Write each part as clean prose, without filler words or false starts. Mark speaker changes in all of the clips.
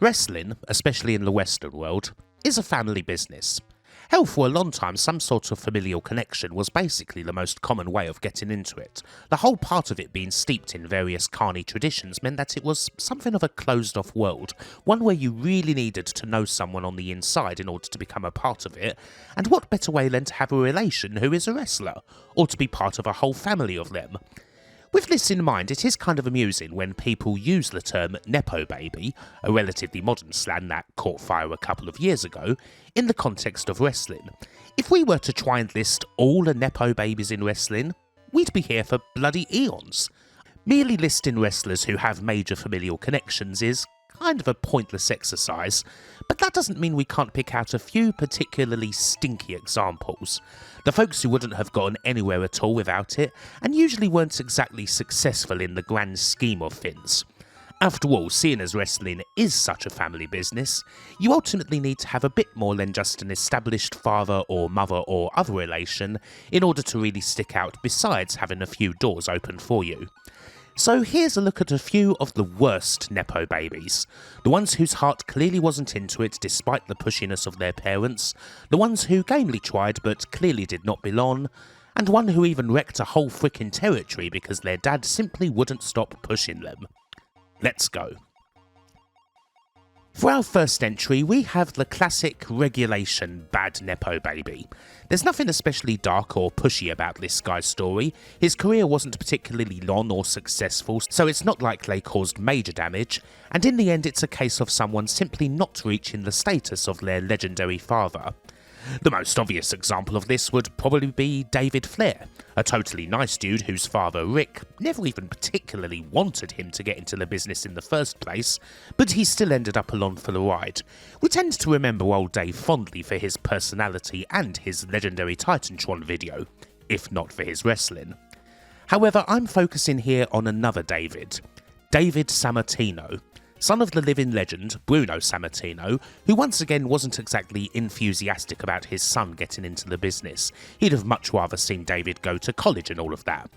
Speaker 1: Wrestling, especially in the Western world, is a family business. Hell, for a long time, some sort of familial connection was basically the most common way of getting into it. The whole part of it being steeped in various carny traditions meant that it was something of a closed-off world, one where you really needed to know someone on the inside in order to become a part of it, and what better way than to have a relation who is a wrestler, or to be part of a whole family of them. With this in mind, it is kind of amusing when people use the term Nepobaby, a relatively modern slang that caught fire a couple of years ago, in the context of wrestling. If we were to try and list all the Nepobabies in wrestling, we'd be here for bloody eons. Merely listing wrestlers who have major familial connections is kind of a pointless exercise, but that doesn't mean we can't pick out a few particularly stinky examples. The folks who wouldn't have gotten anywhere at all without it, and usually weren't exactly successful in the grand scheme of things. After all, seeing as wrestling is such a family business, you ultimately need to have a bit more than just an established father or mother or other relation in order to really stick out, besides having a few doors open for you. So here's a look at a few of the worst Nepo babies. The ones whose heart clearly wasn't into it despite the pushiness of their parents, the ones who gamely tried but clearly did not belong, and one who even wrecked a whole frickin' territory because their dad simply wouldn't stop pushing them. Let's go. For our first entry, we have the classic regulation bad Nepo baby. There's nothing especially dark or pushy about this guy's story. His career wasn't particularly long or successful, so it's not like they caused major damage, and in the end it's a case of someone simply not reaching the status of their legendary father. The most obvious example of this would probably be David Flair, a totally nice dude whose father Rick never even particularly wanted him to get into the business in the first place, but he still ended up along for the ride. We tend to remember old Dave fondly for his personality and his legendary Titantron video, if not for his wrestling. However, I'm focusing here on another David Sammartino, son of the living legend Bruno Sammartino, who once again wasn't exactly enthusiastic about his son getting into the business. He'd have much rather seen David go to college and all of that.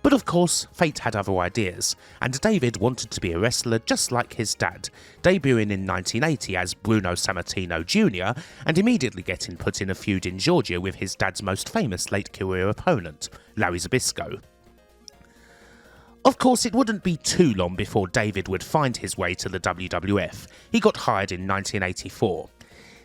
Speaker 1: But of course, fate had other ideas, and David wanted to be a wrestler just like his dad, debuting in 1980 as Bruno Sammartino Jr. and immediately getting put in a feud in Georgia with his dad's most famous late career opponent, Larry Zbyszko. Of course, it wouldn't be too long before David would find his way to the WWF. He got hired in 1984.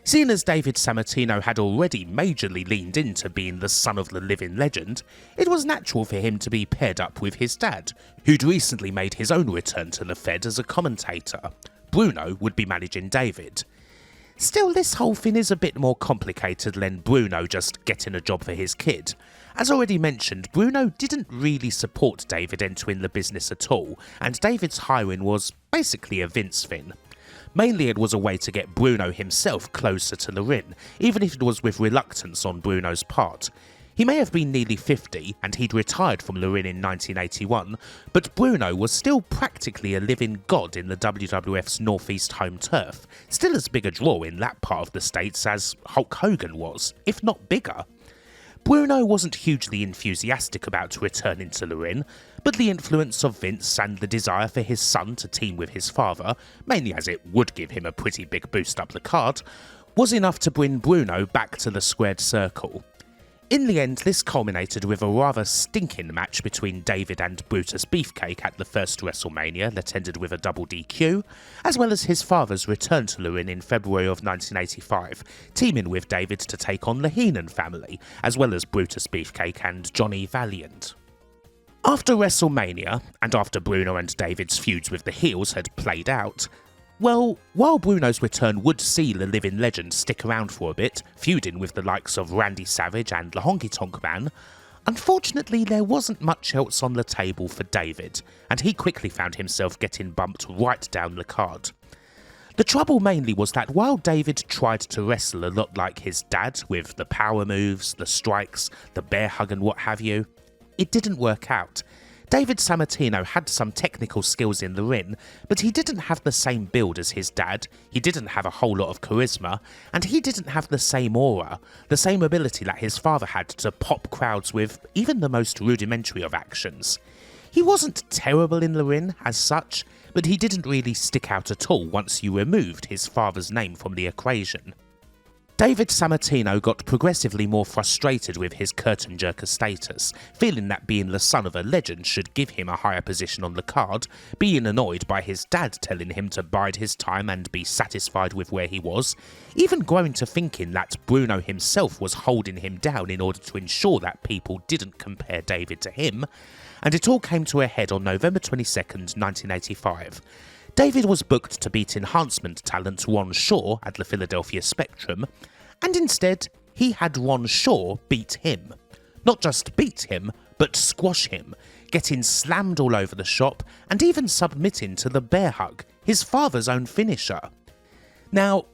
Speaker 1: Seeing as David Sammartino had already majorly leaned into being the son of the living legend, it was natural for him to be paired up with his dad, who'd recently made his own return to the Fed as a commentator. Bruno would be managing David. Still, this whole thing is a bit more complicated than Bruno just getting a job for his kid. As already mentioned, Bruno didn't really support David entering the business at all, and David's hiring was basically a Vince thing. Mainly it was a way to get Bruno himself closer to the ring, even if it was with reluctance on Bruno's part. He may have been nearly 50 and he'd retired from the ring in 1981, but Bruno was still practically a living god in the WWF's Northeast home turf, still as big a draw in that part of the states as Hulk Hogan was, if not bigger. Bruno wasn't hugely enthusiastic about returning to the ring, but the influence of Vince and the desire for his son to team with his father, mainly as it would give him a pretty big boost up the card, was enough to bring Bruno back to the squared circle. In the end, this culminated with a rather stinking match between David and Brutus Beefcake at the first WrestleMania that ended with a double DQ, as well as his father's return to the ring in February of 1985, teaming with David to take on the Heenan family, as well as Brutus Beefcake and Johnny Valiant. After WrestleMania, and after Bruno and David's feuds with the heels had played out, well, while Bruno's return would see the living legend stick around for a bit, feuding with the likes of Randy Savage and the Honky Tonk Man, unfortunately there wasn't much else on the table for David, and he quickly found himself getting bumped right down the card. The trouble mainly was that while David tried to wrestle a lot like his dad, with the power moves, the strikes, the bear hug and what have you, it didn't work out. David Sammartino had some technical skills in the ring, but he didn't have the same build as his dad, he didn't have a whole lot of charisma, and he didn't have the same aura, the same ability that his father had to pop crowds with even the most rudimentary of actions. He wasn't terrible in the ring as such, but he didn't really stick out at all once you removed his father's name from the equation. David Sammartino got progressively more frustrated with his curtain jerker status, feeling that being the son of a legend should give him a higher position on the card, being annoyed by his dad telling him to bide his time and be satisfied with where he was, even growing to thinking that Bruno himself was holding him down in order to ensure that people didn't compare David to him, and it all came to a head on November 22nd, 1985. David was booked to beat enhancement talent Ron Shaw at the Philadelphia Spectrum, and instead he had Ron Shaw beat him. Not just beat him, but squash him, getting slammed all over the shop and even submitting to the bear hug, his father's own finisher. Now,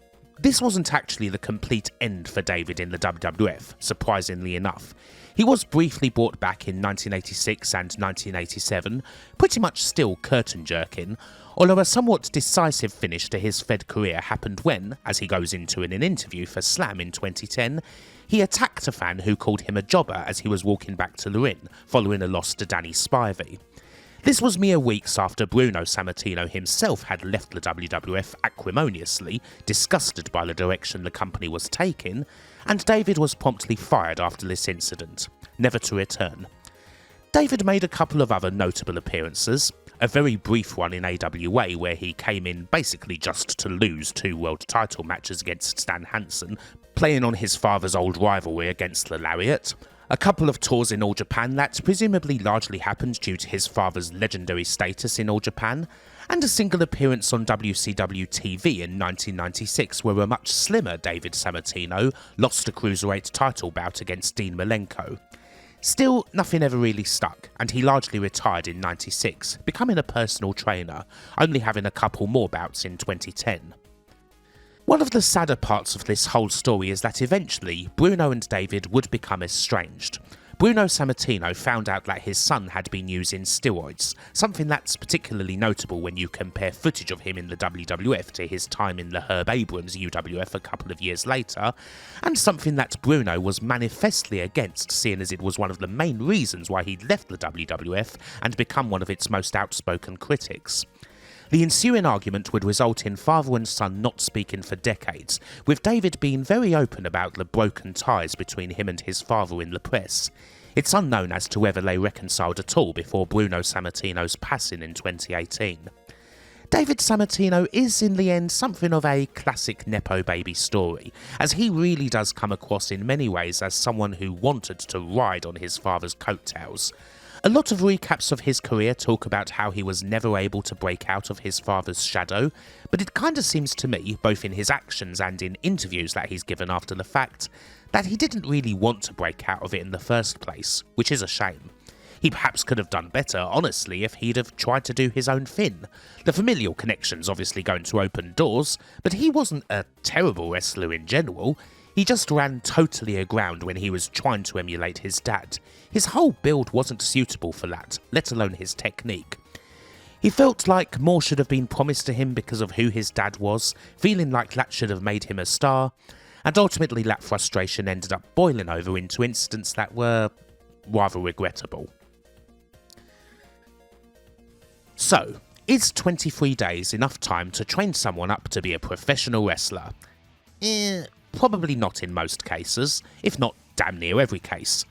Speaker 1: this wasn't actually the complete end for David in the WWF, surprisingly enough. He was briefly brought back in 1986 and 1987, pretty much still curtain jerking, although a somewhat decisive finish to his Fed career happened when, as he goes into in an interview for Slam in 2010, he attacked a fan who called him a jobber as he was walking back to the ring, following a loss to Danny Spivey. This was mere weeks after Bruno Sammartino himself had left the WWF acrimoniously, disgusted by the direction the company was taking, and David was promptly fired after this incident, never to return. David made a couple of other notable appearances, a very brief one in AWA where he came in basically just to lose 2 world title matches against Stan Hansen, playing on his father's old rivalry against the Lariat, a couple of tours in All Japan that presumably largely happened due to his father's legendary status in All Japan, and a single appearance on WCW TV in 1996 where a much slimmer David Sammartino lost a cruiserweight title bout against Dean Malenko. Still, nothing ever really stuck, and he largely retired in 96, becoming a personal trainer, only having a couple more bouts in 2010. One of the sadder parts of this whole story is that eventually, Bruno and David would become estranged. Bruno Sammartino found out that his son had been using steroids, something that's particularly notable when you compare footage of him in the WWF to his time in the Herb Abrams UWF a couple of years later, and something that Bruno was manifestly against, seeing as it was one of the main reasons why he'd left the WWF and become one of its most outspoken critics. The ensuing argument would result in father and son not speaking for decades, with David being very open about the broken ties between him and his father in the press. It's unknown as to whether they reconciled at all before Bruno Sammartino's passing in 2018. David Sammartino is in the end something of a classic Nepo baby story, as he really does come across in many ways as someone who wanted to ride on his father's coattails. A lot of recaps of his career talk about how he was never able to break out of his father's shadow, but it kinda seems to me, both in his actions and in interviews that he's given after the fact, that he didn't really want to break out of it in the first place, which is a shame. He perhaps could have done better, honestly, if he'd have tried to do his own thing. The familial connection's obviously going to open doors, but he wasn't a terrible wrestler in general. He just ran totally aground when he was trying to emulate his dad. His whole build wasn't suitable for that, let alone his technique. He felt like more should have been promised to him because of who his dad was, feeling like that should have made him a star, and ultimately that frustration ended up boiling over into incidents that were rather regrettable. So, is 23 days enough time to train someone up to be a professional wrestler? Probably not in most cases, if not damn near every case.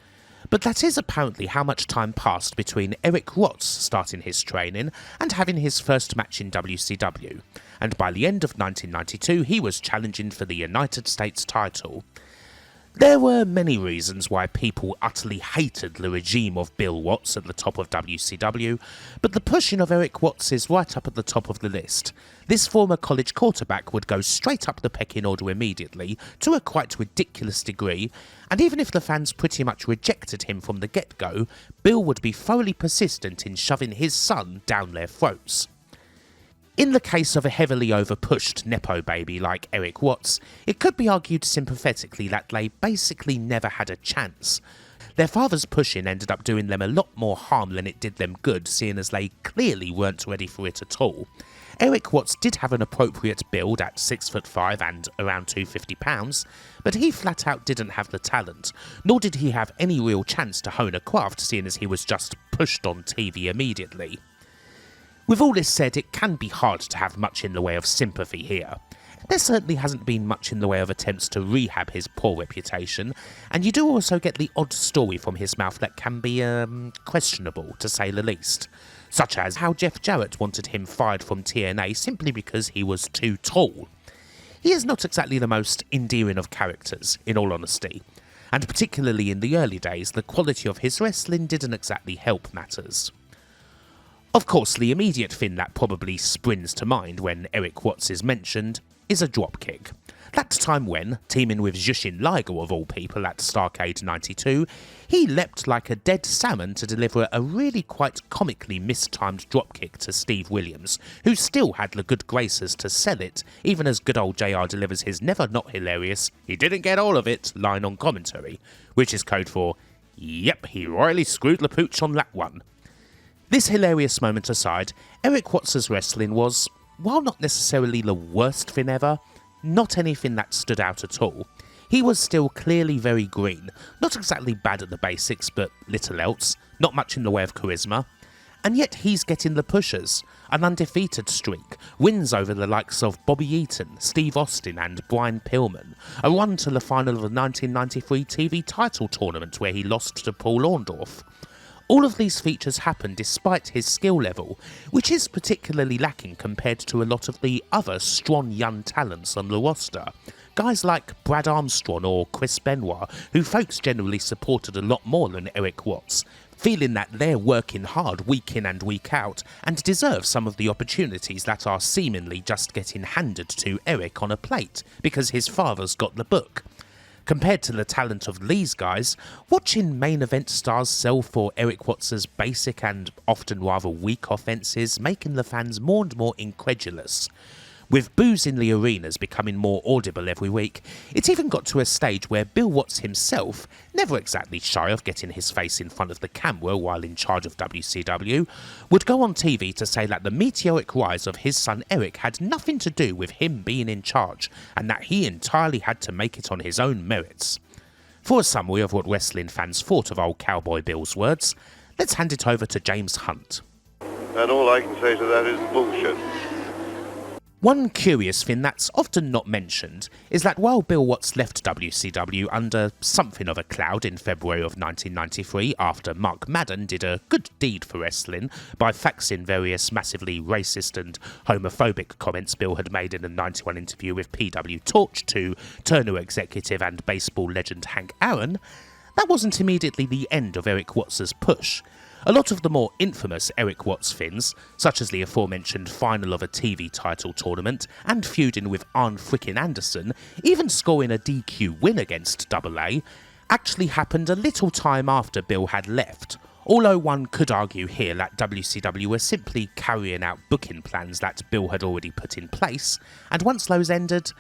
Speaker 1: But that is apparently how much time passed between Erik Watts starting his training and having his first match in WCW, and by the end of 1992 he was challenging for the United States title. There were many reasons why people utterly hated the regime of Bill Watts at the top of WCW, but the pushing of Erik Watts is right up at the top of the list. This former college quarterback would go straight up the pecking order immediately, to a quite ridiculous degree, and even if the fans pretty much rejected him from the get-go, Bill would be thoroughly persistent in shoving his son down their throats. In the case of a heavily over-pushed Nepo baby like Erik Watts, it could be argued sympathetically that they basically never had a chance. Their father's pushing ended up doing them a lot more harm than it did them good, seeing as they clearly weren't ready for it at all. Erik Watts did have an appropriate build at 6'5" and around £250, but he flat out didn't have the talent, nor did he have any real chance to hone a craft, seeing as he was just pushed on TV immediately. With all this said, it can be hard to have much in the way of sympathy here. There certainly hasn't been much in the way of attempts to rehab his poor reputation, and you do also get the odd story from his mouth that can be, questionable, to say the least. Such as how Jeff Jarrett wanted him fired from TNA simply because he was too tall. He is not exactly the most endearing of characters, in all honesty, and particularly in the early days, the quality of his wrestling didn't exactly help matters. Of course, the immediate thing that probably springs to mind when Erik Watts is mentioned is a dropkick. That time when, teaming with Jushin Liger of all people at Starrcade 92, he leapt like a dead salmon to deliver a really quite comically mistimed dropkick to Steve Williams, who still had the good graces to sell it, even as good old JR delivers his never not hilarious "he didn't get all of it" line on commentary, which is code for "yep, he royally screwed the pooch on that one." This hilarious moment aside, Erik Watts' wrestling was, while not necessarily the worst thing ever, not anything that stood out at all. He was still clearly very green, not exactly bad at the basics, but little else, not much in the way of charisma. And yet he's getting the pushers, an undefeated streak, wins over the likes of Bobby Eaton, Steve Austin and Brian Pillman, a run to the final of the 1993 TV title tournament where he lost to Paul Orndorff. All of these features happen despite his skill level, which is particularly lacking compared to a lot of the other strong young talents on the roster. Guys like Brad Armstrong or Chris Benoit, who folks generally supported a lot more than Erik Watts, feeling that they're working hard week in and week out and deserve some of the opportunities that are seemingly just getting handed to Erik on a plate because his father's got the book. Compared to the talent of these guys, watching main event stars sell for Erik Watts' basic and often rather weak offences making the fans more and more incredulous. With boos in the arenas becoming more audible every week, it even got to a stage where Bill Watts himself, never exactly shy of getting his face in front of the camera while in charge of WCW, would go on TV to say that the meteoric rise of his son Erik had nothing to do with him being in charge, and that he entirely had to make it on his own merits. For a summary of what wrestling fans thought of old Cowboy Bill's words, let's hand it over to James Hunt.
Speaker 2: And all I can say to that is bullshit.
Speaker 1: One curious thing that's often not mentioned is that while Bill Watts left WCW under something of a cloud in February of 1993 after Mark Madden did a good deed for wrestling by faxing various massively racist and homophobic comments Bill had made in a 91 interview with PW Torch to Turner executive and baseball legend Hank Aaron, that wasn't immediately the end of Erik Watts' push. A lot of the more infamous Erik Watts things, such as the aforementioned final of a TV title tournament and feuding with Arn frickin' Anderson, even scoring a DQ win against AA, actually happened a little time after Bill had left, although one could argue here that WCW were simply carrying out booking plans that Bill had already put in place, and once those ended,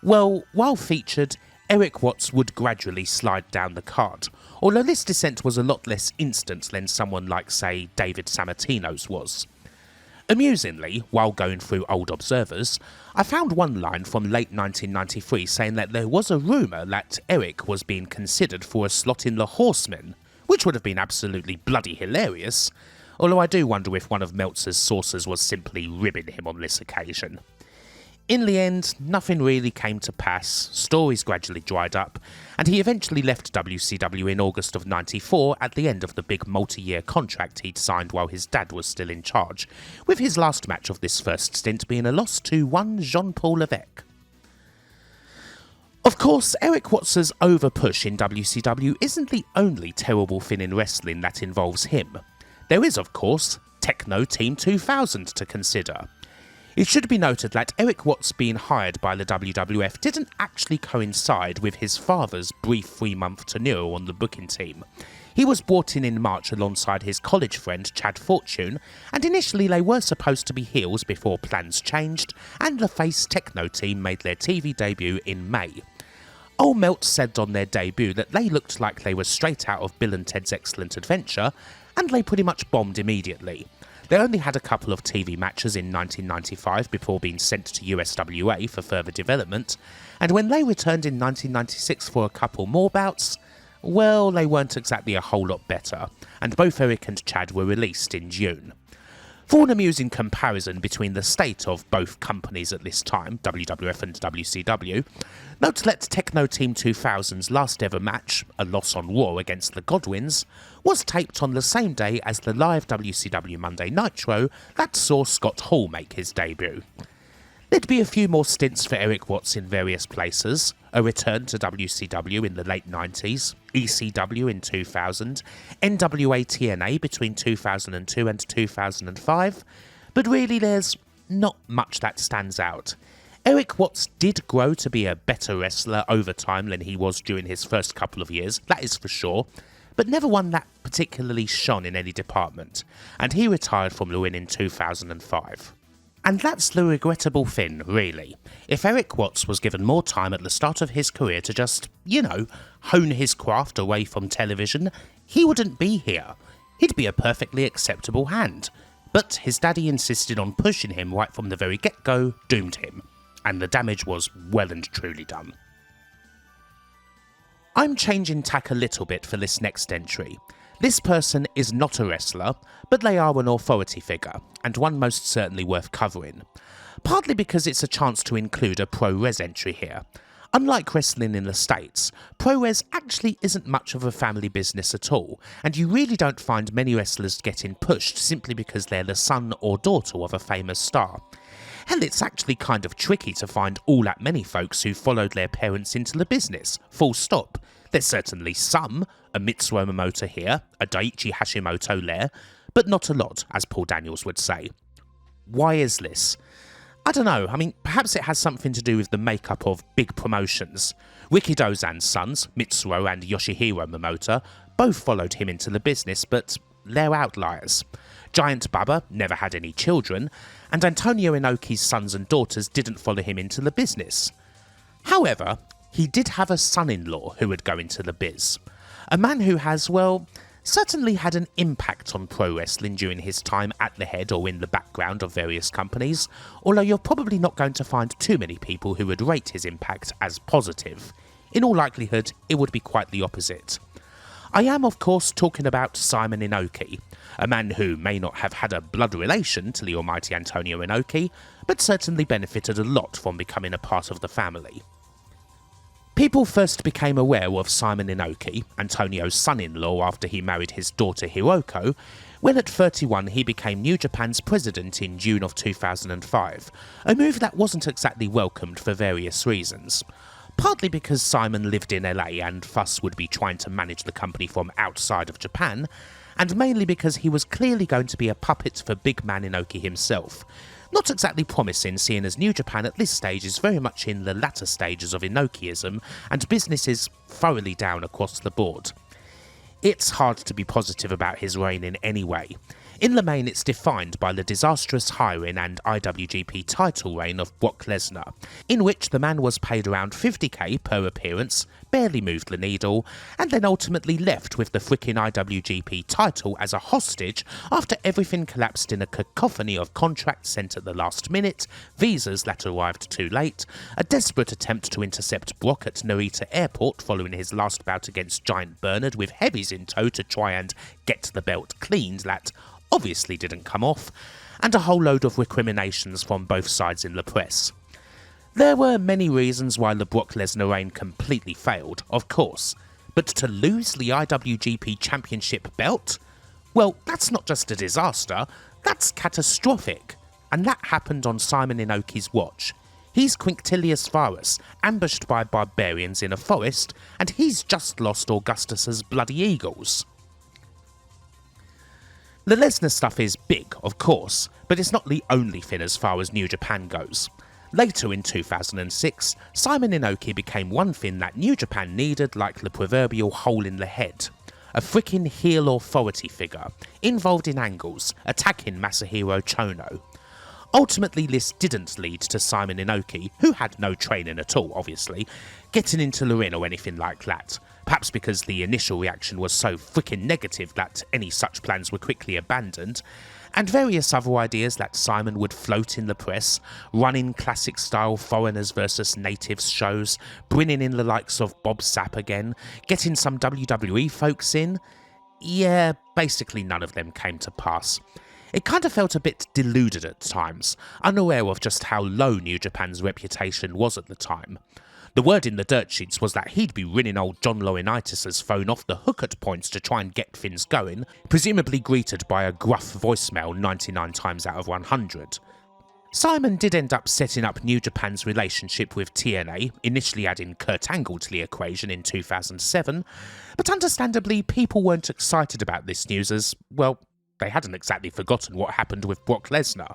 Speaker 1: well, while featured, Erik Watts would gradually slide down the card, although this descent was a lot less instant than someone like, say, David Sammartino's was. Amusingly, while going through old observers, I found one line from late 1993 saying that there was a rumour that Erik was being considered for a slot in the Horsemen, which would have been absolutely bloody hilarious, although I do wonder if one of Meltzer's sources was simply ribbing him on this occasion. In the end, nothing really came to pass, stories gradually dried up, and he eventually left WCW in August of '94 at the end of the big multi-year contract he'd signed while his dad was still in charge, with his last match of this first stint being a loss to one Jean-Paul Levesque. Of course, Erik Watts' over-push in WCW isn't the only terrible thing in wrestling that involves him. There is, of course, Techno Team 2000 to consider. It should be noted that Erik Watts being hired by the WWF didn't actually coincide with his father's brief 3-month tenure on the booking team. He was brought in March alongside his college friend Chad Fortune, and initially they were supposed to be heels before plans changed, and the face Techno Team made their TV debut in May. Old Melt said on their debut that they looked like they were straight out of Bill and Ted's Excellent Adventure, and they pretty much bombed immediately. They only had a couple of TV matches in 1995 before being sent to USWA for further development, and when they returned in 1996 for a couple more bouts, well, they weren't exactly a whole lot better, and both Erik and Chad were released in June. For an amusing comparison between the state of both companies at this time, WWF and WCW, note that Techno Team 2000's last ever match, a loss on Raw against the Godwins, was taped on the same day as the live WCW Monday Nitro that saw Scott Hall make his debut. There'd be a few more stints for Erik Watts in various places, a return to WCW in the late 90s, ECW in 2000, NWA TNA between 2002 and 2005, but really there's not much that stands out. Erik Watts did grow to be a better wrestler over time than he was during his first couple of years, that is for sure, but never one that particularly shone in any department, and he retired from the ring in 2005. And that's the regrettable thing, really. If Erik Watts was given more time at the start of his career to just, hone his craft away from television, he wouldn't be here. He'd be a perfectly acceptable hand. But his daddy insisted on pushing him right from the very get-go, doomed him. And the damage was well and truly done. I'm changing tack a little bit for this next entry. This person is not a wrestler, but they are an authority figure, and one most certainly worth covering. Partly because it's a chance to include a pro-res entry here. Unlike wrestling in the States, pro-res actually isn't much of a family business at all, and you really don't find many wrestlers getting pushed simply because they're the son or daughter of a famous star. Hell, it's actually kind of tricky to find all that many folks who followed their parents into the business, full stop. There's certainly some, a Mitsuo Momota here, a Daiichi Hashimoto there, but not a lot, as Paul Daniels would say. Why is this? I don't know, perhaps it has something to do with the makeup of big promotions. Rikidozan's sons, Mitsuo and Yoshihiro Momota, both followed him into the business, but they're outliers. Giant Baba never had any children, and Antonio Inoki's sons and daughters didn't follow him into the business. However, he did have a son-in-law who would go into the biz. A man who has, certainly had an impact on pro wrestling during his time at the head or in the background of various companies, although you're probably not going to find too many people who would rate his impact as positive. In all likelihood, it would be quite the opposite. I am, of course, talking about Simon Inoki, a man who may not have had a blood relation to the almighty Antonio Inoki, but certainly benefited a lot from becoming a part of the family. People first became aware of Simon Inoki, Antonio's son-in-law after he married his daughter Hiroko, when at 31 he became New Japan's president in June of 2005, a move that wasn't exactly welcomed for various reasons. Partly because Simon lived in LA and thus would be trying to manage the company from outside of Japan, and mainly because he was clearly going to be a puppet for big man Inoki himself. Not exactly promising, seeing as New Japan at this stage is very much in the latter stages of Inokiism, and business is thoroughly down across the board. It's hard to be positive about his reign in any way. In the main, it's defined by the disastrous hiring and IWGP title reign of Brock Lesnar, in which the man was paid around $50k per appearance, barely moved the needle, and then ultimately left with the frickin' IWGP title as a hostage after everything collapsed in a cacophony of contracts sent at the last minute, visas that arrived too late, a desperate attempt to intercept Brock at Narita Airport following his last bout against Giant Bernard with heavies in tow to try and get the belt cleaned that obviously didn't come off, and a whole load of recriminations from both sides in the press. There were many reasons why the Brock Lesnar reign completely failed, of course, but to lose the IWGP Championship belt? Well, that's not just a disaster, that's catastrophic, and that happened on Simon Inoki's watch. He's Quinctilius Varus, ambushed by barbarians in a forest, and he's just lost Augustus's Bloody Eagles. The Lesnar stuff is big, of course, but it's not the only thing as far as New Japan goes. Later in 2006, Simon Inoki became one thing that New Japan needed like the proverbial hole in the head. A freaking heel authority figure, involved in angles, attacking Masahiro Chono. Ultimately, this didn't lead to Simon Inoki, who had no training at all, obviously, getting into the ring or anything like that. Perhaps because the initial reaction was so freaking negative that any such plans were quickly abandoned, and various other ideas that Simon would float in the press, running classic-style foreigners versus natives shows, bringing in the likes of Bob Sapp again, getting some WWE folks in. Yeah, basically none of them came to pass. It kind of felt a bit deluded at times, unaware of just how low New Japan's reputation was at the time. The word in the dirt sheets was that he'd be ringing old John Laurinaitis' phone off the hook at points to try and get things going, presumably greeted by a gruff voicemail 99 times out of 100. Simon did end up setting up New Japan's relationship with TNA, initially adding Kurt Angle to the equation in 2007, but understandably people weren't excited about this news as, well, they hadn't exactly forgotten what happened with Brock Lesnar.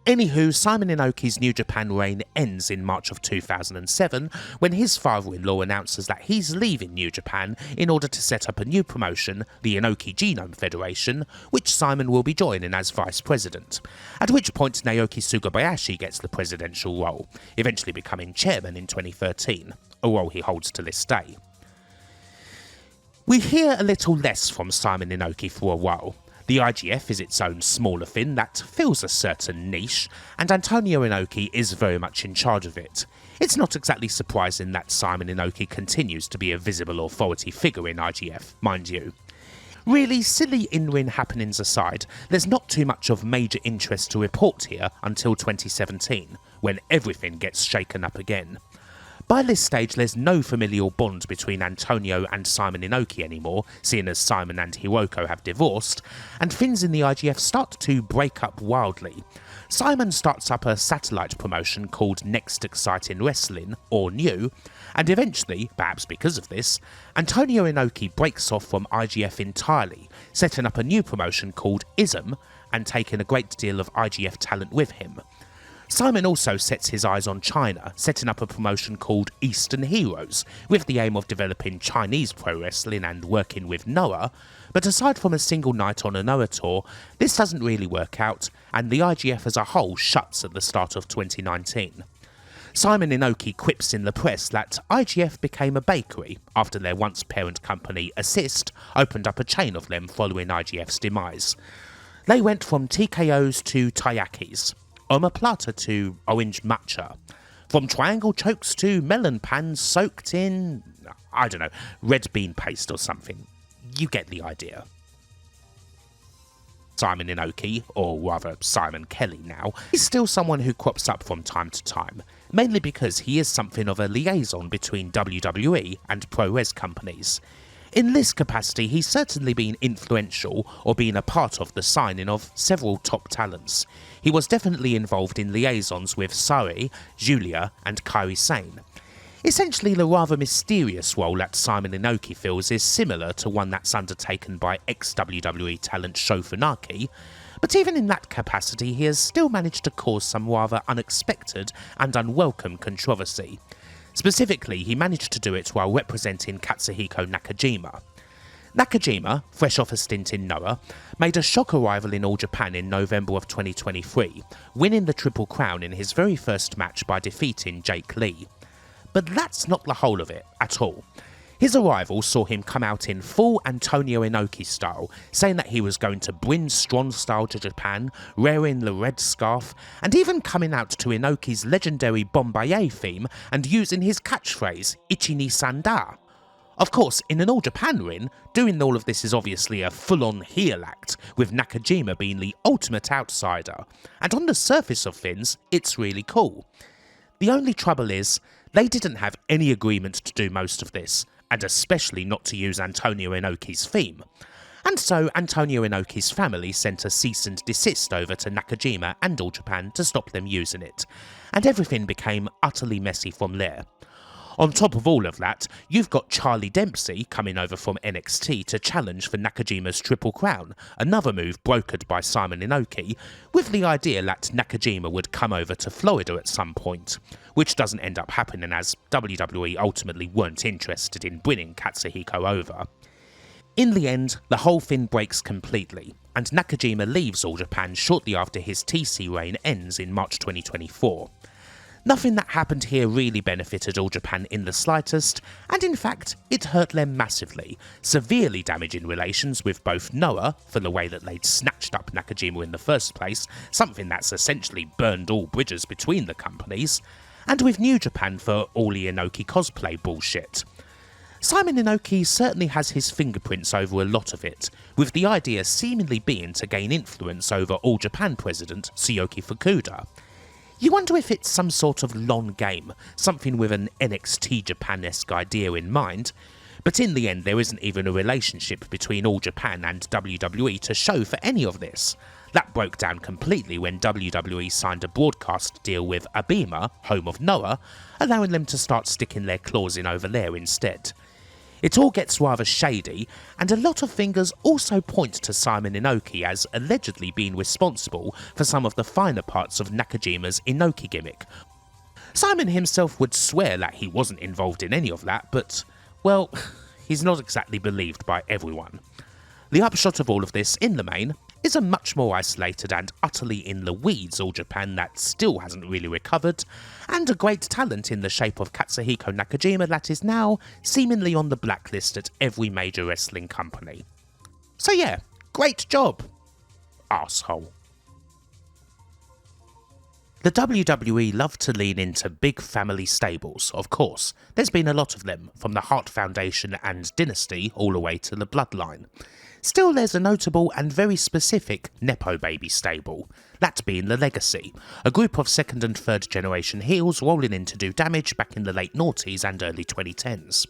Speaker 1: Anywho, Simon Inoki's New Japan reign ends in March of 2007 when his father-in-law announces that he's leaving New Japan in order to set up a new promotion, the Inoki Genome Federation, which Simon will be joining as vice president, at which point Naoki Sugabayashi gets the presidential role, eventually becoming chairman in 2013, a role he holds to this day. We hear a little less from Simon Inoki for a while. The IGF is its own smaller thing that fills a certain niche, and Antonio Inoki is very much in charge of it. It's not exactly surprising that Simon Inoki continues to be a visible authority figure in IGF, mind you. Really silly in-ring happenings aside, there's not too much of major interest to report here until 2017, when everything gets shaken up again. By this stage, there's no familial bond between Antonio and Simon Inoki anymore, seeing as Simon and Hiroko have divorced, and things in the IGF start to break up wildly. Simon starts up a satellite promotion called Next Exciting Wrestling, or NEW, and eventually, perhaps because of this, Antonio Inoki breaks off from IGF entirely, setting up a new promotion called ISM, and taking a great deal of IGF talent with him. Simon also sets his eyes on China, setting up a promotion called Eastern Heroes, with the aim of developing Chinese pro wrestling and working with Noah, but aside from a single night on a Noah tour, this doesn't really work out, and the IGF as a whole shuts at the start of 2019. Simon Inoki quips in the press that IGF became a bakery after their once parent company Assist opened up a chain of them following IGF's demise. They went from TKOs to taiyakis, omoplata to orange matcha, from triangle chokes to melon pans soaked in, I don't know, red bean paste or something. You get the idea. Simon Inoki, or rather Simon Kelly now, is still someone who crops up from time to time, mainly because he is something of a liaison between WWE and pro-res companies. In this capacity, he's certainly been influential or been a part of the signing of several top talents. He was definitely involved in liaisons with Sari, Julia and Kairi Sane. Essentially, the rather mysterious role that Simon Inoki fills is similar to one that's undertaken by ex-WWE talent Sho Funaki, but even in that capacity he has still managed to cause some rather unexpected and unwelcome controversy. Specifically, he managed to do it while representing Katsuhiko Nakajima. Nakajima, fresh off a stint in Noah, made a shock arrival in All Japan in November of 2023, winning the Triple Crown in his very first match by defeating Jake Lee. But that's not the whole of it at all. His arrival saw him come out in full Antonio Inoki style, saying that he was going to bring strong style to Japan, wearing the red scarf, and even coming out to Inoki's legendary Bombaye theme and using his catchphrase, Ichi ni Sanda. Of course, in an All Japan ring, doing all of this is obviously a full-on heel act, with Nakajima being the ultimate outsider, and on the surface of things, it's really cool. The only trouble is, they didn't have any agreement to do most of this, and especially not to use Antonio Inoki's theme. And so Antonio Inoki's family sent a cease and desist over to Nakajima and All Japan to stop them using it, and everything became utterly messy from there. On top of all of that, you've got Charlie Dempsey coming over from NXT to challenge for Nakajima's Triple Crown, another move brokered by Simon Inoki, with the idea that Nakajima would come over to Florida at some point, which doesn't end up happening as WWE ultimately weren't interested in bringing Katsuhiko over. In the end, the whole thing breaks completely, and Nakajima leaves All Japan shortly after his TC reign ends in March 2024. Nothing that happened here really benefited All Japan in the slightest, and in fact, it hurt them massively, severely damaging relations with both Noah, for the way that they'd snatched up Nakajima in the first place, something that's essentially burned all bridges between the companies, and with New Japan for all the Inoki cosplay bullshit. Simon Inoki certainly has his fingerprints over a lot of it, with the idea seemingly being to gain influence over All Japan president Tsuyoki Fukuda. You wonder if it's some sort of long game, something with an NXT Japan-esque idea in mind, but in the end there isn't even a relationship between All Japan and WWE to show for any of this. That broke down completely when WWE signed a broadcast deal with Abema, home of Noah, allowing them to start sticking their claws in over there instead. It all gets rather shady, and a lot of fingers also point to Simon Inoki as allegedly being responsible for some of the finer parts of Nakajima's Inoki gimmick. Simon himself would swear that he wasn't involved in any of that, but, well, he's not exactly believed by everyone. The upshot of all of this, in the main, is a much more isolated and utterly in the weeds All Japan that still hasn't really recovered, and a great talent in the shape of Katsuhiko Nakajima that is now seemingly on the blacklist at every major wrestling company. So yeah, great job, arsehole. The WWE love to lean into big family stables, of course. There's been a lot of them, from the Hart Foundation and Dynasty all the way to the Bloodline. Still, there's a notable and very specific Nepobaby stable, that being the Legacy, a group of second and third generation heels rolling in to do damage back in the late noughties and early 2010s.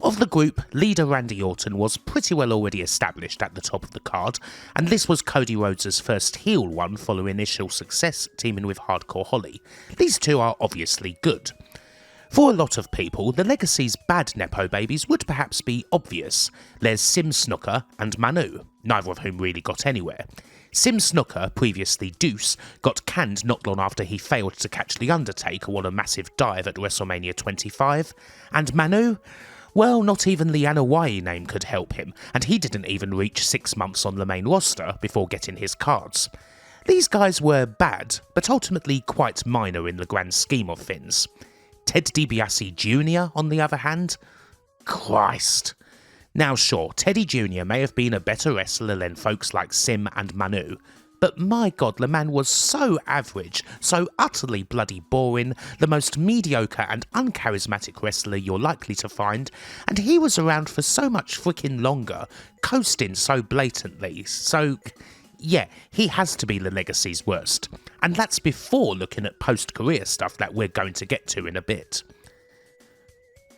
Speaker 1: Of the group, leader Randy Orton was pretty well already established at the top of the card, and this was Cody Rhodes' first heel one following initial success teaming with Hardcore Holly. These two are obviously good. For a lot of people, the Legacy's bad Nepo babies would perhaps be obvious. There's Sim Snooker and Manu, neither of whom really got anywhere. Sim Snooker, previously Deuce, got canned not long after he failed to catch The Undertaker on a massive dive at WrestleMania 25, and Manu? Well, not even the Anoa'i name could help him, and he didn't even reach 6 months on the main roster before getting his cards. These guys were bad, but ultimately quite minor in the grand scheme of things. Ted DiBiase Jr., on the other hand? Christ. Now sure, Teddy Jr. may have been a better wrestler than folks like Sim and Manu, but my god, the man was so average, so utterly bloody boring, the most mediocre and uncharismatic wrestler you're likely to find, and he was around for so much freaking longer, coasting so blatantly, so... yeah, he has to be the Legacy's worst. And that's before looking at post-career stuff that we're going to get to in a bit.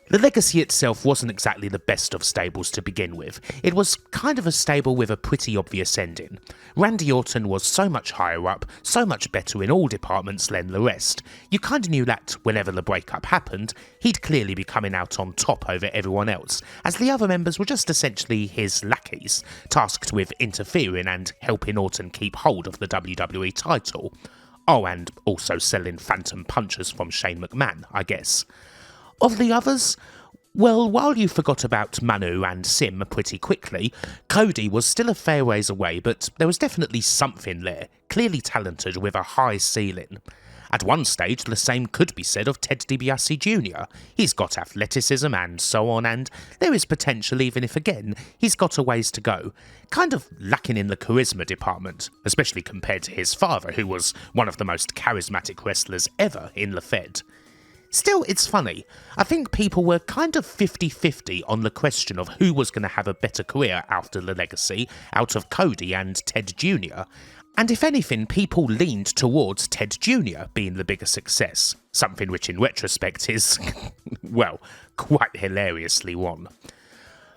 Speaker 1: The Legacy itself wasn't exactly the best of stables to begin with. It was kind of a stable with a pretty obvious ending. Randy Orton was so much higher up, so much better in all departments than the rest. You kind of knew that whenever the breakup happened, he'd clearly be coming out on top over everyone else, as the other members were just essentially his lackeys, tasked with interfering and helping Orton keep hold of the WWE title. Oh, and also selling phantom punches from Shane McMahon, I guess. Of the others, well, while you forgot about Manu and Sim pretty quickly, Cody was still a fair ways away, but there was definitely something there, clearly talented with a high ceiling. At one stage, the same could be said of Ted DiBiase Jr. He's got athleticism and so on, and there is potential even if, again, he's got a ways to go. Kind of lacking in the charisma department, especially compared to his father, who was one of the most charismatic wrestlers ever in the Fed. Still, it's funny. I think people were kind of 50-50 on the question of who was going to have a better career after the Legacy, out of Cody and Ted Jr., and if anything, people leaned towards Ted Jr. being the bigger success, something which in retrospect is, well, quite hilariously won.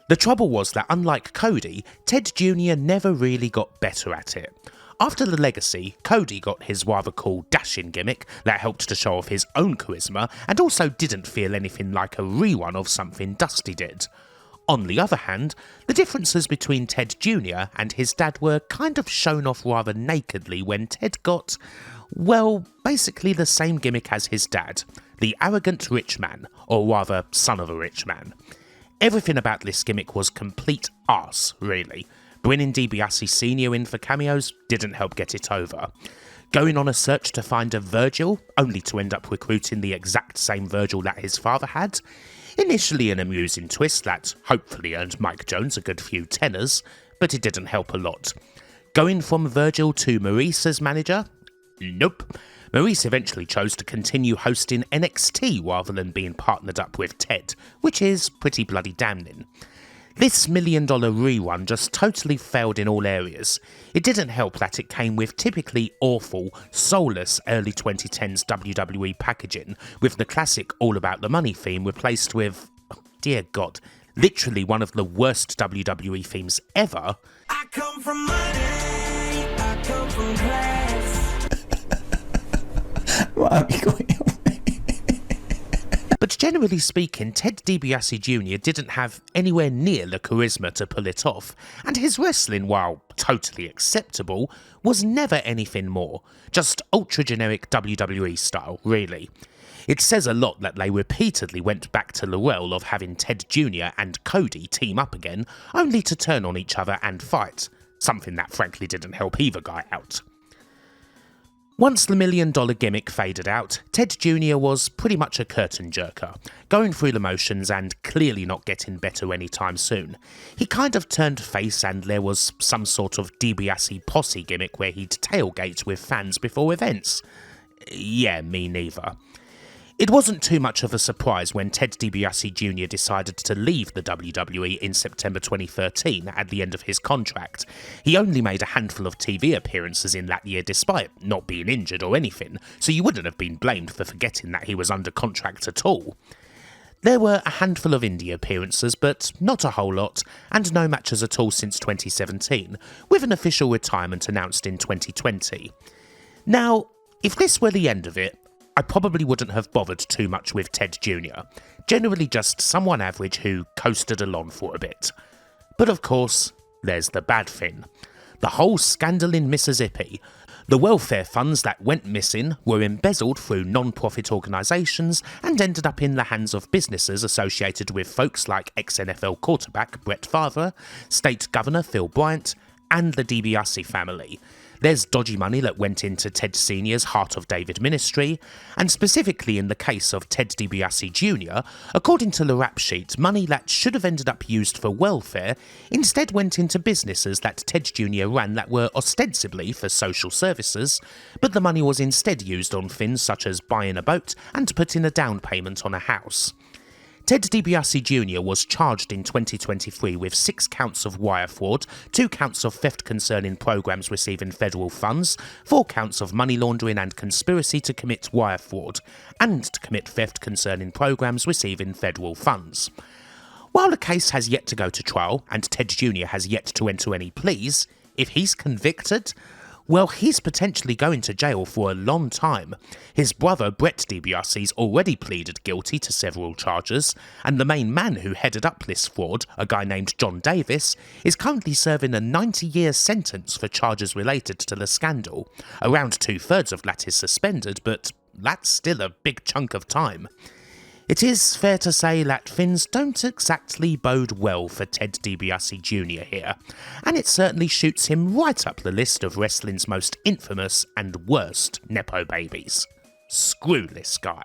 Speaker 1: The trouble was that unlike Cody, Ted Jr. never really got better at it. After the Legacy, Cody got his rather cool dashing gimmick that helped to show off his own charisma and also didn't feel anything like a rerun of something Dusty did. On the other hand, the differences between Ted Jr. and his dad were kind of shown off rather nakedly when Ted got, well, basically the same gimmick as his dad, the arrogant rich man, or rather son of a rich man. Everything about this gimmick was complete arse, really. Bringing DiBiase Sr. in for cameos didn't help get it over. going on a search to find a Virgil, only to end up recruiting the exact same Virgil that his father had. Initially an amusing twist that hopefully earned Mike Jones a good few tenors, but it didn't help a lot. Going from Virgil to Maurice as manager? Nope. Maurice eventually chose to continue hosting NXT rather than being partnered up with Ted, which is pretty bloody damning. This $1 million rerun just totally failed in all areas. It didn't help that it came with typically awful, soulless early 2010s WWE packaging, with the classic All About the Money theme replaced with, oh dear God, literally one of the worst WWE themes ever.
Speaker 3: I come from money, I come from class.
Speaker 1: But generally speaking, Ted DiBiase Jr. didn't have anywhere near the charisma to pull it off, and his wrestling, while totally acceptable, was never anything more, just ultra-generic WWE style, really. It says a lot that they repeatedly went back to the well of having Ted Jr. and Cody team up again, only to turn on each other and fight, something that frankly didn't help either guy out. Once the $1 million gimmick faded out, Ted Jr. was pretty much a curtain jerker, going through the motions and clearly not getting better anytime soon. He kind of turned face and there was some sort of DiBiase posse gimmick where he'd tailgate with fans before events. Yeah, me neither. It wasn't too much of a surprise when Ted DiBiase Jr. decided to leave the WWE in September 2013 at the end of his contract. He only made a handful of TV appearances in that year despite not being injured or anything, so you wouldn't have been blamed for forgetting that he was under contract at all. There were a handful of indie appearances, but not a whole lot, and no matches at all since 2017, with an official retirement announced in 2020. Now, if this were the end of it, I probably wouldn't have bothered too much with Ted Jr., generally just someone average who coasted along for a bit. But of course, there's the bad thing. The whole scandal in Mississippi. The welfare funds that went missing were embezzled through non-profit organisations and ended up in the hands of businesses associated with folks like ex-NFL quarterback Brett Favre, State Governor Phil Bryant, and the DiBiase family. There's dodgy money that went into Ted Sr.'s Heart of David ministry, and specifically in the case of Ted DiBiase Jr., according to the rap sheet, money that should have ended up used for welfare instead went into businesses that Ted Jr. ran that were ostensibly for social services, but the money was instead used on things such as buying a boat and putting a down payment on a house. Ted DiBiase Jr. was charged in 2023 with 6 counts of wire fraud, 2 counts of theft concerning programs receiving federal funds, 4 counts of money laundering and conspiracy to commit wire fraud, and to commit theft concerning programs receiving federal funds. While the case has yet to go to trial, and Ted Jr. has yet to enter any pleas, if he's convicted, well, he's potentially going to jail for a long time. His brother Brett DiBiase's already pleaded guilty to several charges, and the main man who headed up this fraud, a guy named John Davis, is currently serving a 90-year sentence for charges related to the scandal. Around 2/3 of that is suspended, but that's still a big chunk of time. It is fair to say that things don't exactly bode well for Ted DiBiase Jr. here, and it certainly shoots him right up the list of wrestling's most infamous and worst Nepo babies. Screw this guy.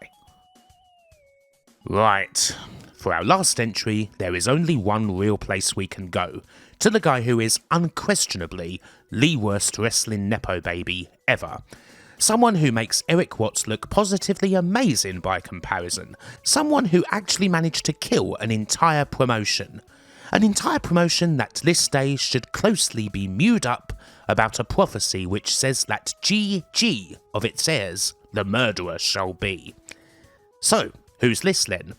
Speaker 1: Right, for our last entry, there is only one real place we can go, to the guy who is unquestionably the worst wrestling Nepo baby ever. Someone who makes Erik Watts look positively amazing by comparison. Someone who actually managed to kill an entire promotion. An entire promotion that this day should closely be mewed up about a prophecy which says that GG of its heirs, the murderer shall be. So, who's this then?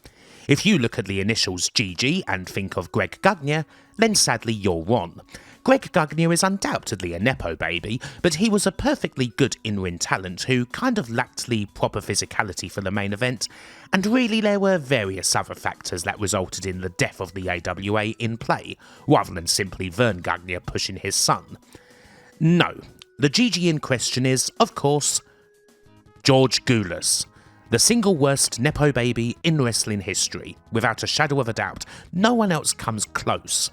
Speaker 1: If you look at the initials GG and think of Greg Gagne, then sadly you're wrong. Greg Gagne is undoubtedly a Nepo baby, but he was a perfectly good in-ring talent who kind of lacked the proper physicality for the main event, and really there were various other factors that resulted in the death of the AWA in play, rather than simply Vern Gagne pushing his son. No, the GG in question is, of course, George Gulas. The single worst Nepo baby in wrestling history, without a shadow of a doubt. No one else comes close.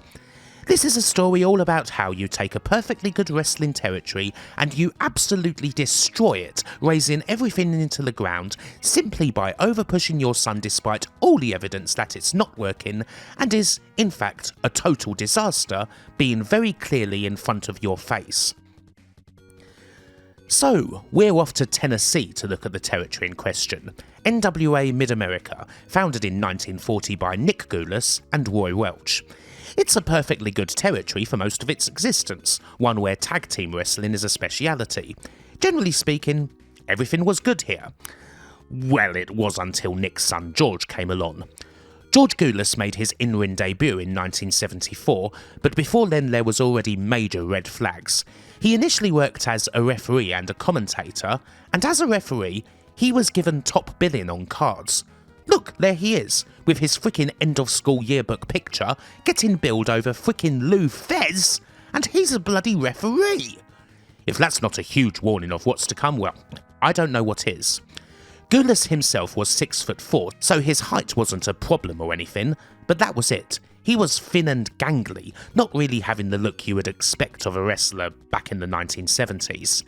Speaker 1: This is a story all about how you take a perfectly good wrestling territory and you absolutely destroy it, raising everything into the ground simply by over-pushing your son despite all the evidence that it's not working and is, in fact, a total disaster, being very clearly in front of your face. So, we're off to Tennessee to look at the territory in question, NWA Mid-America, founded in 1940 by Nick Gulas and Roy Welch. It's a perfectly good territory for most of its existence, one where tag team wrestling is a speciality. Generally speaking, everything was good here. Well, it was until Nick's son George came along. George Gulas made his in-ring debut in 1974, but before then there was already major red flags. He initially worked as a referee and a commentator, and as a referee, he was given top billing on cards. Look, there he is, with his frickin' end-of-school yearbook picture, getting billed over frickin' Lou Fez, and he's a bloody referee! If that's not a huge warning of what's to come, well, I don't know what is. Gulas himself was 6'4", so his height wasn't a problem or anything, but that was it. He was thin and gangly, not really having the look you would expect of a wrestler back in the 1970s.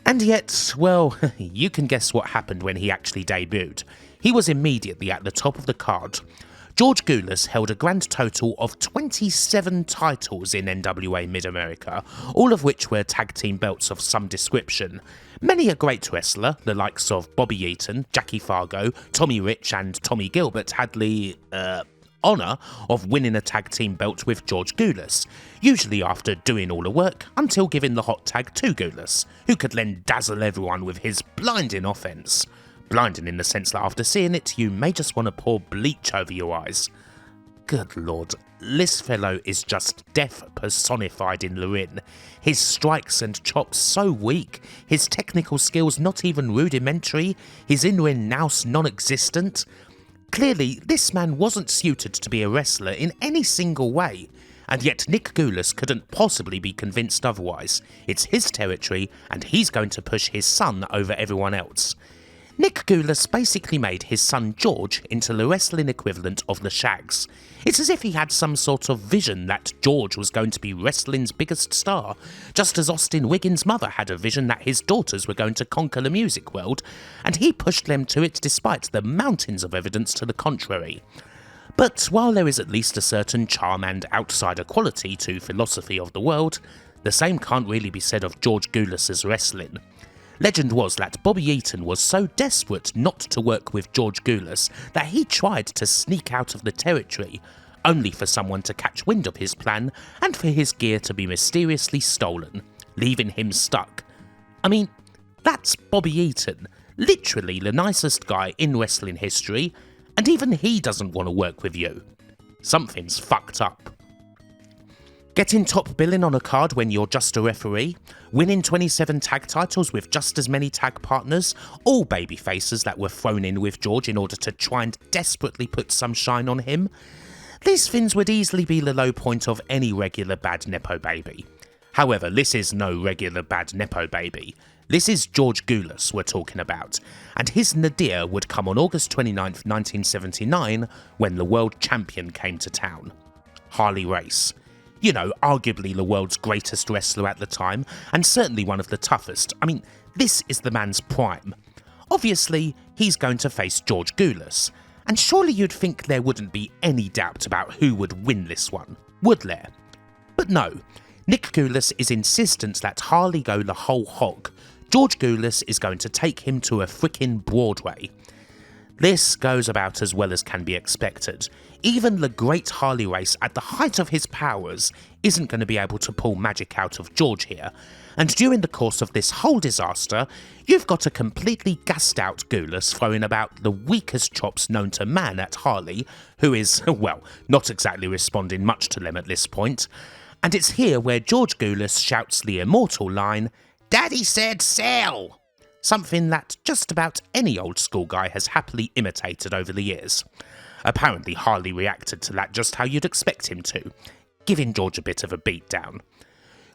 Speaker 1: And yet, well, you can guess what happened when he actually debuted. He was immediately at the top of the card. George Gulas held a grand total of 27 titles in NWA Mid-America, all of which were tag team belts of some description. Many a great wrestler, the likes of Bobby Eaton, Jackie Fargo, Tommy Rich and Tommy Gilbert had the honour of winning a tag team belt with George Gulas, usually after doing all the work until giving the hot tag to Gulas, who could then dazzle everyone with his blinding offense. Blinding in the sense that after seeing it, you may just want to pour bleach over your eyes. Good lord, this fellow is just death personified in the ring. His strikes and chops so weak, his technical skills not even rudimentary, his in-ring nous non-existent. Clearly, this man wasn't suited to be a wrestler in any single way, and yet Nick Gulas couldn't possibly be convinced otherwise. It's his territory, and he's going to push his son over everyone else. Nick Gulas basically made his son George into the wrestling equivalent of the Shags. It's as if he had some sort of vision that George was going to be wrestling's biggest star, just as Austin Wiggins' mother had a vision that his daughters were going to conquer the music world, and he pushed them to it despite the mountains of evidence to the contrary. But while there is at least a certain charm and outsider quality to philosophy of the world, the same can't really be said of George Gulas' wrestling. Legend was that Bobby Eaton was so desperate not to work with George Gulas that he tried to sneak out of the territory, only for someone to catch wind of his plan and for his gear to be mysteriously stolen, leaving him stuck. I mean, that's Bobby Eaton, literally the nicest guy in wrestling history, and even he doesn't want to work with you. Something's fucked up. Getting top billing on a card when you're just a referee, winning 27 tag titles with just as many tag partners, all baby faces that were thrown in with George in order to try and desperately put some shine on him. These things would easily be the low point of any regular bad Nepo baby. However, this is no regular bad Nepo baby. This is George Gulas we're talking about, and his nadir would come on August 29th, 1979, when the world champion came to town. Harley Race. You know, arguably the world's greatest wrestler at the time, and certainly one of the toughest. I mean, this is the man's prime. Obviously, he's going to face George Gulas, and surely you'd think there wouldn't be any doubt about who would win this one, would there? But no, Nick Gulas is insistent that Harley go the whole hog. George Gulas is going to take him to a frickin' Broadway. This goes about as well as can be expected. Even the great Harley Race at the height of his powers isn't going to be able to pull magic out of George here, and during the course of this whole disaster, you've got a completely gassed out Gulas throwing about the weakest chops known to man at Harley, who is, well, not exactly responding much to them at this point, and it's here where George Gulas shouts the immortal line, "Daddy said sell!" Something that just about any old school guy has happily imitated over the years. Apparently Harley reacted to that just how you'd expect him to, giving George a bit of a beatdown.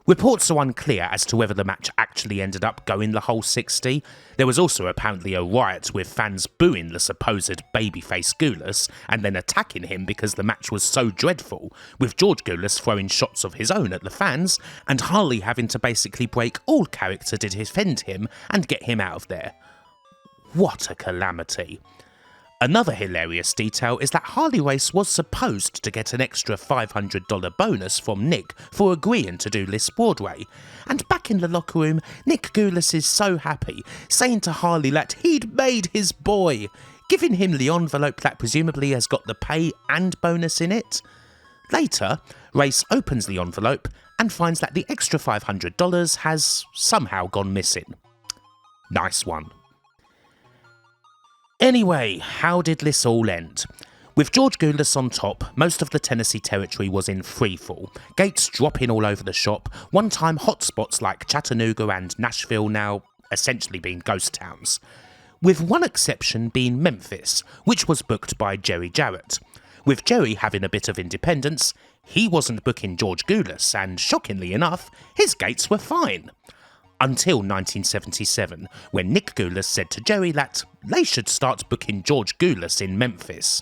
Speaker 1: Reports are unclear as to whether the match actually ended up going the whole 60. There was also apparently a riot with fans booing the supposed babyface Gulas and then attacking him because the match was so dreadful, with George Gulas throwing shots of his own at the fans and Harley having to basically break all character to defend him and get him out of there. What a calamity. Another hilarious detail is that Harley Race was supposed to get an extra $500 bonus from Nick for agreeing to do this Broadway, and back in the locker room, Nick Gulas is so happy, saying to Harley that he'd made his boy, giving him the envelope that presumably has got the pay and bonus in it. Later, Race opens the envelope and finds that the extra $500 has somehow gone missing. Nice one. Anyway, how did this all end? With George Gulas on top, most of the Tennessee territory was in freefall, gates dropping all over the shop, one-time hotspots like Chattanooga and Nashville now essentially being ghost towns, with one exception being Memphis, which was booked by Jerry Jarrett. With Jerry having a bit of independence, he wasn't booking George Gulas, and shockingly enough, his gates were fine. Until 1977, when Nick Gulas said to Jerry that they should start booking George Gulas in Memphis.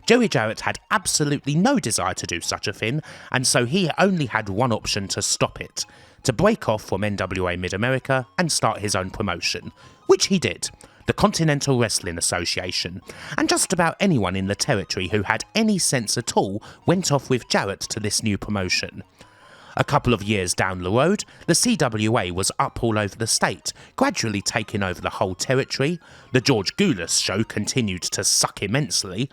Speaker 1: Jerry Jarrett had absolutely no desire to do such a thing, and so he only had one option to stop it, to break off from NWA Mid-America and start his own promotion, which he did, the Continental Wrestling Association, and just about anyone in the territory who had any sense at all went off with Jarrett to this new promotion. A couple of years down the road, the CWA was up all over the state, gradually taking over the whole territory, the George Gulas show continued to suck immensely,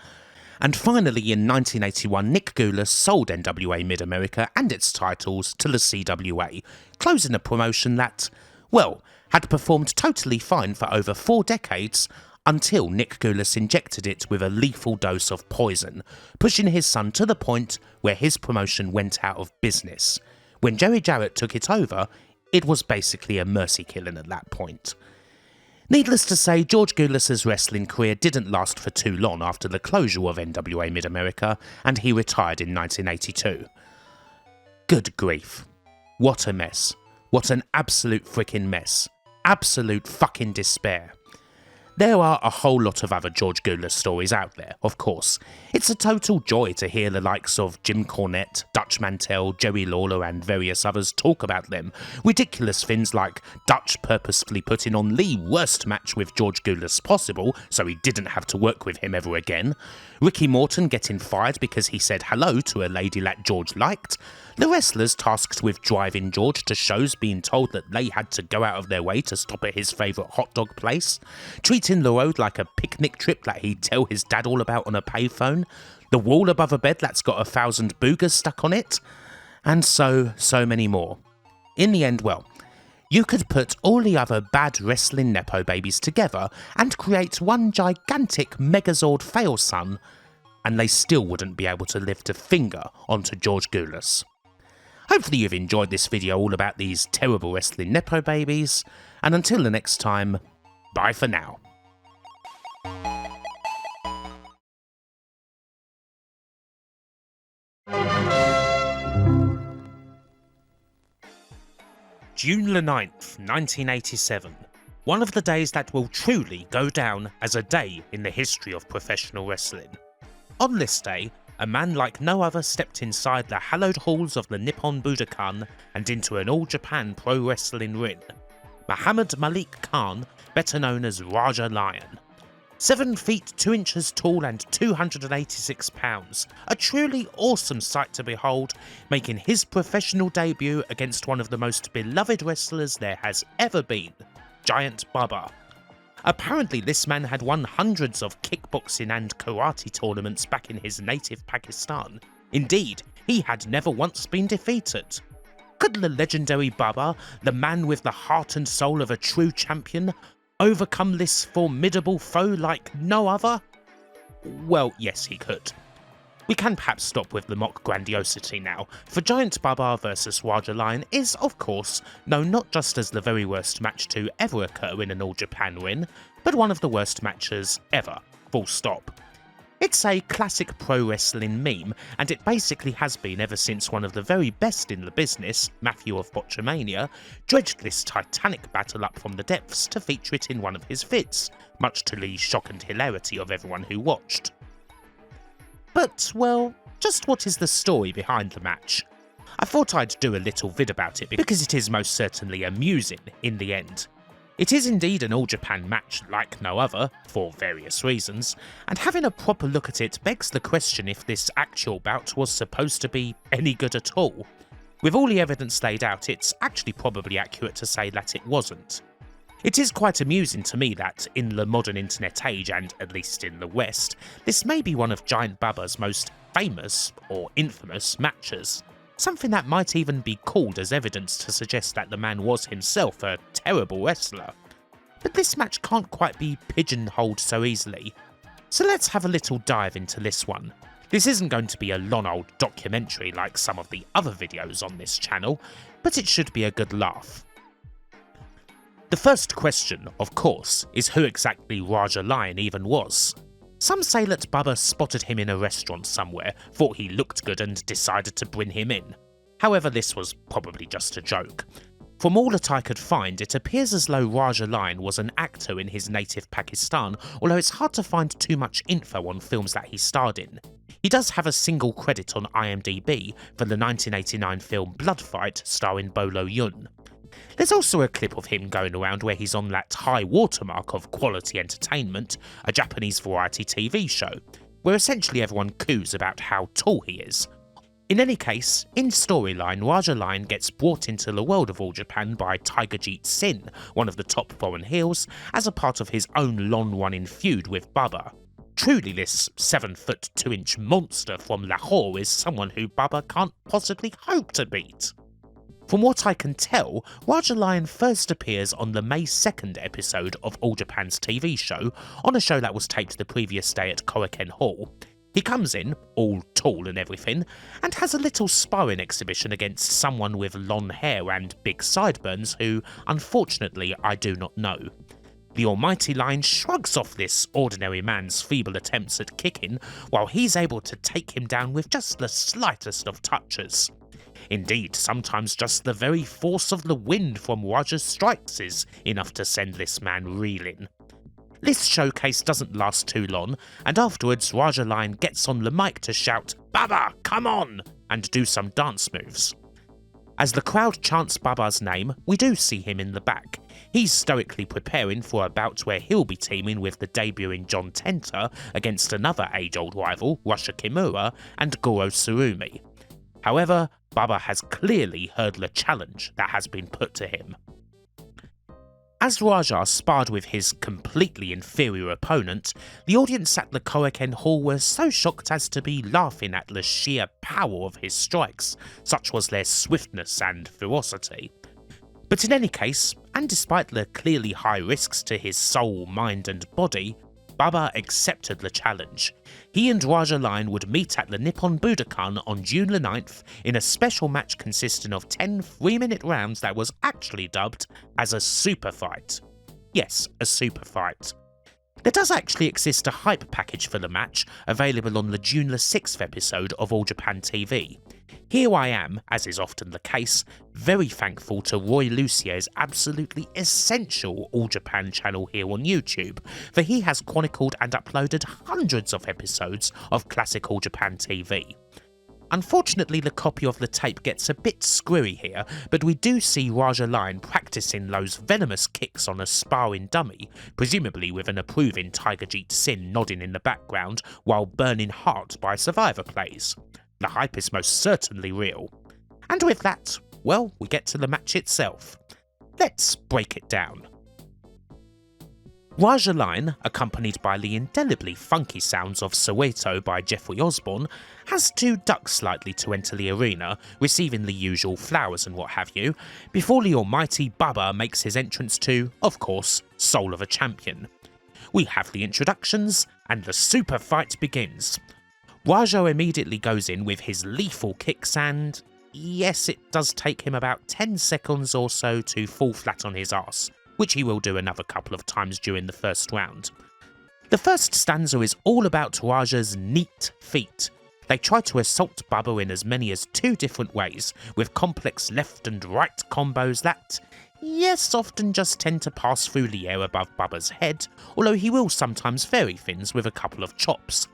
Speaker 1: and finally in 1981 Nick Gulas sold NWA Mid-America and its titles to the CWA, closing a promotion that, well, had performed totally fine for over 4 decades, until Nick Gulas injected it with a lethal dose of poison, pushing his son to the point where his promotion went out of business. When Jerry Jarrett took it over, it was basically a mercy killing at that point. Needless to say, George Gulas' wrestling career didn't last for too long after the closure of NWA Mid-America, and he retired in 1982. Good grief. What a mess. What an absolute freaking mess. Absolute fucking despair. There are a whole lot of other George Gulas stories out there, of course. It's a total joy to hear the likes of Jim Cornette, Dutch Mantell, Jerry Lawler and various others talk about them. Ridiculous things like Dutch purposefully putting on the worst match with George Gulas possible so he didn't have to work with him ever again. Ricky Morton getting fired because he said hello to a lady that George liked. The wrestlers tasked with driving George to shows being told that they had to go out of their way to stop at his favourite hot dog place. Treating the road like a picnic trip that he'd tell his dad all about on a payphone. The wall above a bed that's got 1,000 boogers stuck on it. And so many more. In the end, well, you could put all the other bad wrestling Nepo babies together and create one gigantic Megazord fail-son, and they still wouldn't be able to lift a finger onto George Gulas. Hopefully you've enjoyed this video all about these terrible wrestling Nepo babies, and until the next time, bye for now. June the 9th, 1987. One of the days that will truly go down as a day in the history of professional wrestling. On this day, a man like no other stepped inside the hallowed halls of the Nippon Budokan and into an all-Japan pro wrestling ring. Muhammad Malik Khan, better known as Raja Lion. 7 feet 2 inches tall and 286 pounds, a truly awesome sight to behold, making his professional debut against one of the most beloved wrestlers there has ever been, Giant Baba. Apparently this man had won hundreds of kickboxing and karate tournaments back in his native Pakistan. Indeed, he had never once been defeated. Could the legendary Baba, the man with the heart and soul of a true champion, overcome this formidable foe like no other? Well, yes he could. We can perhaps stop with the mock grandiosity now, for Giant Baba vs Raja Lion is, of course, known not just as the very worst match to ever occur in an All Japan win, but one of the worst matches ever, full stop. It's a classic pro wrestling meme, and it basically has been ever since one of the very best in the business, Matthew of Botchamania, dredged this titanic battle up from the depths to feature it in one of his vids, much to the shock and hilarity of everyone who watched. But, well, just what is the story behind the match? I thought I'd do a little vid about it because it is most certainly amusing in the end. It is indeed an All Japan match like no other, for various reasons, and having a proper look at it begs the question if this actual bout was supposed to be any good at all. With all the evidence laid out, it's actually probably accurate to say that it wasn't. It is quite amusing to me that, in the modern internet age and at least in the West, this may be one of Giant Baba's most famous, or infamous, matches. Something that might even be called as evidence to suggest that the man was himself a terrible wrestler. But this match can't quite be pigeonholed so easily. So let's have a little dive into this one. This isn't going to be a long old documentary like some of the other videos on this channel, but it should be a good laugh. The first question, of course, is who exactly Raja Lion even was. Some say that Bubba spotted him in a restaurant somewhere, thought he looked good and decided to bring him in. However, this was probably just a joke. From all that I could find, it appears as though Raja Lion was an actor in his native Pakistan, although it's hard to find too much info on films that he starred in. He does have a single credit on IMDb for the 1989 film Blood Fight starring Bolo Yun. There's also a clip of him going around where he's on that high watermark of Quality Entertainment, a Japanese variety TV show, where essentially everyone coos about how tall he is. In any case, in storyline, Raja Lion gets brought into the world of All Japan by Tigerjeet Singh, one of the top foreign heels, as a part of his own long-running feud with Bubba. Truly, this 7-foot 2-inch monster from Lahore is someone who Bubba can't possibly hope to beat. From what I can tell, Raja Lion first appears on the May 2nd episode of All Japan's TV show, on a show that was taped the previous day at Korakuen Hall. He comes in, all tall and everything, and has a little sparring exhibition against someone with long hair and big sideburns who, unfortunately, I do not know. The almighty Lion shrugs off this ordinary man's feeble attempts at kicking, while he's able to take him down with just the slightest of touches. Indeed, sometimes just the very force of the wind from Raja's strikes is enough to send this man reeling. This showcase doesn't last too long, and afterwards Raja Lion gets on the mic to shout, "Baba, come on!" and do some dance moves. As the crowd chants Baba's name, we do see him in the back. He's stoically preparing for a bout where he'll be teaming with the debuting John Tenta against another age-old rival, Russia Kimura, and Goro Tsurumi. However, Bubba has clearly heard the challenge that has been put to him. As Raja sparred with his completely inferior opponent, the audience at the Korakuen Hall were so shocked as to be laughing at the sheer power of his strikes, such was their swiftness and ferocity. But in any case, and despite the clearly high risks to his soul, mind and body, Bubba accepted the challenge. He and Raja Lion would meet at the Nippon Budokan on June the 9th in a special match consisting of 10 3-minute rounds that was actually dubbed as a super fight. Yes, a super fight. There does actually exist a hype package for the match, available on the June the 6th episode of All Japan TV. Here I am, as is often the case, very thankful to Roy Lucier's absolutely essential All Japan channel here on YouTube, for he has chronicled and uploaded hundreds of episodes of classic All Japan TV. Unfortunately, the copy of the tape gets a bit screwy here, but we do see Raja Lion practicing those venomous kicks on a sparring dummy, presumably with an approving Tigerjeet Singh nodding in the background while burning Hart by Survivor plays. The hype is most certainly real. And with that, well, we get to the match itself. Let's break it down. Raja Lion, accompanied by the indelibly funky sounds of Soweto by Jeffrey Osborne, has to duck slightly to enter the arena, receiving the usual flowers and what have you, before the almighty Bubba makes his entrance to, of course, Soul of a Champion. We have the introductions, and the super fight begins. Raja immediately goes in with his lethal kicks and, yes, it does take him about 10 seconds or so to fall flat on his arse, which he will do another couple of times during the first round. The first stanza is all about Raja's neat feet. They try to assault Bubba in as many as 2 different ways, with complex left and right combos that, yes, often just tend to pass through the air above Bubba's head, although he will sometimes vary things with a couple of chops.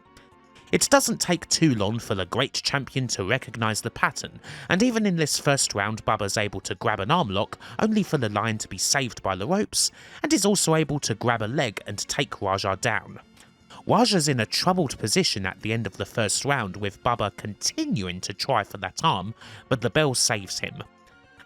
Speaker 1: It doesn't take too long for the great champion to recognise the pattern, and even in this first round Bubba's able to grab an arm lock only for the Lion to be saved by the ropes, and is also able to grab a leg and take Raja down. Raja's in a troubled position at the end of the first round, with Bubba continuing to try for that arm, but the bell saves him.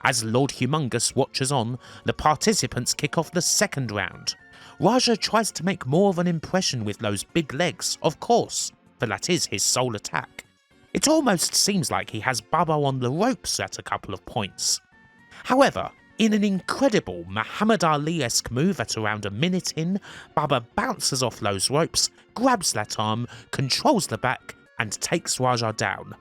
Speaker 1: As Lord Humongous watches on, the participants kick off the second round. Raja tries to make more of an impression with those big legs, of course, for that is his sole attack. It almost seems like he has Bubba on the ropes at a couple of points. However, in an incredible Muhammad Ali-esque move at around a minute in, Bubba bounces off those ropes, grabs that arm, controls the back, and takes Raja down.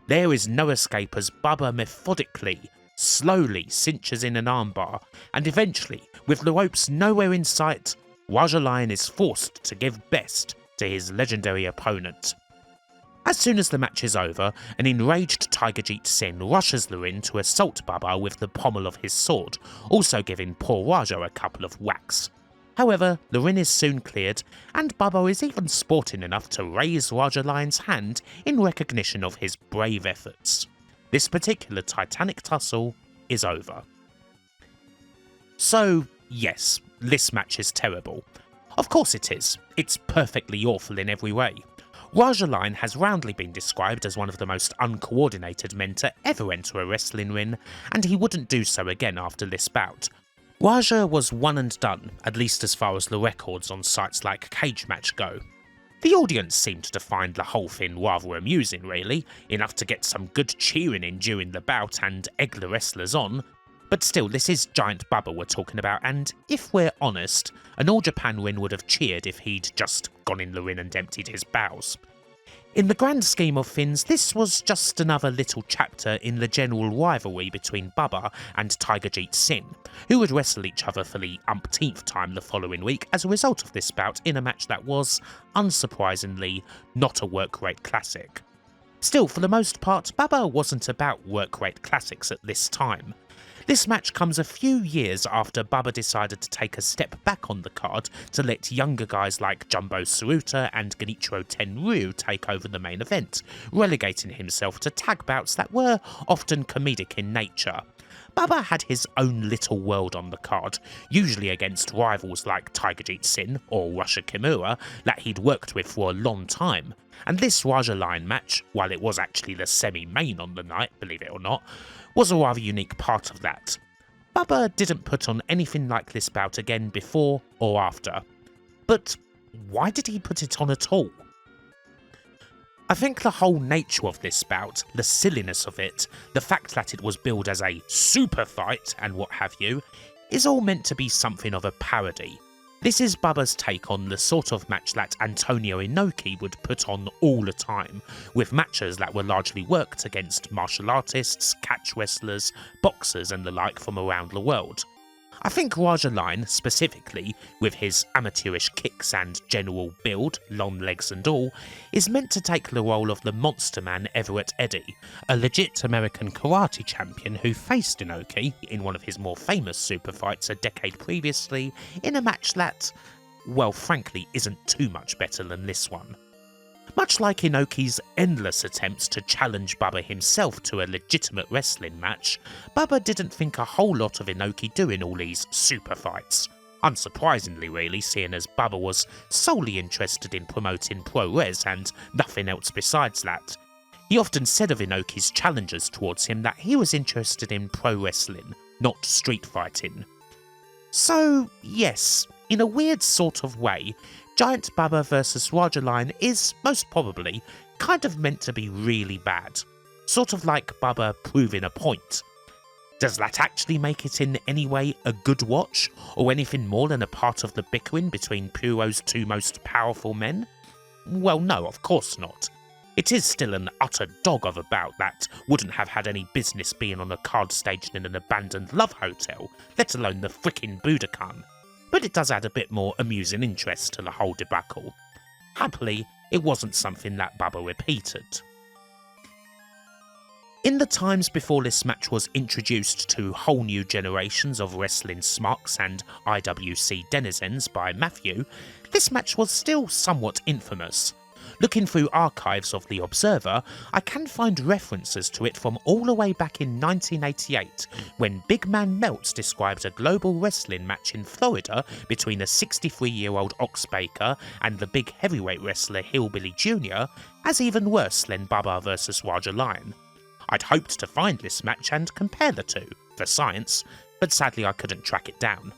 Speaker 1: There is no escape as Bubba methodically, slowly cinches in an armbar, and eventually, with the ropes nowhere in sight, Raja Lion is forced to give best to his legendary opponent. As soon as the match is over, an enraged Tiger Jeet Singh rushes the ring to assault Bubba with the pommel of his sword, also giving poor Raja a couple of whacks. However, the ring is soon cleared, and Bubba is even sporting enough to raise Raja Lion's hand in recognition of his brave efforts. This particular titanic tussle is over. So, yes, this match is terrible. Of course it is. It's perfectly awful in every way. Raja Lion has roundly been described as one of the most uncoordinated men to ever enter a wrestling ring, and he wouldn't do so again after this bout. Raja was one and done, at least as far as the records on sites like Cage Match go. The audience seemed to find the whole thing rather amusing really, enough to get some good cheering in during the bout and egg the wrestlers on. But still, this is Giant Bubba we're talking about, and if we're honest, an All Japan win would have cheered if he'd just gone in the ring and emptied his bowels. In the grand scheme of things, this was just another little chapter in the general rivalry between Bubba and Tiger Jeet Singh, who would wrestle each other for the umpteenth time the following week as a result of this bout in a match that was, unsurprisingly, not a work rate classic. Still, for the most part, Bubba wasn't about work rate classics at this time. This match comes a few years after Bubba decided to take a step back on the card to let younger guys like Jumbo Tsuruta and Genichiro Tenryu take over the main event, relegating himself to tag bouts that were often comedic in nature. Bubba had his own little world on the card, usually against rivals like Tiger Jeet Singh or Russia Kimura that he'd worked with for a long time, and this Raja Lion match, while it was actually the semi-main on the night, believe it or not, was a rather unique part of that. Bubba didn't put on anything like this bout again before or after. But why did he put it on at all? I think the whole nature of this bout, the silliness of it, the fact that it was billed as a super fight and what have you, is all meant to be something of a parody. This is Bubba's take on the sort of match that Antonio Inoki would put on all the time, with matches that were largely worked against martial artists, catch wrestlers, boxers and the like from around the world. I think Raja Lion, specifically, with his amateurish kicks and general build, long legs and all, is meant to take the role of the monster man Everett Eddy, a legit American karate champion who faced Inoki in one of his more famous super fights a decade previously in a match that, well, frankly, isn't too much better than this one. Much like Inoki's endless attempts to challenge Bubba himself to a legitimate wrestling match, Bubba didn't think a whole lot of Inoki doing all these super fights. Unsurprisingly really, seeing as Bubba was solely interested in promoting Puroresu and nothing else besides that. He often said of Inoki's challengers towards him that he was interested in pro wrestling, not street fighting. So yes, in a weird sort of way, Giant Bubba vs Raja Lion is, most probably, kind of meant to be really bad. Sort of like Bubba proving a point. Does that actually make it in any way a good watch, or anything more than a part of the bickering between Puro's two most powerful men? Well no, of course not. It is still an utter dog of a bout that wouldn't have had any business being on a card staged in an abandoned love hotel, let alone the frickin' Budokan. but it does add a bit more amusing interest to the whole debacle. Happily, it wasn't something that Bubba repeated. In the times before this match was introduced to whole new generations of wrestling smarks and IWC denizens by Matthew, this match was still somewhat infamous. Looking through archives of The Observer, I can find references to it from all the way back in 1988, when Big Man Meltz described a global wrestling match in Florida between a 63-year-old Ox Baker and the big heavyweight wrestler Hillbilly Jr. as even worse than Bubba vs Raja Lion. I'd hoped to find this match and compare the two, for science, but sadly I couldn't track it down.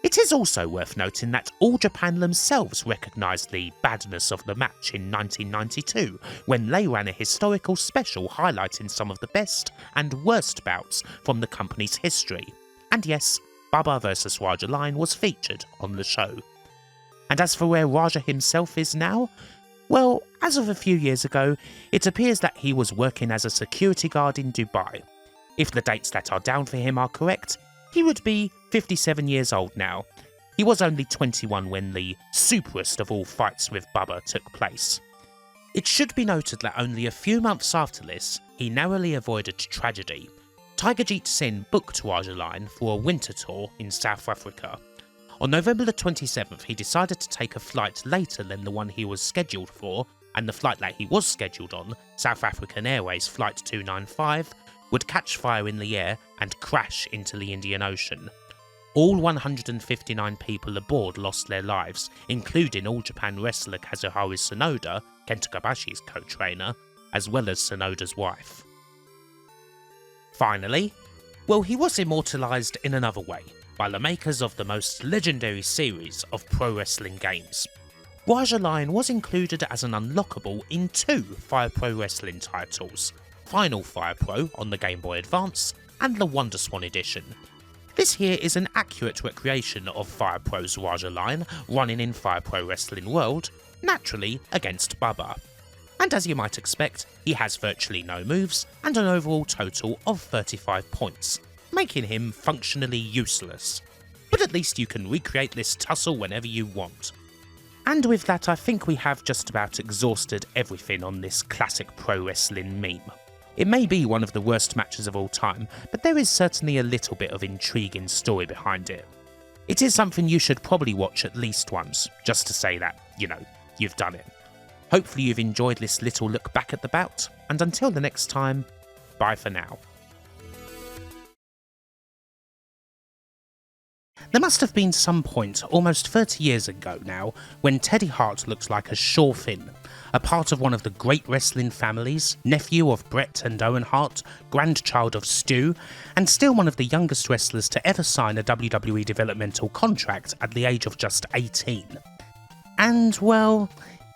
Speaker 1: It is also worth noting that All Japan themselves recognised the badness of the match in 1992, when they ran a historical special highlighting some of the best and worst bouts from the company's history. And yes, Bubba vs Raja Lion was featured on the show. And as for where Raja himself is now, well, as of a few years ago, it appears that he was working as a security guard in Dubai. If the dates that are down for him are correct, he would be 57 years old now. He was only 21 when the superest of all fights with Bubba took place. It should be noted that only a few months after this, he narrowly avoided tragedy. Tiger Jeet Singh booked Raja Lion for a winter tour in South Africa. On November the 27th, he decided to take a flight later than the one he was scheduled for, and the flight that he was scheduled on, South African Airways Flight 295, would catch fire in the air and crash into the Indian Ocean. All 159 people aboard lost their lives, including All Japan wrestler Kazuharu Sonoda, Kenta Kobashi's co-trainer, as well as Sonoda's wife. Finally, well, he was immortalised in another way, by the makers of the most legendary series of pro wrestling games. Raja Lion was included as an unlockable in 2 Fire Pro Wrestling titles, Final Fire Pro on the Game Boy Advance, and the WonderSwan edition. This here is an accurate recreation of Fire Pro's Raja Lion running in Fire Pro Wrestling World, naturally against Bubba. And as you might expect, he has virtually no moves and an overall total of 35 points, making him functionally useless. But at least you can recreate this tussle whenever you want. And with that, I think we have just about exhausted everything on this classic pro wrestling meme. It may be one of the worst matches of all time, but there is certainly a little bit of intriguing story behind it. It is something you should probably watch at least once, just to say that, you've done it. Hopefully you've enjoyed this little look back at the bout, and until the next time, bye for now. There must have been some point, almost 30 years ago now, when Teddy Hart looked like a sure thing, a part of one of the great wrestling families, nephew of Bret and Owen Hart, grandchild of Stu, and still one of the youngest wrestlers to ever sign a WWE developmental contract at the age of just 18. And, well,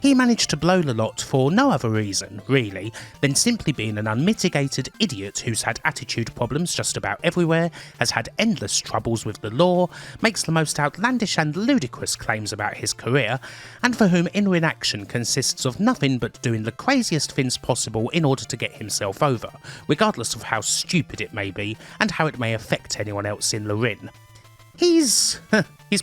Speaker 1: he managed to blow the lot for no other reason, really, than simply being an unmitigated idiot who's had attitude problems just about everywhere, has had endless troubles with the law, makes the most outlandish and ludicrous claims about his career, and for whom in-ring action consists of nothing but doing the craziest things possible in order to get himself over, regardless of how stupid it may be and how it may affect anyone else in the ring. He's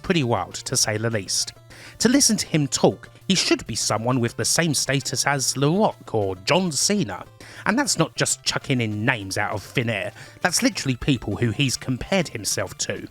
Speaker 1: pretty wild, to say the least. To listen to him talk, he should be someone with the same status as The Rock or John Cena. And that's not just chucking in names out of thin air, that's literally people who he's compared himself to.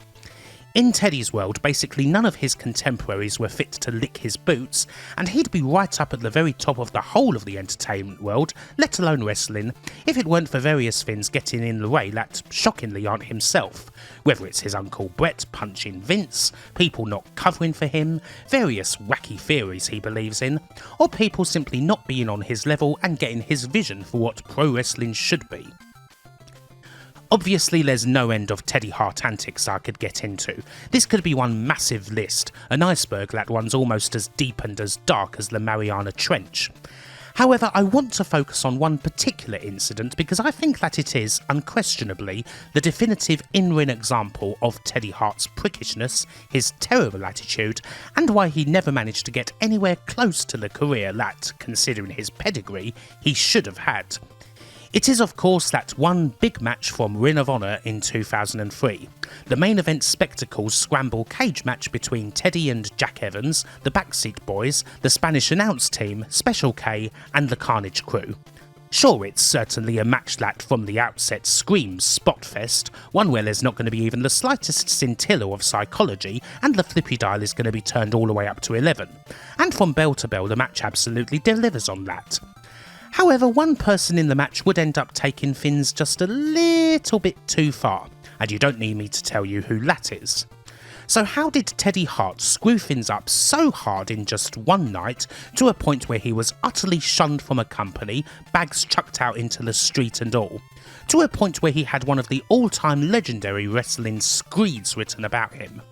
Speaker 1: In Teddy's world, basically none of his contemporaries were fit to lick his boots, and he'd be right up at the very top of the whole of the entertainment world, let alone wrestling, if it weren't for various things getting in the way that shockingly aren't himself. Whether it's his Uncle Bret punching Vince, people not covering for him, various wacky theories he believes in, or people simply not being on his level and getting his vision for what pro wrestling should be. Obviously there's no end of Teddy Hart antics I could get into. This could be one massive list, an iceberg that runs almost as deep and as dark as the Mariana Trench. However, I want to focus on one particular incident because I think that it is, unquestionably, the definitive in-ring example of Teddy Hart's prickishness, his terrible attitude, and why he never managed to get anywhere close to the career that, considering his pedigree, he should have had. It is of course that one big match from Ring of Honor in 2003, the main event spectacles scramble cage match between Teddy and Jack Evans, the Backseat Boys, the Spanish announce team, Special K and the Carnage Crew. Sure, it's certainly a match that from the outset screams Spotfest, one where there's not going to be even the slightest scintilla of psychology and the flippy dial is going to be turned all the way up to 11. And from bell to bell the match absolutely delivers on that. However, one person in the match would end up taking things just a little bit too far, and you don't need me to tell you who that is. So how did Teddy Hart screw things up so hard in just one night to a point where he was utterly shunned from a company, bags chucked out into the street and all, to a point where he had one of the all-time legendary wrestling screeds written about him?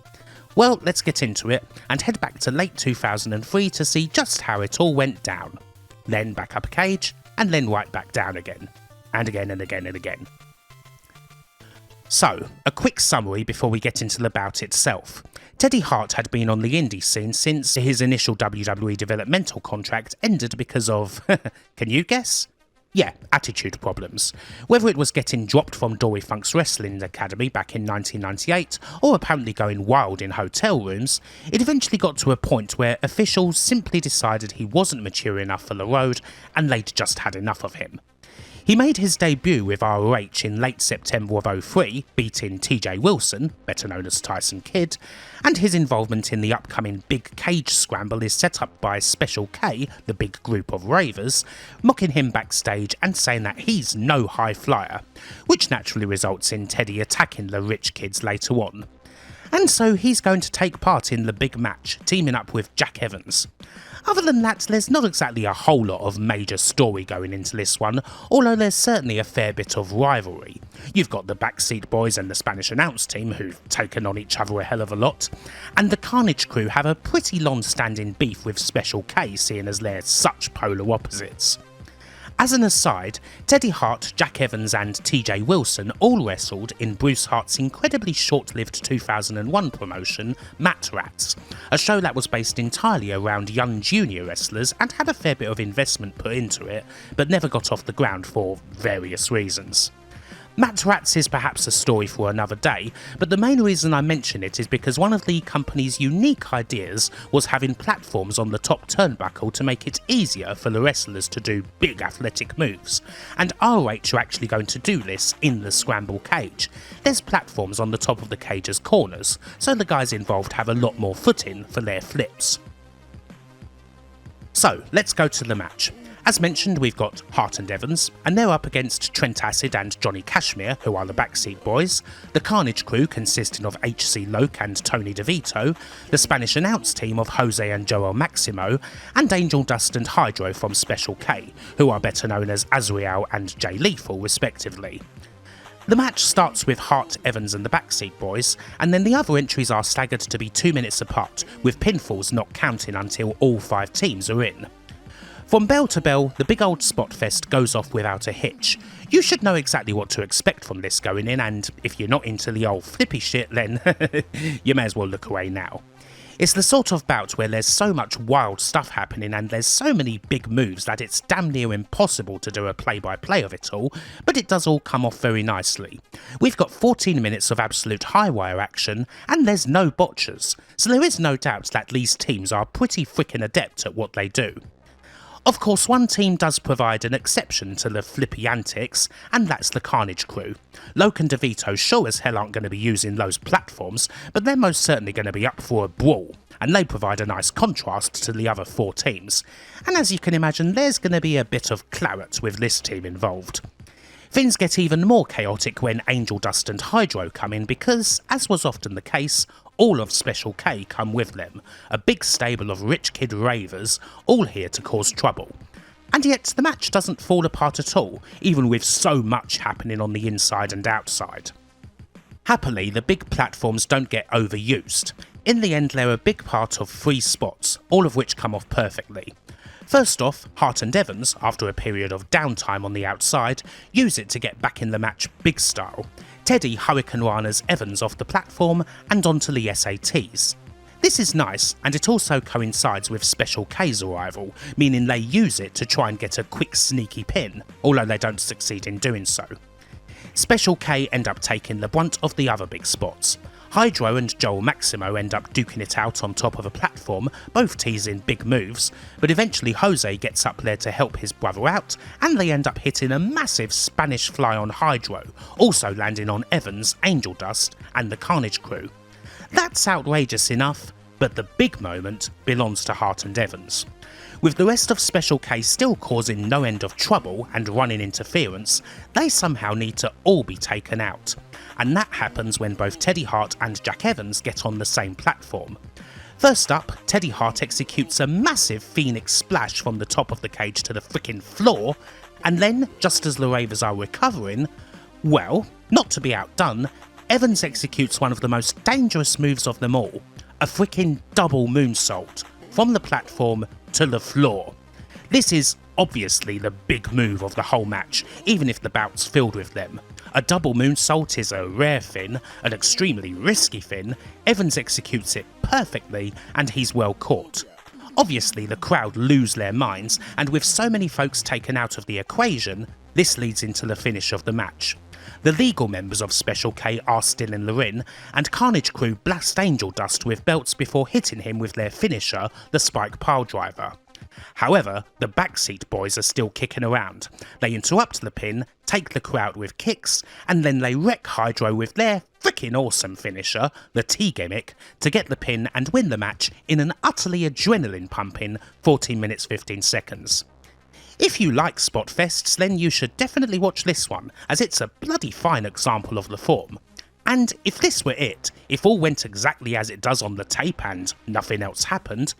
Speaker 1: Well, let's get into it and head back to late 2003 to see just how it all went down. Then back up a cage, and then right back down again. And again and again and again. So, a quick summary before we get into the bout itself. Teddy Hart had been on the indie scene since his initial WWE developmental contract ended because of, can you guess? Yeah, attitude problems. Whether it was getting dropped from Dory Funk's Wrestling Academy back in 1998, or apparently going wild in hotel rooms, it eventually got to a point where officials simply decided he wasn't mature enough for the road and they'd just had enough of him. He made his debut with ROH in late September of 03, beating TJ Wilson, better known as Tyson Kidd, and his involvement in the upcoming Big Cage Scramble is set up by Special K, the big group of ravers, mocking him backstage and saying that he's no high flyer, which naturally results in Teddy attacking the rich kids later on. And so he's going to take part in the big match, teaming up with Jack Evans. Other than that, there's not exactly a whole lot of major story going into this one, although there's certainly a fair bit of rivalry. You've got the Backseat Boys and the Spanish announce team, who've taken on each other a hell of a lot, and the Carnage Crew have a pretty long-standing beef with Special K, seeing as they're such polar opposites. As an aside, Teddy Hart, Jack Evans and TJ Wilson all wrestled in Bruce Hart's incredibly short-lived 2001 promotion, Mat Rats, a show that was based entirely around young junior wrestlers and had a fair bit of investment put into it, but never got off the ground for various reasons. Mat Rats is perhaps a story for another day, but the main reason I mention it is because one of the company's unique ideas was having platforms on the top turnbuckle to make it easier for the wrestlers to do big athletic moves, and ROH are actually going to do this in the scramble cage. There's platforms on the top of the cage as corners, so the guys involved have a lot more footing for their flips. So, let's go to the match. As mentioned, we've got Hart and Evans, and they're up against Trent Acid and Johnny Cashmere, who are the Backseat Boys, the Carnage Crew consisting of HC Loke and Tony DeVito, the Spanish announce team of Jose and Joel Maximo, and Angel Dust and Hydro from Special K, who are better known as Azrael and Jay Lethal respectively. The match starts with Hart, Evans and the Backseat Boys, and then the other entries are staggered to be 2 minutes apart, with pinfalls not counting until all 5 teams are in. From bell to bell, the big old Spotfest goes off without a hitch. You should know exactly what to expect from this going in, and if you're not into the old flippy shit, then you may as well look away now. It's the sort of bout where there's so much wild stuff happening and there's so many big moves that it's damn near impossible to do a play-by-play of it all, but it does all come off very nicely. We've got 14 minutes of absolute high-wire action, and there's no botchers, so there is no doubt that these teams are pretty frickin' adept at what they do. Of course, one team does provide an exception to the flippy antics, and that's the Carnage Crew. Loke and DeVito sure as hell aren't going to be using those platforms, but they're most certainly going to be up for a brawl, and they provide a nice contrast to the other 4 teams. And as you can imagine, there's going to be a bit of claret with this team involved. Things get even more chaotic when Angel Dust and Hydro come in because, as was often the case, all of Special K come with them, a big stable of rich kid ravers, all here to cause trouble. And yet the match doesn't fall apart at all, even with so much happening on the inside and outside. Happily, the big platforms don't get overused. In the end, they're a big part of 3 spots, all of which come off perfectly. First off, Hart and Evans, after a period of downtime on the outside, use it to get back in the match big style. Teddy Hurricane Rana's Evans off the platform and onto the SATs. This is nice, and it also coincides with Special K's arrival, meaning they use it to try and get a quick sneaky pin, although they don't succeed in doing so. Special K end up taking the brunt of the other big spots. Hydro and Joel Maximo end up duking it out on top of a platform, both teasing big moves, but eventually Jose gets up there to help his brother out, and they end up hitting a massive Spanish fly on Hydro, also landing on Evans, Angel Dust and the Carnage crew. That's outrageous enough, but the big moment belongs to Hart and Evans. With the rest of Special K still causing no end of trouble and running interference, they somehow need to all be taken out, and that happens when both Teddy Hart and Jack Evans get on the same platform. First up, Teddy Hart executes a massive Phoenix splash from the top of the cage to the frickin' floor, and then, just as the Ravers are recovering, well, not to be outdone, Evans executes one of the most dangerous moves of them all, a frickin' double moonsault, from the platform to the floor. This is obviously the big move of the whole match, even if the bout's filled with them. A double moonsault is a rare thing, an extremely risky thing. Evans executes it perfectly, and he's well caught. Obviously the crowd lose their minds, and with so many folks taken out of the equation, this leads into the finish of the match. The legal members of Special K are still in the ring, and Carnage crew blast Angel Dust with belts before hitting him with their finisher, the Spike Piledriver. However, the backseat boys are still kicking around. They interrupt the pin, take the crew out with kicks, and then they wreck Hydro with their frickin' awesome finisher, the T-Gimmick, to get the pin and win the match in an utterly adrenaline-pumping 14 minutes 15 seconds. If you like spot fests, then you should definitely watch this one, as it's a bloody fine example of the form. And if this were it, if all went exactly as it does on the tape and nothing else happened,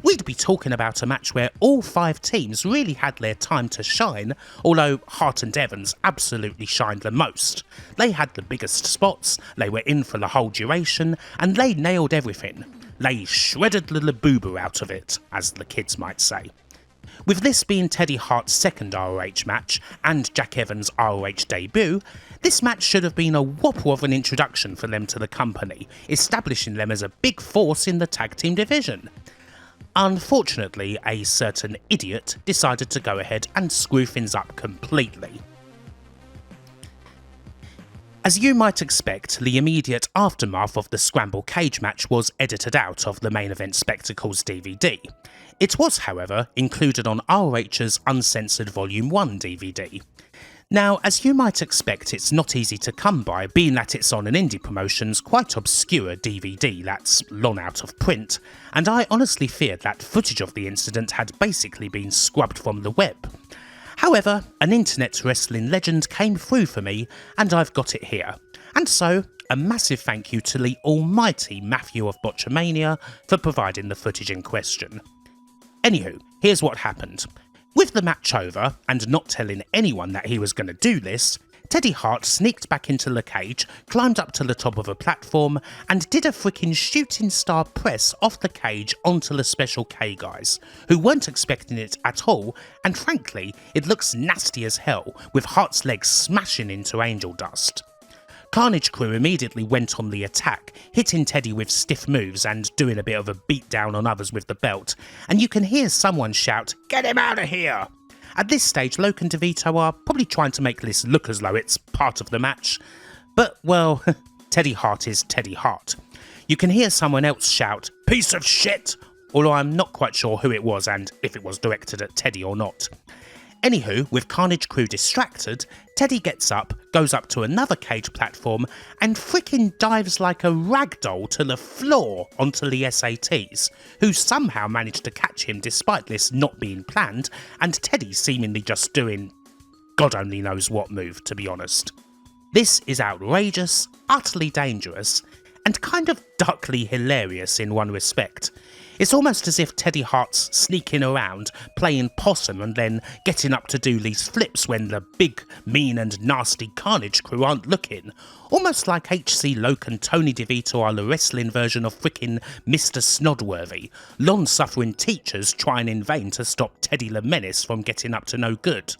Speaker 1: we'd be talking about a match where all 5 teams really had their time to shine, although Hart and Evans absolutely shined the most. They had the biggest spots, they were in for the whole duration, and they nailed everything. They shredded the labooba out of it, as the kids might say. With this being Teddy Hart's second ROH match and Jack Evans' ROH debut, this match should have been a whopper of an introduction for them to the company, establishing them as a big force in the tag team division. Unfortunately, a certain idiot decided to go ahead and screw things up completely. As you might expect, the immediate aftermath of the Scramble Cage match was edited out of the Main Event Spectacles DVD. It was, however, included on ROH's Uncensored Volume 1 DVD. Now, as you might expect, it's not easy to come by, being that it's on an indie promotion's quite obscure DVD that's long out of print, and I honestly feared that footage of the incident had basically been scrubbed from the web. However, an internet wrestling legend came through for me, and I've got it here. And so, a massive thank you to the almighty Matthew of Botchamania for providing the footage in question. Anywho, here's what happened. With the match over, and not telling anyone that he was going to do this, Teddy Hart sneaked back into the cage, climbed up to the top of a platform, and did a freaking shooting star press off the cage onto the Special K guys, who weren't expecting it at all, and frankly, it looks nasty as hell, with Hart's legs smashing into Angel Dust. Carnage crew immediately went on the attack, hitting Teddy with stiff moves and doing a bit of a beatdown on others with the belt, and you can hear someone shout, "Get him out of here!" At this stage, Loke and DeVito are probably trying to make this look as though it's part of the match, but, well, Teddy Hart is Teddy Hart. You can hear someone else shout, "Piece of shit!" although I'm not quite sure who it was and if it was directed at Teddy or not. Anywho, with Carnage crew distracted, Teddy gets up, goes up to another cage platform, and frickin' dives like a ragdoll to the floor onto the SATs, who somehow managed to catch him despite this not being planned, and Teddy seemingly just doing God only knows what move, to be honest. This is outrageous, utterly dangerous, and kind of darkly hilarious in one respect. It's almost as if Teddy Hart's sneaking around, playing possum and then getting up to do these flips when the big, mean and nasty Carnage crew aren't looking. Almost like HC Loke and Tony DeVito are the wrestling version of frickin' Mr. Snodworthy, long-suffering teachers trying in vain to stop Teddy the Menace from getting up to no good.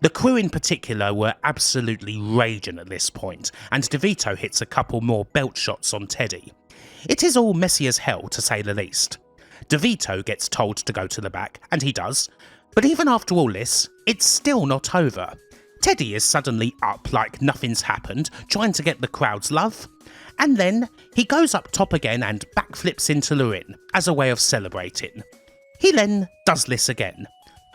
Speaker 1: The crew in particular were absolutely raging at this point, and DeVito hits a couple more belt shots on Teddy. It is all messy as hell, to say the least. DeVito gets told to go to the back, and he does, but even after all this, it's still not over. Teddy is suddenly up like nothing's happened, trying to get the crowd's love, and then he goes up top again and backflips into the ring as a way of celebrating. He then does this again.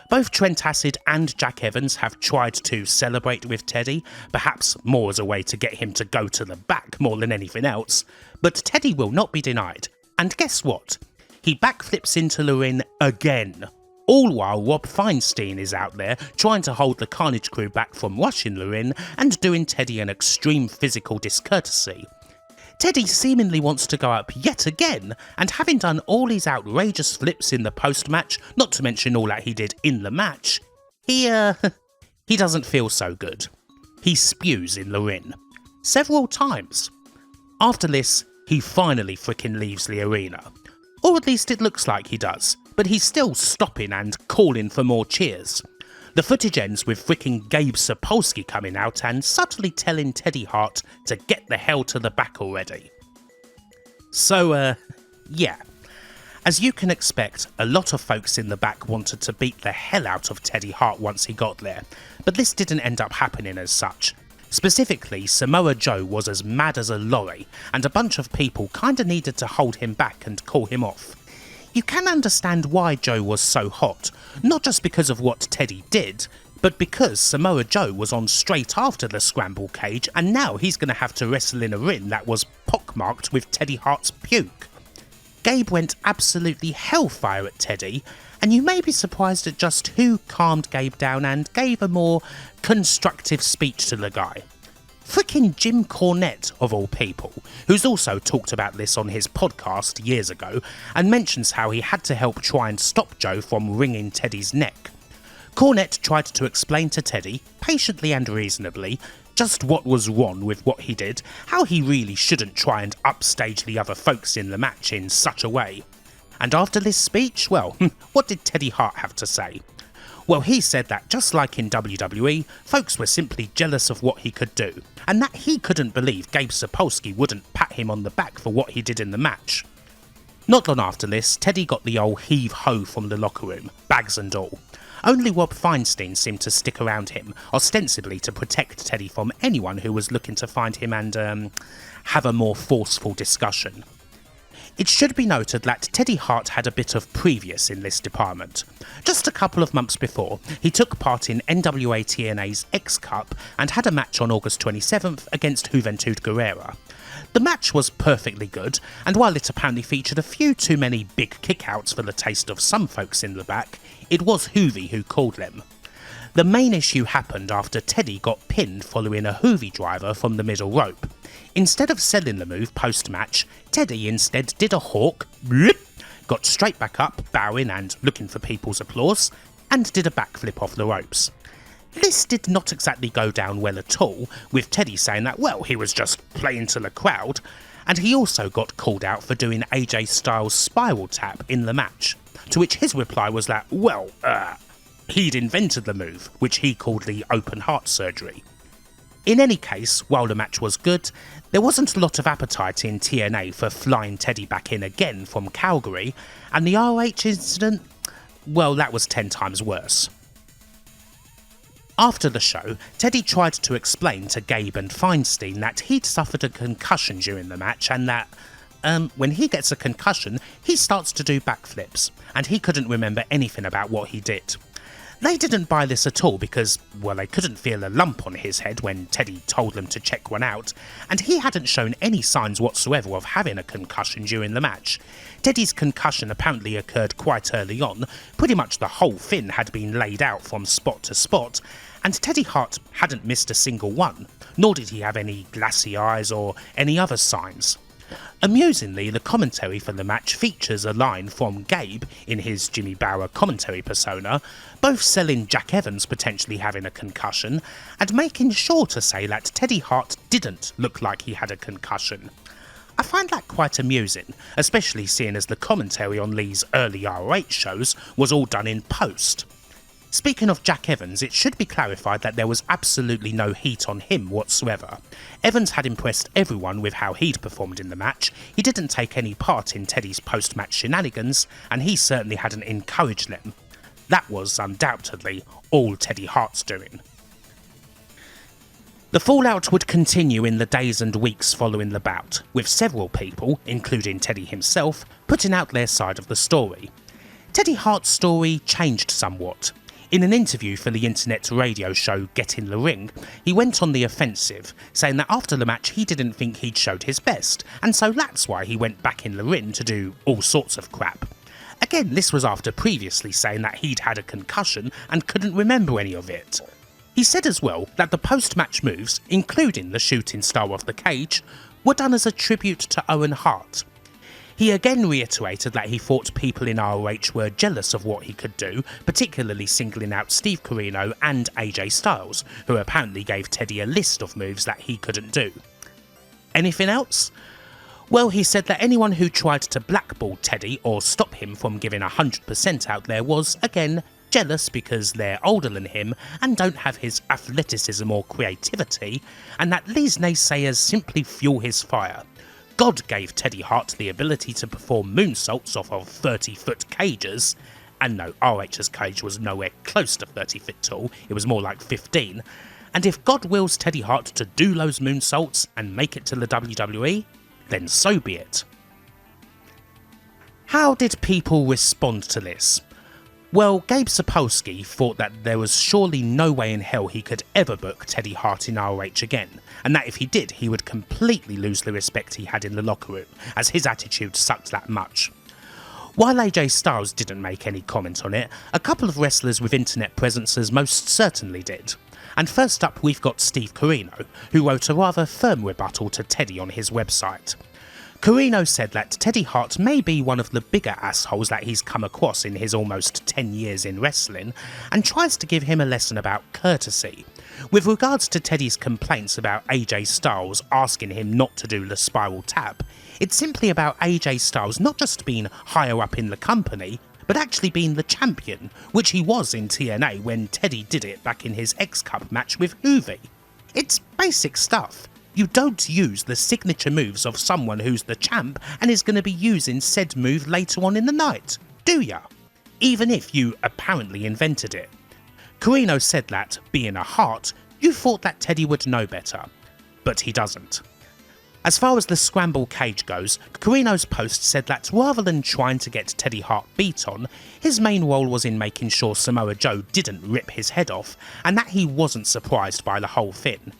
Speaker 1: Both Trent Acid and Jack Evans have tried to celebrate with Teddy, perhaps more as a way to get him to go to the back more than anything else, but Teddy will not be denied, and guess what? He backflips into the ring again. All while Rob Feinstein is out there trying to hold the Carnage crew back from rushing the ring and doing Teddy an extreme physical discourtesy. Teddy seemingly wants to go up yet again, and having done all these outrageous flips in the post-match, not to mention all that he did in the match, he doesn't feel so good. He spews in the ring. Several times. After this, he finally frickin' leaves the arena. Or at least it looks like he does, but he's still stopping and calling for more cheers. The footage ends with frickin' Gabe Sapolsky coming out and subtly telling Teddy Hart to get the hell to the back already. So, yeah. As you can expect, a lot of folks in the back wanted to beat the hell out of Teddy Hart once he got there, but this didn't end up happening as such. Specifically, Samoa Joe was as mad as a lorry, and a bunch of people kinda needed to hold him back and call him off. You can understand why Joe was so hot, not just because of what Teddy did, but because Samoa Joe was on straight after the scramble cage and now he's going to have to wrestle in a ring that was pockmarked with Teddy Hart's puke. Gabe went absolutely hellfire at Teddy, and you may be surprised at just who calmed Gabe down and gave a more constructive speech to the guy. Frickin' Jim Cornette, of all people, who's also talked about this on his podcast years ago and mentions how he had to help try and stop Joe from wringing Teddy's neck. Cornette tried to explain to Teddy, patiently and reasonably, just what was wrong with what he did, how he really shouldn't try and upstage the other folks in the match in such a way. And after this speech, well, what did Teddy Hart have to say? Well, he said that just like in WWE, folks were simply jealous of what he could do, and that he couldn't believe Gabe Sapolsky wouldn't pat him on the back for what he did in the match. Not long after this, Teddy got the old heave-ho from the locker room, bags and all. Only Rob Feinstein seemed to stick around him, ostensibly to protect Teddy from anyone who was looking to find him and have a more forceful discussion. It should be noted that Teddy Hart had a bit of previous in this department. Just a couple of months before, he took part in NWA TNA's X Cup and had a match on August 27th against Juventud Guerrera. The match was perfectly good, and while it apparently featured a few too many big kickouts for the taste of some folks in the back, it was Hoovy who called them. The main issue happened after Teddy got pinned following a Hoovy driver from the middle rope. Instead of selling the move post-match, Teddy instead did a hawk, blip, got straight back up, bowing and looking for people's applause, and did a backflip off the ropes. This did not exactly go down well at all, with Teddy saying that, well, he was just playing to the crowd, and he also got called out for doing AJ Styles' spiral tap in the match, to which his reply was that, well, he'd invented the move, which he called the open heart surgery. In any case, while the match was good, there wasn't a lot of appetite in TNA for flying Teddy back in again from Calgary, and the RH incident, well, that was 10 times worse. After the show, Teddy tried to explain to Gabe and Feinstein that he'd suffered a concussion during the match and that, when he gets a concussion, he starts to do backflips, and he couldn't remember anything about what he did. They didn't buy this at all because, well, they couldn't feel a lump on his head when Teddy told them to check one out, and he hadn't shown any signs whatsoever of having a concussion during the match. Teddy's concussion apparently occurred quite early on, pretty much the whole fin had been laid out from spot to spot, and Teddy Hart hadn't missed a single one, nor did he have any glassy eyes or any other signs. Amusingly, the commentary for the match features a line from Gabe in his Jimmy Bauer commentary persona, both selling Jack Evans potentially having a concussion, and making sure to say that Teddy Hart didn't look like he had a concussion. I find that quite amusing, especially seeing as the commentary on Lee's early RH shows was all done in post. Speaking of Jack Evans, it should be clarified that there was absolutely no heat on him whatsoever. Evans had impressed everyone with how he'd performed in the match, he didn't take any part in Teddy's post-match shenanigans, and he certainly hadn't encouraged them. That was undoubtedly all Teddy Hart's doing. The fallout would continue in the days and weeks following the bout, with several people, including Teddy himself, putting out their side of the story. Teddy Hart's story changed somewhat. In an interview for the internet radio show Get in the Ring, he went on the offensive, saying that after the match he didn't think he'd showed his best, and so that's why he went back in the ring to do all sorts of crap. Again, this was after previously saying that he'd had a concussion and couldn't remember any of it. He said as well that the post-match moves, including the shooting star off the cage, were done as a tribute to Owen Hart. He again reiterated that he thought people in ROH were jealous of what he could do, particularly singling out Steve Corino and AJ Styles, who apparently gave Teddy a list of moves that he couldn't do. Anything else? Well, he said that anyone who tried to blackball Teddy or stop him from giving 100% out there was, again, jealous because they're older than him and don't have his athleticism or creativity, and that these naysayers simply fuel his fire. God gave Teddy Hart the ability to perform moonsaults off of 30-foot cages, and no, RH's cage was nowhere close to 30 feet tall, it was more like 15, and if God wills Teddy Hart to do those moonsaults and make it to the WWE, then so be it. How did people respond to this? Well, Gabe Sapolsky thought that there was surely no way in hell he could ever book Teddy Hart in ROH again, and that if he did, he would completely lose the respect he had in the locker room, as his attitude sucked that much. While AJ Styles didn't make any comment on it, a couple of wrestlers with internet presences most certainly did. And first up we've got Steve Corino, who wrote a rather firm rebuttal to Teddy on his website. Corino said that Teddy Hart may be one of the bigger assholes that he's come across in his almost 10 years in wrestling, and tries to give him a lesson about courtesy. With regards to Teddy's complaints about AJ Styles asking him not to do the spiral tap, it's simply about AJ Styles not just being higher up in the company, but actually being the champion, which he was in TNA when Teddy did it back in his X-Cup match with Hoovy. It's basic stuff. You don't use the signature moves of someone who's the champ and is going to be using said move later on in the night, do ya? Even if you apparently invented it. Corino said that, being a Hart, you thought that Teddy would know better, but he doesn't. As far as the scramble cage goes, Corino's post said that rather than trying to get Teddy Hart beat on, his main role was in making sure Samoa Joe didn't rip his head off, and that he wasn't surprised by the whole thing.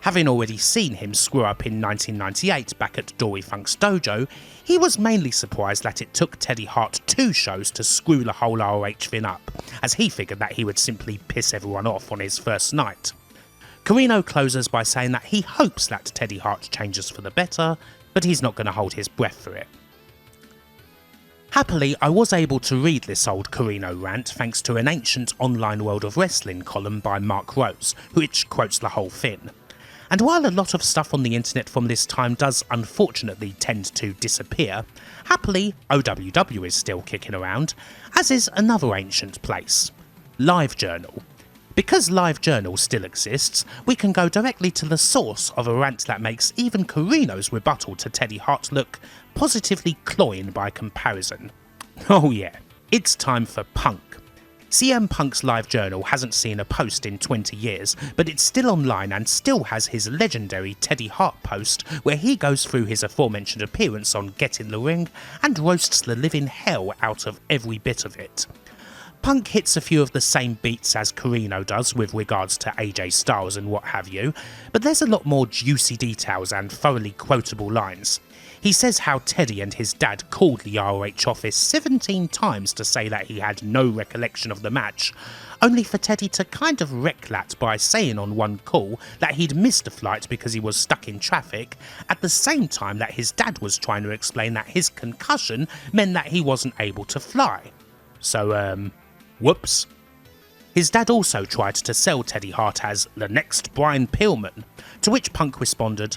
Speaker 1: Having already seen him screw up in 1998 back at Dory Funk's dojo, he was mainly surprised that it took Teddy Hart 2 shows to screw the whole ROH thing up, as he figured that he would simply piss everyone off on his first night. Corino closes by saying that he hopes that Teddy Hart changes for the better, but he's not going to hold his breath for it. Happily, I was able to read this old Corino rant thanks to an ancient online World of Wrestling column by Mark Rose, which quotes the whole thing. And while a lot of stuff on the internet from this time does unfortunately tend to disappear, happily OWW is still kicking around, as is another ancient place, LiveJournal. Because LiveJournal still exists, we can go directly to the source of a rant that makes even Corino's rebuttal to Teddy Hart look positively cloying by comparison. Oh yeah, it's time for Punk. CM Punk's LiveJournal hasn't seen a post in 20 years, but it's still online and still has his legendary Teddy Hart post where he goes through his aforementioned appearance on Get in the Ring and roasts the living hell out of every bit of it. Punk hits a few of the same beats as Corino does with regards to AJ Styles and what have you, but there's a lot more juicy details and thoroughly quotable lines. He says how Teddy and his dad called the ROH office 17 times to say that he had no recollection of the match, only for Teddy to kind of wreck that by saying on one call that he'd missed a flight because he was stuck in traffic, at the same time that his dad was trying to explain that his concussion meant that he wasn't able to fly. So, whoops. His dad also tried to sell Teddy Hart as the next Brian Pillman, to which Punk responded,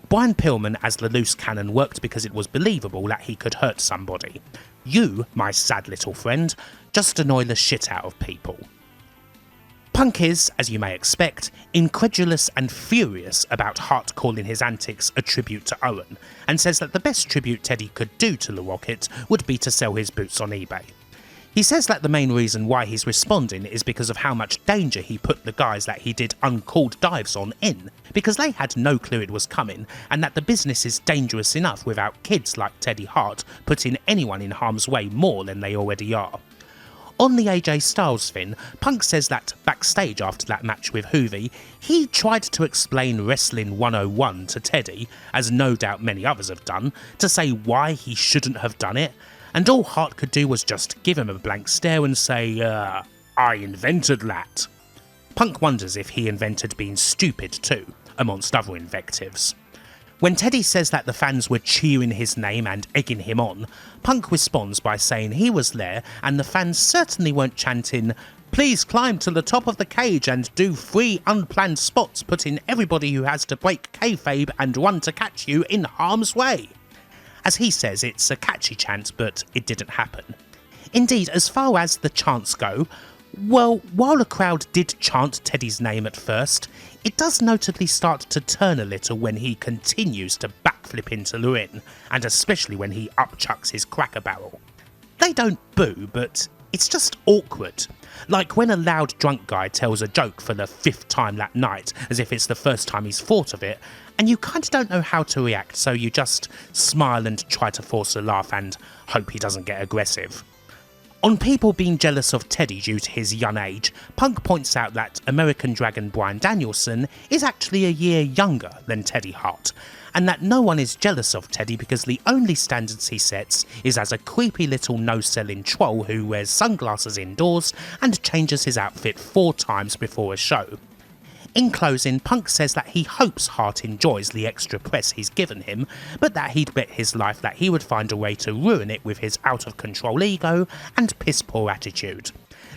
Speaker 1: Brian Pillman as the loose cannon worked because it was believable that he could hurt somebody. You, my sad little friend, just annoy the shit out of people. Punk is, as you may expect, incredulous and furious about Hart calling his antics a tribute to Owen, and says that the best tribute Teddy could do to the Rocket would be to sell his boots on eBay. He says that the main reason why he's responding is because of how much danger he put the guys that he did uncalled dives on in, because they had no clue it was coming, and that the business is dangerous enough without kids like Teddy Hart putting anyone in harm's way more than they already are. On the AJ Styles thing, Punk says that backstage after that match with Hoovy, he tried to explain Wrestling 101 to Teddy, as no doubt many others have done, to say why he shouldn't have done it, and all Hart could do was just give him a blank stare and say, I invented that. Punk wonders if he invented being stupid too, amongst other invectives. When Teddy says that the fans were cheering his name and egging him on, Punk responds by saying he was there and the fans certainly weren't chanting, "Please climb to the top of the cage and do 3 unplanned spots, putting everybody who has to break kayfabe and run to catch you in harm's way." As he says, it's a catchy chant, but it didn't happen. Indeed, as far as the chants go, well, while the crowd did chant Teddy's name at first, it does notably start to turn a little when he continues to backflip into the ring, and especially when he upchucks his cracker barrel. They don't boo, but it's just awkward. Like when a loud drunk guy tells a joke for the 5th time that night, as if it's the first time he's thought of it, and you kind of don't know how to react, so you just smile and try to force a laugh and hope he doesn't get aggressive. On people being jealous of Teddy due to his young age, Punk points out that American Dragon Bryan Danielson is actually a year younger than Teddy Hart, and that no one is jealous of Teddy because the only standards he sets is as a creepy little no-selling troll who wears sunglasses indoors and changes his outfit 4 times before a show. In closing, Punk says that he hopes Hart enjoys the extra press he's given him, but that he'd bet his life that he would find a way to ruin it with his out-of-control ego and piss-poor attitude.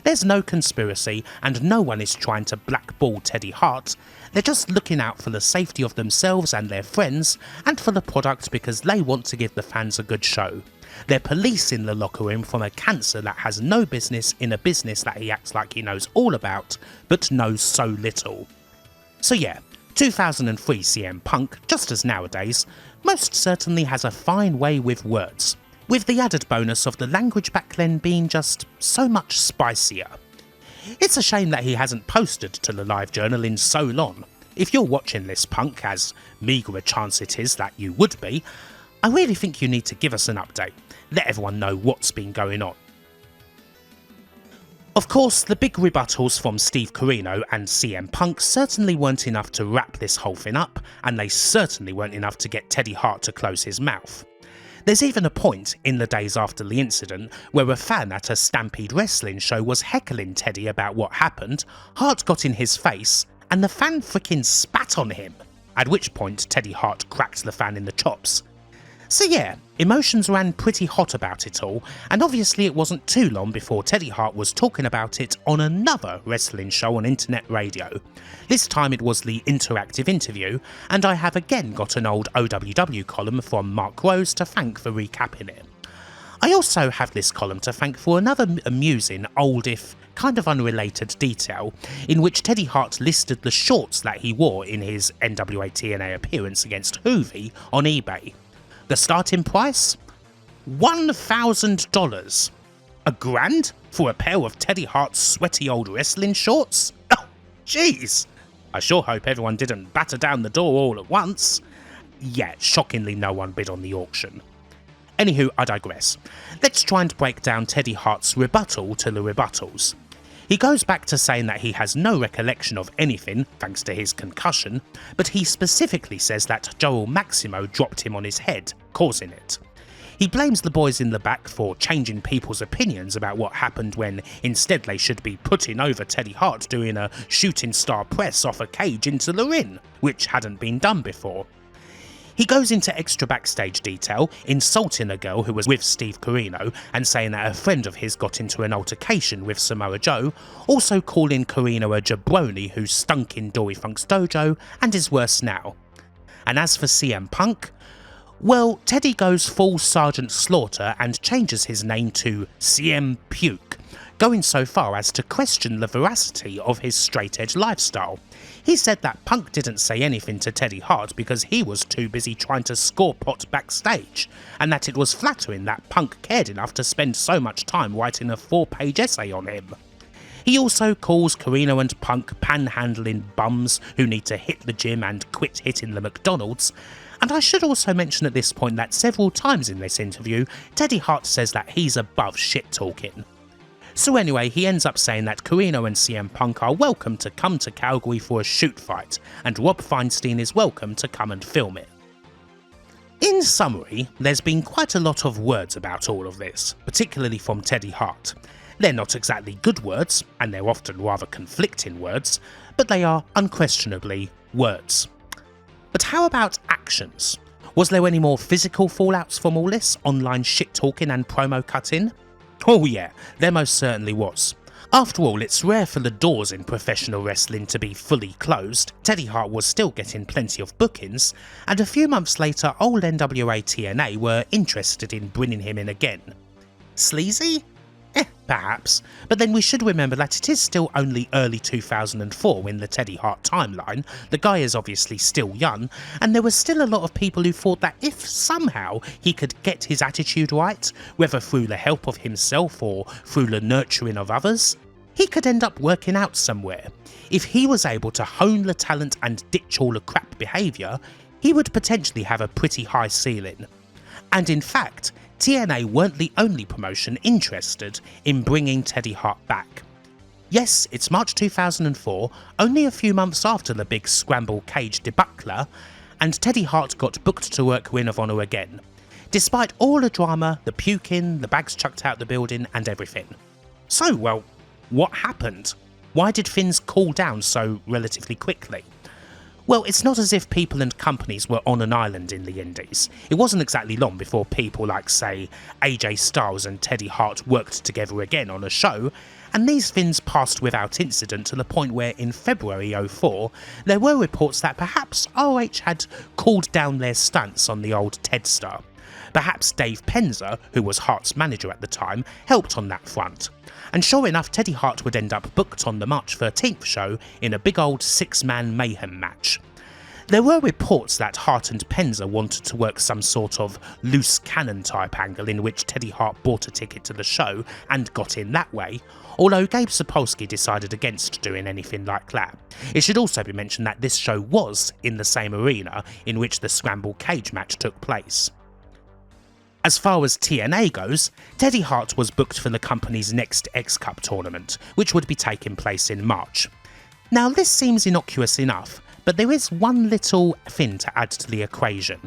Speaker 1: There's no conspiracy, and no one is trying to blackball Teddy Hart. They're just looking out for the safety of themselves and their friends, and for the product because they want to give the fans a good show. They're policing the locker room from a cancer that has no business in a business that he acts like he knows all about, but knows so little. So yeah, 2003 CM Punk, just as nowadays, most certainly has a fine way with words, with the added bonus of the language back then being just so much spicier. It's a shame that he hasn't posted to the Live Journal in so long. If you're watching this, Punk, as meagre a chance it is that you would be, I really think you need to give us an update, let everyone know what's been going on. Of course, the big rebuttals from Steve Corino and CM Punk certainly weren't enough to wrap this whole thing up, and they certainly weren't enough to get Teddy Hart to close his mouth. There's even a point, in the days after the incident, where a fan at a Stampede Wrestling show was heckling Teddy about what happened, Hart got in his face, and the fan frickin' spat on him, at which point Teddy Hart cracked the fan in the chops. So yeah, emotions ran pretty hot about it all, and obviously it wasn't too long before Teddy Hart was talking about it on another wrestling show on internet radio. This time it was the Interactive Interview, and I have again got an old OWW column from Mark Rose to thank for recapping it. I also have this column to thank for another amusing, old if kind of unrelated detail, in which Teddy Hart listed the shorts that he wore in his NWA TNA appearance against Hoovy on eBay. The starting price? $1,000. $1,000 for a pair of Teddy Hart's sweaty old wrestling shorts? Oh, jeez. I sure hope everyone didn't batter down the door all at once. Yet, shockingly no one bid on the auction. Anywho, I digress. Let's try and break down Teddy Hart's rebuttal to the rebuttals. He goes back to saying that he has no recollection of anything, thanks to his concussion, but he specifically says that Joel Maximo dropped him on his head, causing it. He blames the boys in the back for changing people's opinions about what happened when instead they should be putting over Teddy Hart doing a shooting star press off a cage into the ring, which hadn't been done before. He goes into extra backstage detail, insulting a girl who was with Steve Corino and saying that a friend of his got into an altercation with Samoa Joe, also calling Corino a jabroni who stunk in Dory Funk's dojo and is worse now. And as for CM Punk, well, Teddy goes full Sergeant Slaughter and changes his name to CM Puke, going so far as to question the veracity of his straight-edge lifestyle. He said that Punk didn't say anything to Teddy Hart because he was too busy trying to score pot backstage, and that it was flattering that Punk cared enough to spend so much time writing a 4-page essay on him. He also calls Corino and Punk panhandling bums who need to hit the gym and quit hitting the McDonald's. And I should also mention at this point that several times in this interview, Teddy Hart says that he's above shit-talking. So anyway, he ends up saying that Corino and CM Punk are welcome to come to Calgary for a shoot fight, and Rob Feinstein is welcome to come and film it. In summary, there's been quite a lot of words about all of this, particularly from Teddy Hart. They're not exactly good words, and they're often rather conflicting words, but they are unquestionably words. But how about actions? Was there any more physical fallouts from all this, online shit-talking and promo cutting? Oh yeah, there most certainly was. After all, it's rare for the doors in professional wrestling to be fully closed. Teddy Hart was still getting plenty of bookings, and a few months later old NWA TNA were interested in bringing him in again. Sleazy? Perhaps, but then we should remember that it is still only early 2004 in the Teddy Hart timeline. The guy is obviously still young, and there were still a lot of people who thought that if somehow he could get his attitude right, whether through the help of himself or through the nurturing of others, he could end up working out somewhere. If he was able to hone the talent and ditch all the crap behaviour, he would potentially have a pretty high ceiling. And in fact, TNA weren't the only promotion interested in bringing Teddy Hart back. Yes, it's March 2004, only a few months after the big Scramble Cage debacle, and Teddy Hart got booked to work Ring of Honor again, despite all the drama, the puking, the bags chucked out the building and everything. So, well, what happened? Why did things cool down so relatively quickly? Well, it's not as if people and companies were on an island in the Indies. It wasn't exactly long before people like, say, AJ Styles and Teddy Hart worked together again on a show, and these things passed without incident to the point where in February 2004, there were reports that perhaps ROH had cooled down their stance on the old Ted star. Perhaps Dave Penza, who was Hart's manager at the time, helped on that front. And sure enough, Teddy Hart would end up booked on the March 13th show in a big old 6-man mayhem match. There were reports that Hart and Penza wanted to work some sort of loose cannon type angle in which Teddy Hart bought a ticket to the show and got in that way, although Gabe Sapolsky decided against doing anything like that. It should also be mentioned that this show was in the same arena in which the Scramble Cage match took place. As far as TNA goes, Teddy Hart was booked for the company's next X-Cup tournament, which would be taking place in March. Now this seems innocuous enough, but there is one little thing to add to the equation,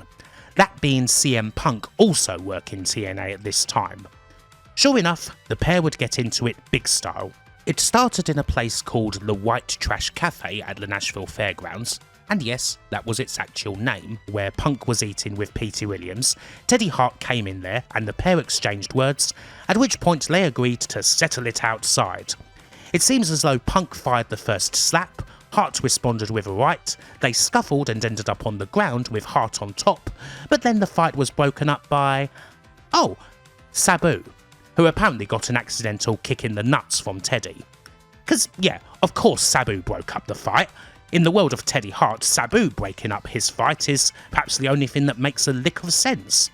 Speaker 1: that being CM Punk also working TNA at this time. Sure enough, the pair would get into it big style. It started in a place called the White Trash Cafe at the Nashville Fairgrounds, and yes, that was its actual name, where Punk was eating with Petey Williams. Teddy Hart came in there and the pair exchanged words, at which point they agreed to settle it outside. It seems as though Punk fired the first slap, Hart responded with a right, they scuffled and ended up on the ground with Hart on top, but then the fight was broken up by, Sabu, who apparently got an accidental kick in the nuts from Teddy. 'Cause yeah, of course Sabu broke up the fight. In the world of Teddy Hart, Sabu breaking up his fight is perhaps the only thing that makes a lick of sense.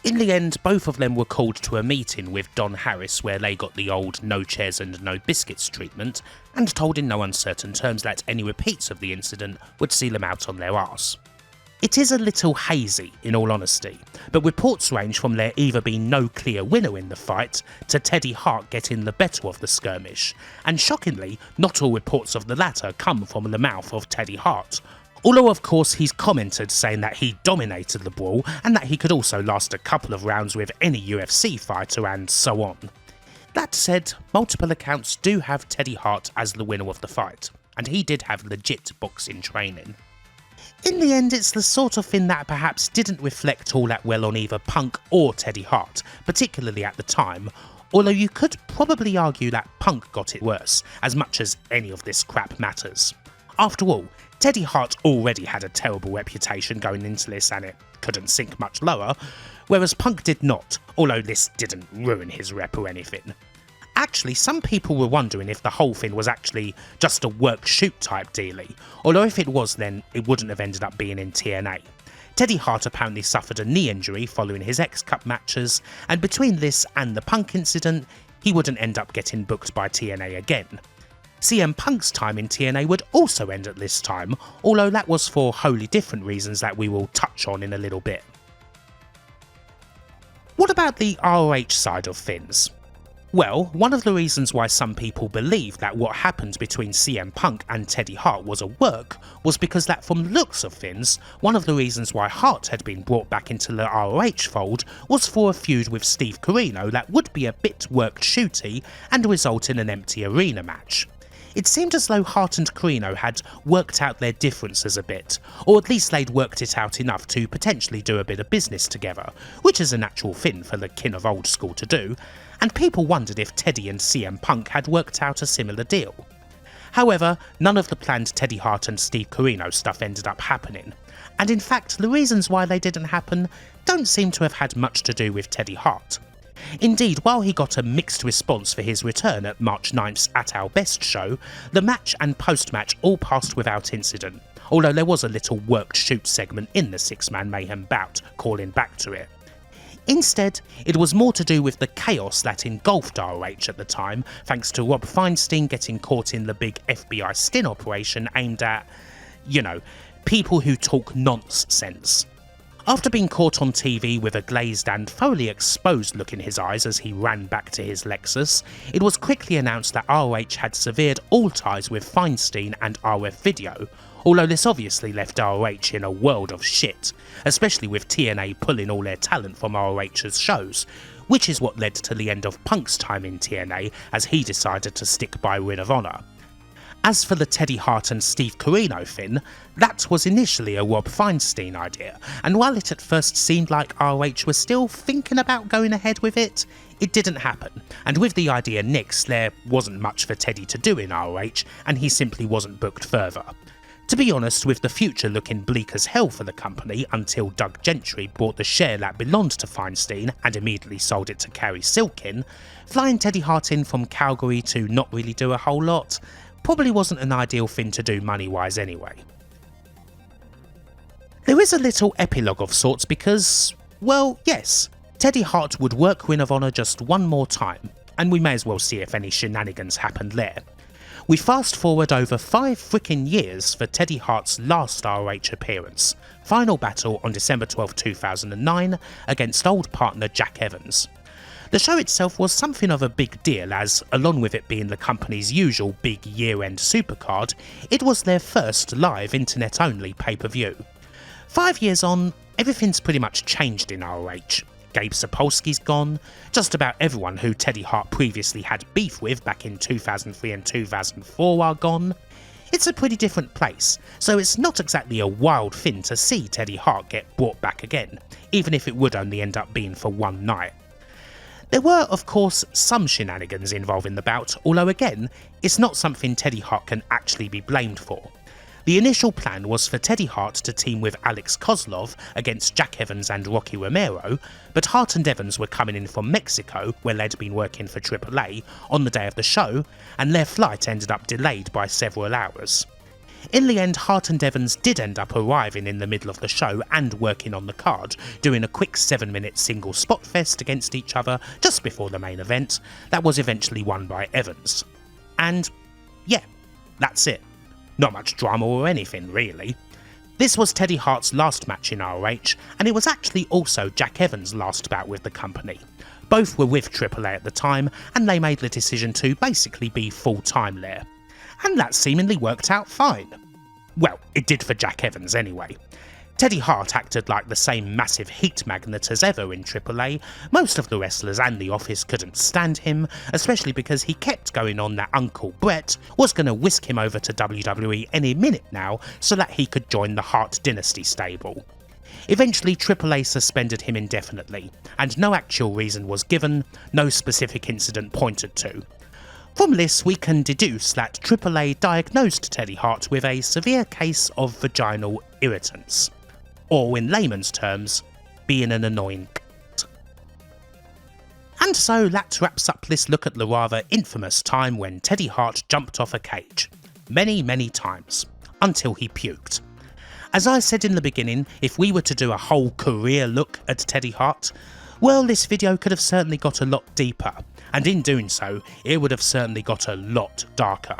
Speaker 1: In the end, both of them were called to a meeting with Don Harris where they got the old no chairs and no biscuits treatment, and told in no uncertain terms that any repeats of the incident would see them out on their arse. It is a little hazy, in all honesty, but reports range from there either being no clear winner in the fight to Teddy Hart getting the better of the skirmish, and shockingly, not all reports of the latter come from the mouth of Teddy Hart. Although of course he's commented saying that he dominated the brawl and that he could also last a couple of rounds with any UFC fighter and so on. That said, multiple accounts do have Teddy Hart as the winner of the fight, and he did have legit boxing training. In the end, it's the sort of thing that perhaps didn't reflect all that well on either Punk or Teddy Hart, particularly at the time, although you could probably argue that Punk got it worse, as much as any of this crap matters. After all, Teddy Hart already had a terrible reputation going into this and it couldn't sink much lower, whereas Punk did not, although this didn't ruin his rep or anything. Actually, some people were wondering if the whole thing was actually just a work-shoot type dealie, although if it was, then it wouldn't have ended up being in TNA. Teddy Hart apparently suffered a knee injury following his X-Cup matches, and between this and the Punk incident, he wouldn't end up getting booked by TNA again. CM Punk's time in TNA would also end at this time, although that was for wholly different reasons that we will touch on in a little bit. What about the ROH side of things? Well, one of the reasons why some people believe that what happened between CM Punk and Teddy Hart was a work was because that from the looks of things, one of the reasons why Hart had been brought back into the ROH fold was for a feud with Steve Corino that would be a bit work-shooty and result in an empty arena match. It seemed as though Hart and Corino had worked out their differences a bit, or at least they'd worked it out enough to potentially do a bit of business together, which is a natural thing for the kin of old school to do, and people wondered if Teddy and CM Punk had worked out a similar deal. However, none of the planned Teddy Hart and Steve Corino stuff ended up happening, and in fact the reasons why they didn't happen don't seem to have had much to do with Teddy Hart. Indeed, while he got a mixed response for his return at March 9th's At Our Best show, the match and post-match all passed without incident, although there was a little worked-shoot segment in the Six-Man Mayhem bout calling back to it. Instead, it was more to do with the chaos that engulfed ROH at the time, thanks to Rob Feinstein getting caught in the big FBI sting operation aimed at, people who talk nonsense. After being caught on TV with a glazed and thoroughly exposed look in his eyes as he ran back to his Lexus, it was quickly announced that ROH had severed all ties with Feinstein and RF Video, although this obviously left ROH in a world of shit, especially with TNA pulling all their talent from ROH's shows, which is what led to the end of Punk's time in TNA as he decided to stick by Ring of Honor. As for the Teddy Hart and Steve Corino thing, that was initially a Rob Feinstein idea, and while it at first seemed like ROH was still thinking about going ahead with it, it didn't happen, and with the idea nixed, there wasn't much for Teddy to do in ROH, and he simply wasn't booked further. To be honest, with the future looking bleak as hell for the company until Doug Gentry bought the share that belonged to Feinstein and immediately sold it to Carrie Silkin, flying Teddy Hart in from Calgary to not really do a whole lot probably wasn't an ideal thing to do money-wise anyway. There is a little epilogue of sorts because, well, yes, Teddy Hart would work Ring of Honor just one more time, and we may as well see if any shenanigans happened there. We fast forward over 5 frickin' years for Teddy Hart's last ROH appearance, final battle on December 12, 2009 against old partner Jack Evans. The show itself was something of a big deal as, along with it being the company's usual big year-end supercard, it was their first live internet-only pay-per-view. 5 years on, everything's pretty much changed in ROH. Gabe Sapolsky's gone, just about everyone who Teddy Hart previously had beef with back in 2003 and 2004 are gone. It's a pretty different place, so it's not exactly a wild thing to see Teddy Hart get brought back again, even if it would only end up being for one night. There were, of course, some shenanigans involving the bout, although again, it's not something Teddy Hart can actually be blamed for. The initial plan was for Teddy Hart to team with Alex Kozlov against Jack Evans and Rocky Romero, but Hart and Evans were coming in from Mexico, where they'd been working for AAA, on the day of the show, and their flight ended up delayed by several hours. In the end, Hart and Evans did end up arriving in the middle of the show and working on the card, doing a quick 7-minute single spot fest against each other just before the main event, that was eventually won by Evans. And yeah, that's it. Not much drama or anything, really. This was Teddy Hart's last match in ROH, and it was actually also Jack Evans' last bout with the company. Both were with AAA at the time, and they made the decision to basically be full-time there. And that seemingly worked out fine. Well, it did for Jack Evans anyway. Teddy Hart acted like the same massive heat magnet as ever in AAA. Most of the wrestlers and the office couldn't stand him, especially because he kept going on that Uncle Brett was going to whisk him over to WWE any minute now so that he could join the Hart Dynasty stable. Eventually, AAA suspended him indefinitely, and no actual reason was given, no specific incident pointed to. From this, we can deduce that AAA diagnosed Teddy Hart with a severe case of vaginal irritants, or in layman's terms, being an annoying c***. And so that wraps up this look at the rather infamous time when Teddy Hart jumped off a cage. Many times. Until he puked. As I said in the beginning, if we were to do a whole career look at Teddy Hart, well, this video could have certainly got a lot deeper, and in doing so, it would have certainly got a lot darker.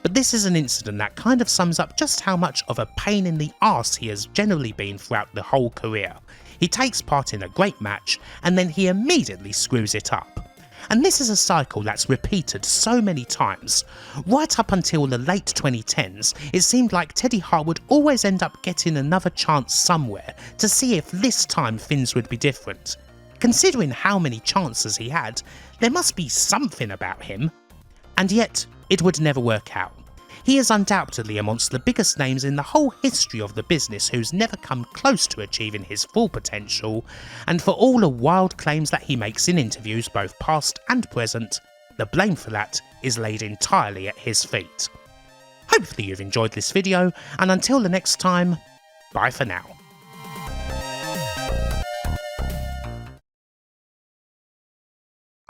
Speaker 1: But this is an incident that kind of sums up just how much of a pain in the arse he has generally been throughout the whole career. He takes part in a great match, and then he immediately screws it up. And this is a cycle that's repeated so many times. Right up until the late 2010s, it seemed like Teddy Hart would always end up getting another chance somewhere to see if this time things would be different. Considering how many chances he had, there must be something about him. And yet, it would never work out. He is undoubtedly amongst the biggest names in the whole history of the business who's never come close to achieving his full potential, and for all the wild claims that he makes in interviews both past and present, the blame for that is laid entirely at his feet. Hopefully you've enjoyed this video, and until the next time, bye for now.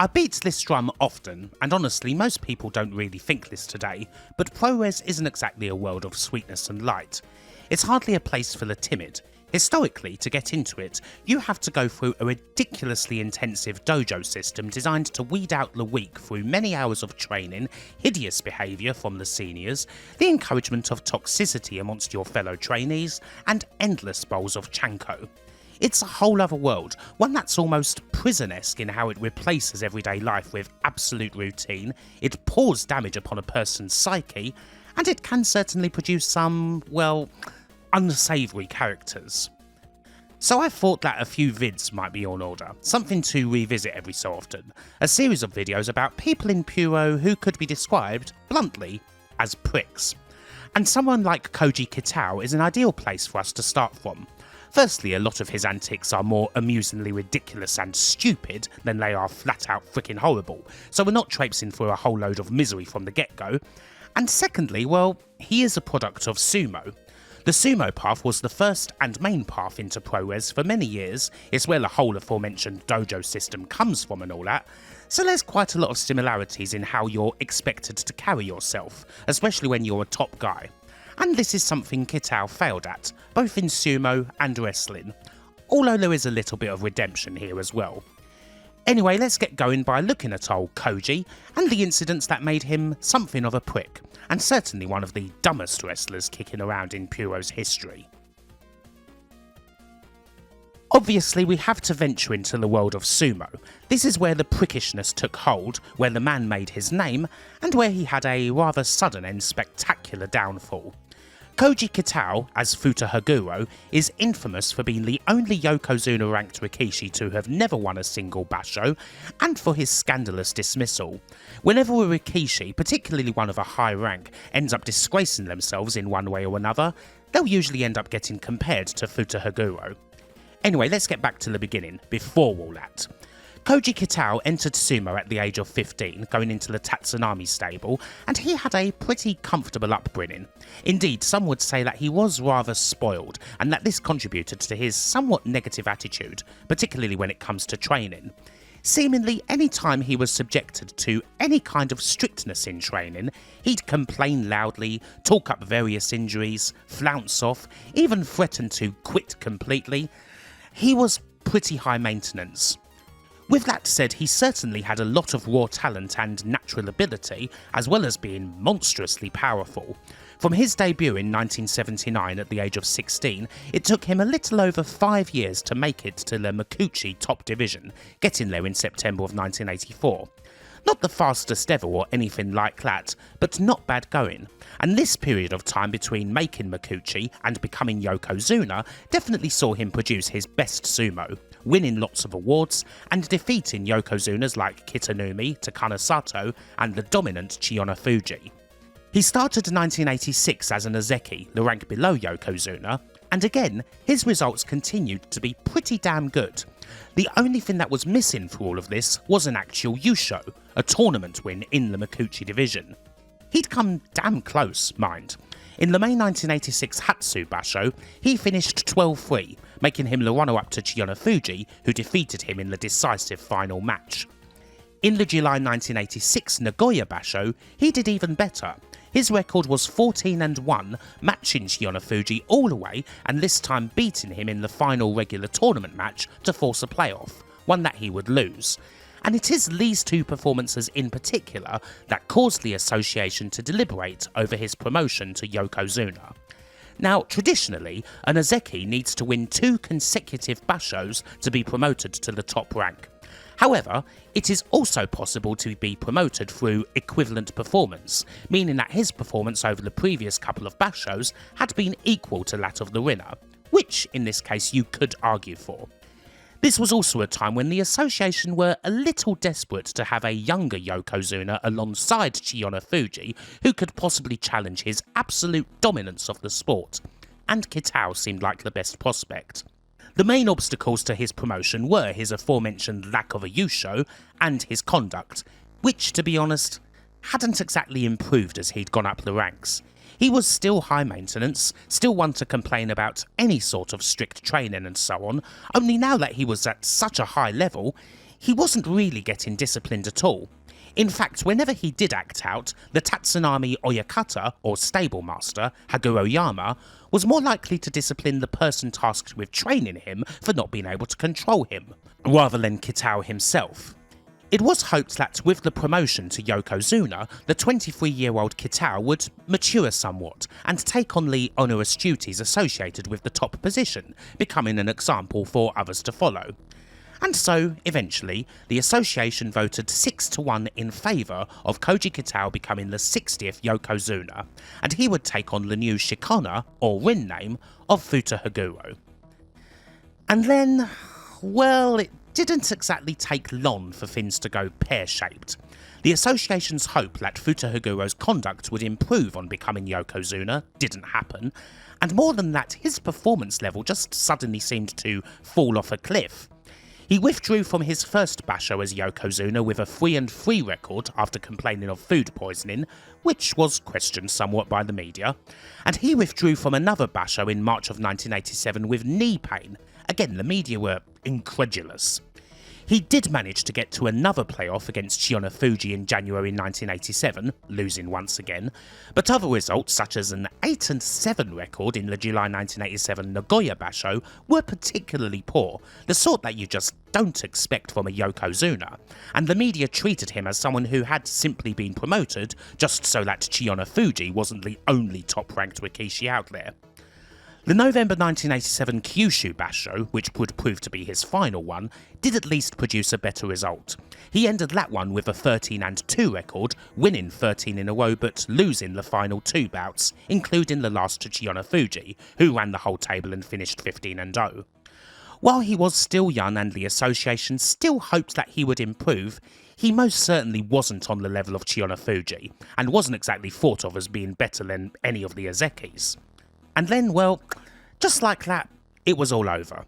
Speaker 1: I beat this drum often, and honestly most people don't really think this today, but ProRes isn't exactly a world of sweetness and light. It's hardly a place for the timid. Historically, to get into it, you have to go through a ridiculously intensive dojo system designed to weed out the weak through many hours of training, hideous behaviour from the seniors, the encouragement of toxicity amongst your fellow trainees, and endless bowls of chanko. It's a whole other world, one that's almost prison-esque in how it replaces everyday life with absolute routine, it pours damage upon a person's psyche, and it can certainly produce some, well, unsavoury characters. So I thought that a few vids might be on order, something to revisit every so often, a series of videos about people in Puro who could be described, bluntly, as pricks. And someone like Koji Kitao is an ideal place for us to start from. Firstly, a lot of his antics are more amusingly ridiculous and stupid than they are flat out freaking horrible, so we're not traipsing through a whole load of misery from the get-go. And secondly, well, he is a product of sumo. The sumo path was the first and main path into ProRes for many years, it's where the whole aforementioned dojo system comes from and all that, so there's quite a lot of similarities in how you're expected to carry yourself, especially when you're a top guy. And this is something Kitao failed at, both in sumo and wrestling, although there is a little bit of redemption here as well. Anyway, let's get going by looking at old Koji and the incidents that made him something of a prick, and certainly one of the dumbest wrestlers kicking around in Puro's history. Obviously, we have to venture into the world of sumo. This is where the prickishness took hold, where the man made his name, and where he had a rather sudden and spectacular downfall. Koji Kitao, as Futa Haguro, is infamous for being the only Yokozuna ranked Rikishi to have never won a single basho, and for his scandalous dismissal. Whenever a Rikishi, particularly one of a high rank, ends up disgracing themselves in one way or another, they'll usually end up getting compared to Futa Haguro. Anyway, let's get back to the beginning, before all that. Koji Kitao entered sumo at the age of 15, going into the Tatsunami stable, and he had a pretty comfortable upbringing. Indeed, some would say that he was rather spoiled, and that this contributed to his somewhat negative attitude, particularly when it comes to training. Seemingly, any time he was subjected to any kind of strictness in training, he'd complain loudly, talk up various injuries, flounce off, even threaten to quit completely. He was pretty high maintenance. With that said, he certainly had a lot of raw talent and natural ability, as well as being monstrously powerful. From his debut in 1979 at the age of 16, it took him a little over 5 years to make it to the Mikuchi top division, getting there in September of 1984. Not the fastest ever or anything like that, but not bad going. And this period of time between making Mikuchi and becoming Yokozuna definitely saw him produce his best sumo, winning lots of awards and defeating Yokozunas like Kitanumi, Takano Sato and the dominant Chiyono Fuji. He started in 1986 as an Ozeki, the rank below Yokozuna, and again, his results continued to be pretty damn good. The only thing that was missing for all of this was an actual Yusho, a tournament win in the Mikuchi division. He'd come damn close, mind. In the May 1986 Hatsu Basho, he finished 12-3, making him the runner-up to Chiyono Fuji, who defeated him in the decisive final match. In the July 1986 Nagoya Basho, he did even better. His record was 14-1, matching Shionofuji all the way and this time beating him in the final regular tournament match to force a playoff, one that he would lose. And it is these two performances in particular that caused the association to deliberate over his promotion to Yokozuna. Now, traditionally, an Ozeki needs to win 2 consecutive bashos to be promoted to the top rank. However, it is also possible to be promoted through equivalent performance, meaning that his performance over the previous couple of bashos had been equal to that of the winner, which in this case you could argue for. This was also a time when the association were a little desperate to have a younger Yokozuna alongside Chiyonofuji who could possibly challenge his absolute dominance of the sport, and Kitao seemed like the best prospect. The main obstacles to his promotion were his aforementioned lack of a yusho and his conduct, which, to be honest, hadn't exactly improved as he'd gone up the ranks. He was still high maintenance, still one to complain about any sort of strict training and so on, only now that he was at such a high level, he wasn't really getting disciplined at all. In fact, whenever he did act out, the Tatsunami Oyakata, or stable master, Haguro Yama, was more likely to discipline the person tasked with training him for not being able to control him, rather than Kitao himself. It was hoped that with the promotion to Yokozuna, the 23-year-old Kitao would mature somewhat and take on the onerous duties associated with the top position, becoming an example for others to follow. And so, eventually, the association voted 6-1 in favour of Koji Kitao becoming the 60th Yokozuna, and he would take on the new Shikona, or Rin name, of Futa Haguro. And then, well, it didn't exactly take long for things to go pear-shaped. The association's hope that Futa Haguro's conduct would improve on becoming Yokozuna didn't happen, and more than that, his performance level just suddenly seemed to fall off a cliff. He withdrew from his first basho as Yokozuna with a 3-3 record after complaining of food poisoning, which was questioned somewhat by the media, and he withdrew from another basho in March of 1987 with knee pain. Again, the media were incredulous. He did manage to get to another playoff against Chiyonofuji in January 1987, losing once again, but other results such as an 8-7 record in the July 1987 Nagoya Basho were particularly poor, the sort that you just don't expect from a Yokozuna, and the media treated him as someone who had simply been promoted just so that Chiyonofuji wasn't the only top-ranked Rikishi out there. The November 1987 Kyushu Basho, which would prove to be his final one, did at least produce a better result. He ended that one with a 13-2 record, winning 13 in a row but losing the final 2 bouts, including the last to Chiyonofuji, who ran the whole table and finished 15-0. While he was still young and the association still hoped that he would improve, he most certainly wasn't on the level of Chiyonofuji, and wasn't exactly thought of as being better than any of the Ozekis. And then, well, just like that, it was all over.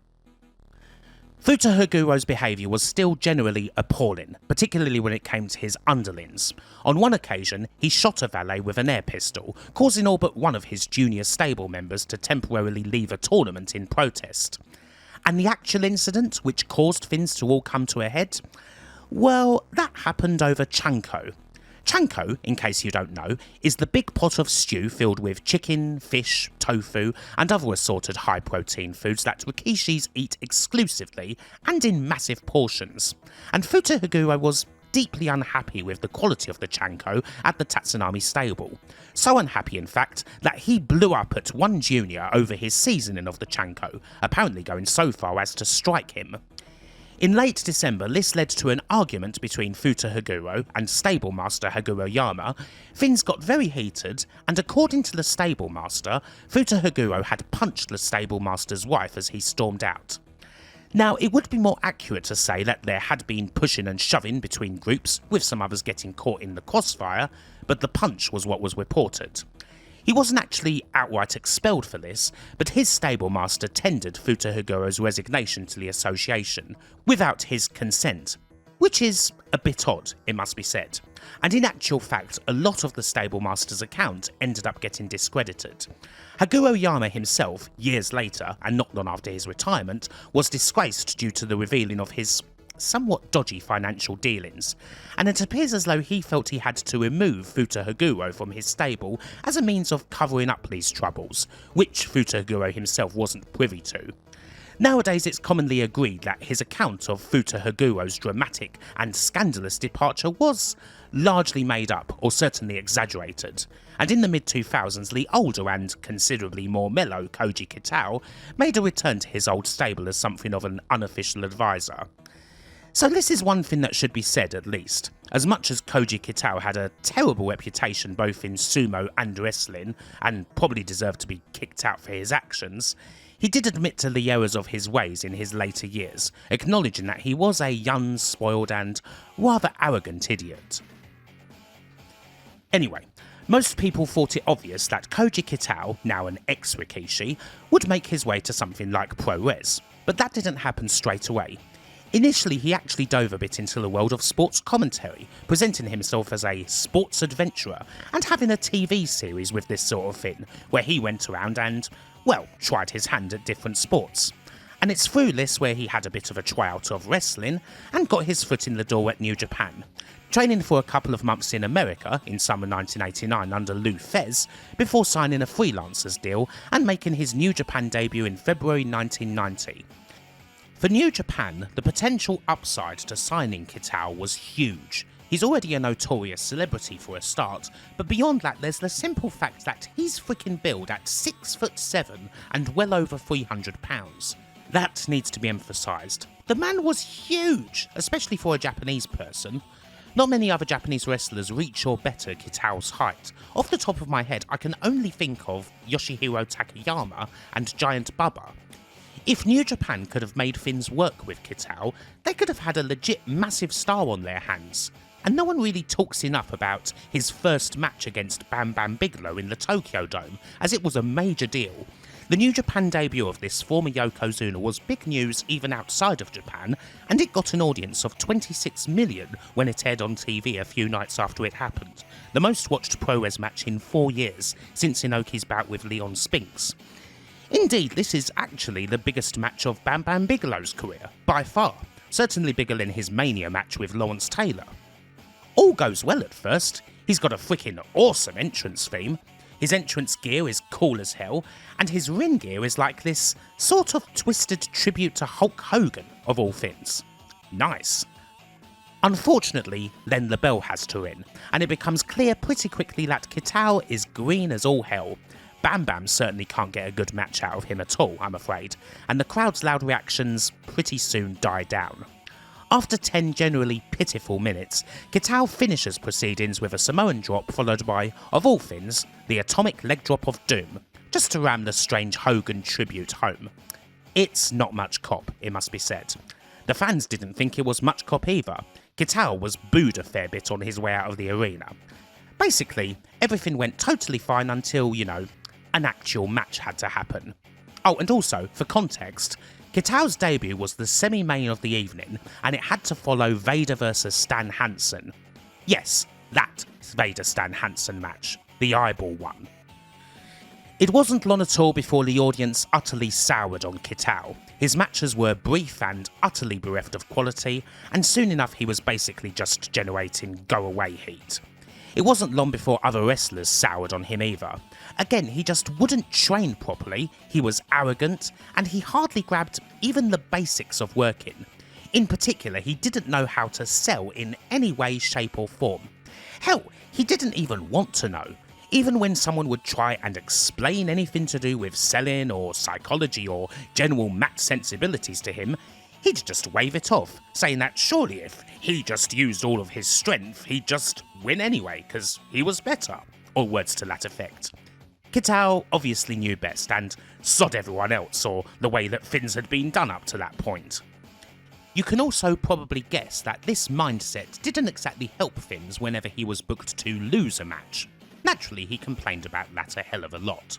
Speaker 1: Futa Haguro's behaviour was still generally appalling, particularly when it came to his underlings. On one occasion, he shot a valet with an air pistol, causing all but one of his junior stable members to temporarily leave a tournament in protest. And the actual incident which caused things to all come to a head? Well, that happened over chanko. Chanko, in case you don't know, is the big pot of stew filled with chicken, fish, tofu, and other assorted high-protein foods that Rikishis eat exclusively and in massive portions. And Futa Haguro was deeply unhappy with the quality of the chanko at the Tatsunami stable. So unhappy, in fact, that he blew up at one junior over his seasoning of the chanko, apparently going so far as to strike him. In late December, this led to an argument between Futa Haguro and stable master Haguro Yama. Things got very heated, and according to the stable master, Futa Haguro had punched the stable master's wife as he stormed out. Now, it would be more accurate to say that there had been pushing and shoving between groups, with some others getting caught in the crossfire, but the punch was what was reported. He wasn't actually outright expelled for this, but his stable master tendered Futa Haguro's resignation to the association, without his consent, which is a bit odd, it must be said. And in actual fact, a lot of the stable master's account ended up getting discredited. Haguro Yama himself, years later, and not long after his retirement, was disgraced due to the revealing of his somewhat dodgy financial dealings, and it appears as though he felt he had to remove Futahaguro from his stable as a means of covering up these troubles, which Futahaguro himself wasn't privy to. Nowadays, it's commonly agreed that his account of Futahaguro's dramatic and scandalous departure was largely made up, or certainly exaggerated, and in the mid-2000s the older and considerably more mellow Koji Kitao made a return to his old stable as something of an unofficial advisor. So this is one thing that should be said at least. As much as Koji Kitao had a terrible reputation both in sumo and wrestling, and probably deserved to be kicked out for his actions, he did admit to the errors of his ways in his later years, acknowledging that he was a young, spoiled and rather arrogant idiot. Anyway, most people thought it obvious that Koji Kitao, now an ex-Rikishi, would make his way to something like Puroresu, but that didn't happen straight away. Initially, he actually dove a bit into the world of sports commentary, presenting himself as a sports adventurer and having a TV series with this sort of thing, where he went around and, well, tried his hand at different sports. And it's through this where he had a bit of a tryout of wrestling and got his foot in the door at New Japan, training for a couple of months in America in summer 1989 under Lou Thesz before signing a freelancer's deal and making his New Japan debut in February 1990. For New Japan, the potential upside to signing Kitao was huge. He's already a notorious celebrity for a start, but beyond that there's the simple fact that he's freaking billed at 6'7" and well over £300. That needs to be emphasised. The man was huge, especially for a Japanese person. Not many other Japanese wrestlers reach or better Kitao's height. Off the top of my head, I can only think of Yoshihiro Takayama and Giant Baba. If New Japan could have made things work with Kitao, they could have had a legit massive star on their hands. And no one really talks enough about his first match against Bam Bam Bigelow in the Tokyo Dome, as it was a major deal. The New Japan debut of this former Yokozuna was big news even outside of Japan, and it got an audience of 26 million when it aired on TV a few nights after it happened, the most watched Puroresu match in 4 years, since Inoki's bout with Leon Spinks. Indeed, this is actually the biggest match of Bam Bam Bigelow's career, by far, certainly bigger than his Mania match with Lawrence Taylor. All goes well at first. He's got a freaking awesome entrance theme. His entrance gear is cool as hell, and his ring gear is like this sort of twisted tribute to Hulk Hogan, of all things. Nice. Unfortunately, then the bell has to ring, and it becomes clear pretty quickly that Kitao is green as all hell. Bam Bam certainly can't get a good match out of him at all, I'm afraid, and the crowd's loud reactions pretty soon die down. After 10 generally pitiful minutes, Kitao finishes proceedings with a Samoan drop followed by, of all things, the atomic leg drop of doom, just to ram the strange Hogan tribute home. It's not much cop, it must be said. The fans didn't think it was much cop either. Kitao was booed a fair bit on his way out of the arena. Basically, everything went totally fine until, an actual match had to happen. Oh, and also, for context, Kitao's debut was the semi-main of the evening, and it had to follow Vader vs Stan Hansen. Yes, that Vader-Stan Hansen match, the eyeball one. It wasn't long at all before the audience utterly soured on Kitao. His matches were brief and utterly bereft of quality, and soon enough he was basically just generating go-away heat. It wasn't long before other wrestlers soured on him either. Again, he just wouldn't train properly, he was arrogant, and he hardly grabbed even the basics of working. In particular, he didn't know how to sell in any way, shape or form. Hell, he didn't even want to know. Even when someone would try and explain anything to do with selling or psychology or general mat sensibilities to him, he'd just wave it off, saying that surely if he just used all of his strength, he'd just win anyway, because he was better, or words to that effect. Kitao obviously knew best and sod everyone else, or the way that things had been done up to that point. You can also probably guess that this mindset didn't exactly help things whenever he was booked to lose a match. Naturally, he complained about that a hell of a lot.